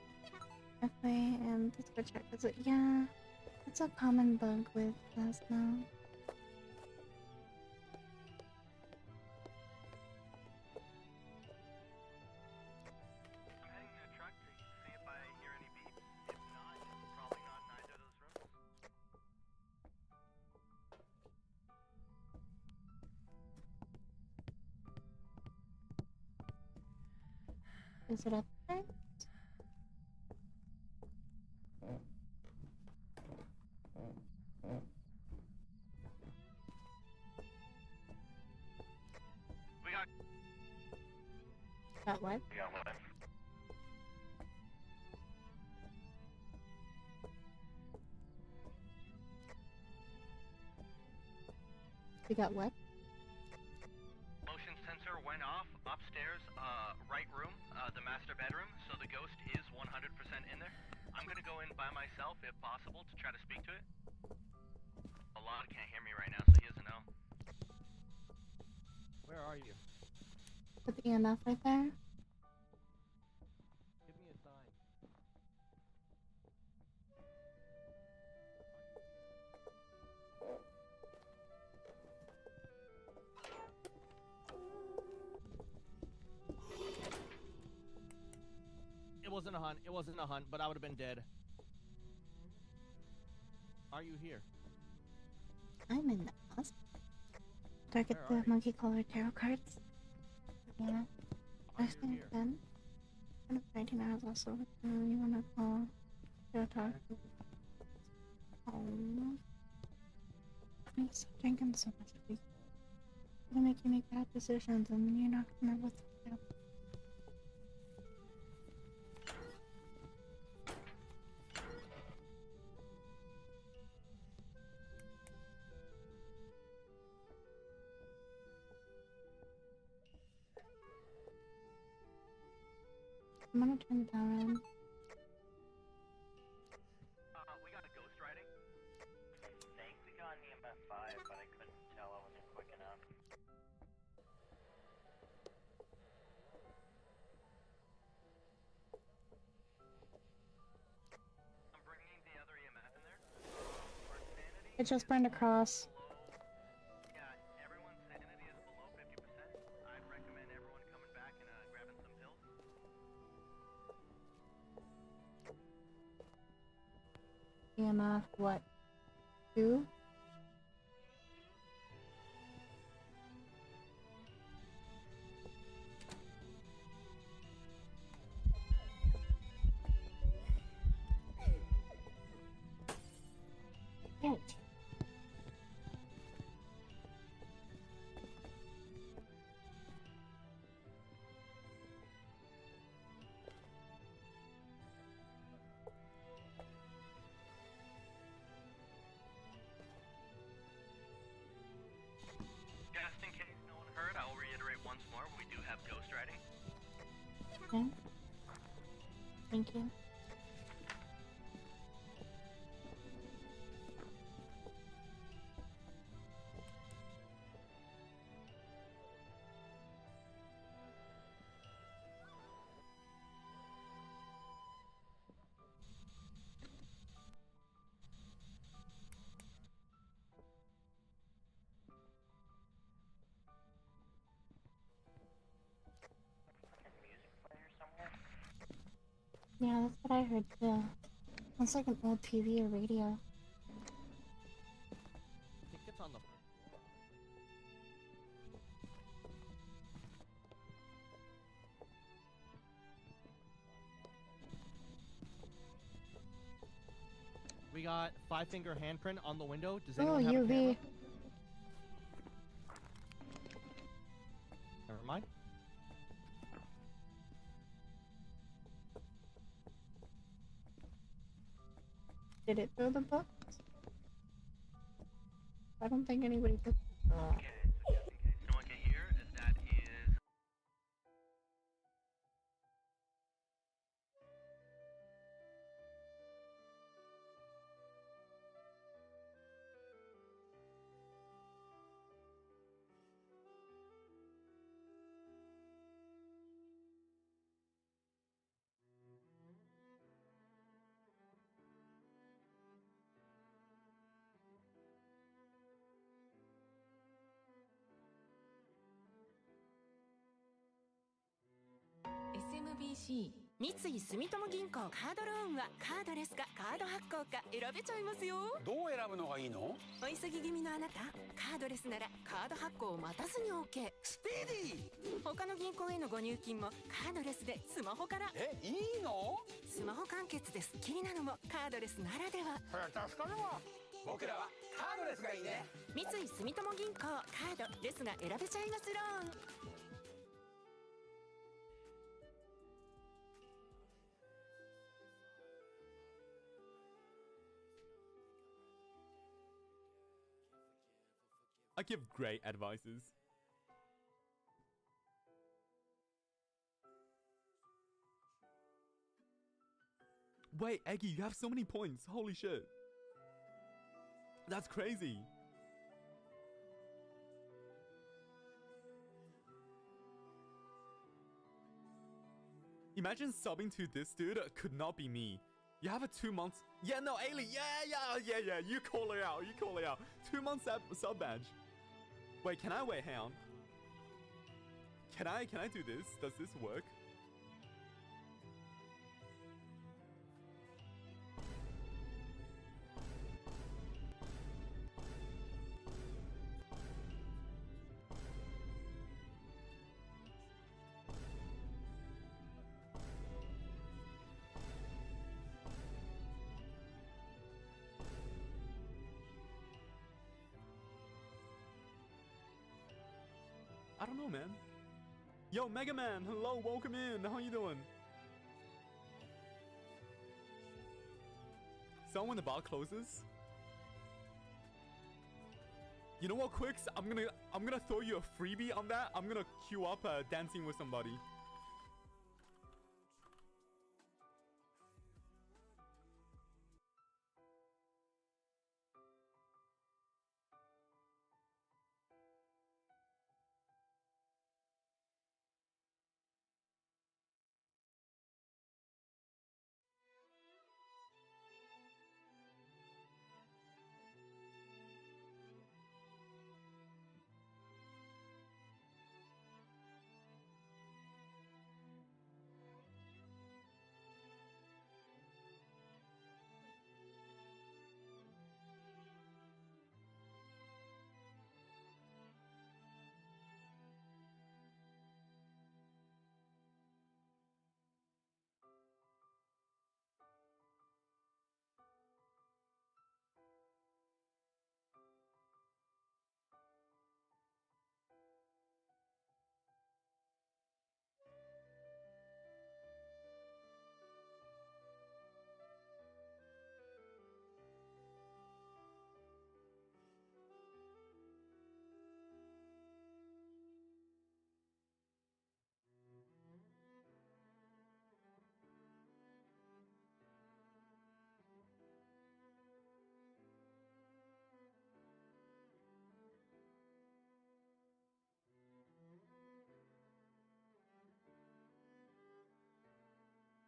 If I am just go check. Is it? Yeah. It's a common bug with us now. I'm heading to the truck to see if I hear any beeps. If not, it's probably not in either of those rooms. Is it up there? Got what? We got what? We got what? Motion sensor went off upstairs, right room, the master bedroom, so the ghost is 100% in there. I'm gonna go in by myself, if possible, to try to speak to it. A lot can't hear me right now, so he doesn't know. Where are you? Put the EMF right there. Give me a sign. It wasn't a hunt. It wasn't a hunt, but I would have been dead. Are you here? I'm in the hospital. Do I get Where are the you? monkey colored tarot cards? Yeah. Are I you think here? then. Kind of 19 hours also. You wanna call? Go talk. Oh. I'm so drinking so much. It's gonna make you make bad decisions and then you're not gonna know what to do. I'm gonna turn the power on. We got a ghost riding. I think we got an EMF 5, but I couldn't tell. I wasn't quick enough. I'm bringing the other EMF in there. Our sanity It just burned across. below, yeah, everyone's sanity is below 50%. I'd recommend everyone coming back and grabbing some pills. EMF, what? 2? Right. Just in case no one heard, I'll reiterate once more, we do have ghost riding. Okay. Thank you. Fucking music player somewhere? Yeah, that's what I heard too. It's like an old TV or radio. I think it's on the first floor. We got 5-finger handprint on the window. Does Oh, anyone have a UV. camera? Never mind. Did it throw the books? I don't think anybody took. Okay, so just in case no one can hear, that is SMBC 三井住友銀行カードローンはカードレスかカード発行か選べちゃいますよ。どう選ぶのがいいの？お急ぎ気味のあなた、カードレスならカード発行を待たずに OK。スピーディー。他の銀行へのご入金もカードレスでスマホから。いいの？スマホ完結でスッキリなのもカードレスならでは。そりゃ助かるわ。僕らはカードレスがいいね。三井住友銀行カードレスが選べちゃいますローン。I give great advices. Wait, Eggy, you have so many points. Holy shit. That's crazy. Imagine subbing to this dude could not be me. You have a 2 months. Yeah, no, Ailey. Yeah. You call her out. 2 months sub badge. Wait, can I wait? Hang on. Can I do this? Does this work? I don't know, man. Yo, Mega Man, hello, welcome in. How you doing? So when the bar closes, you know what, Quicks? I'm gonna throw you a freebie on that. I'm gonna queue up dancing with somebody.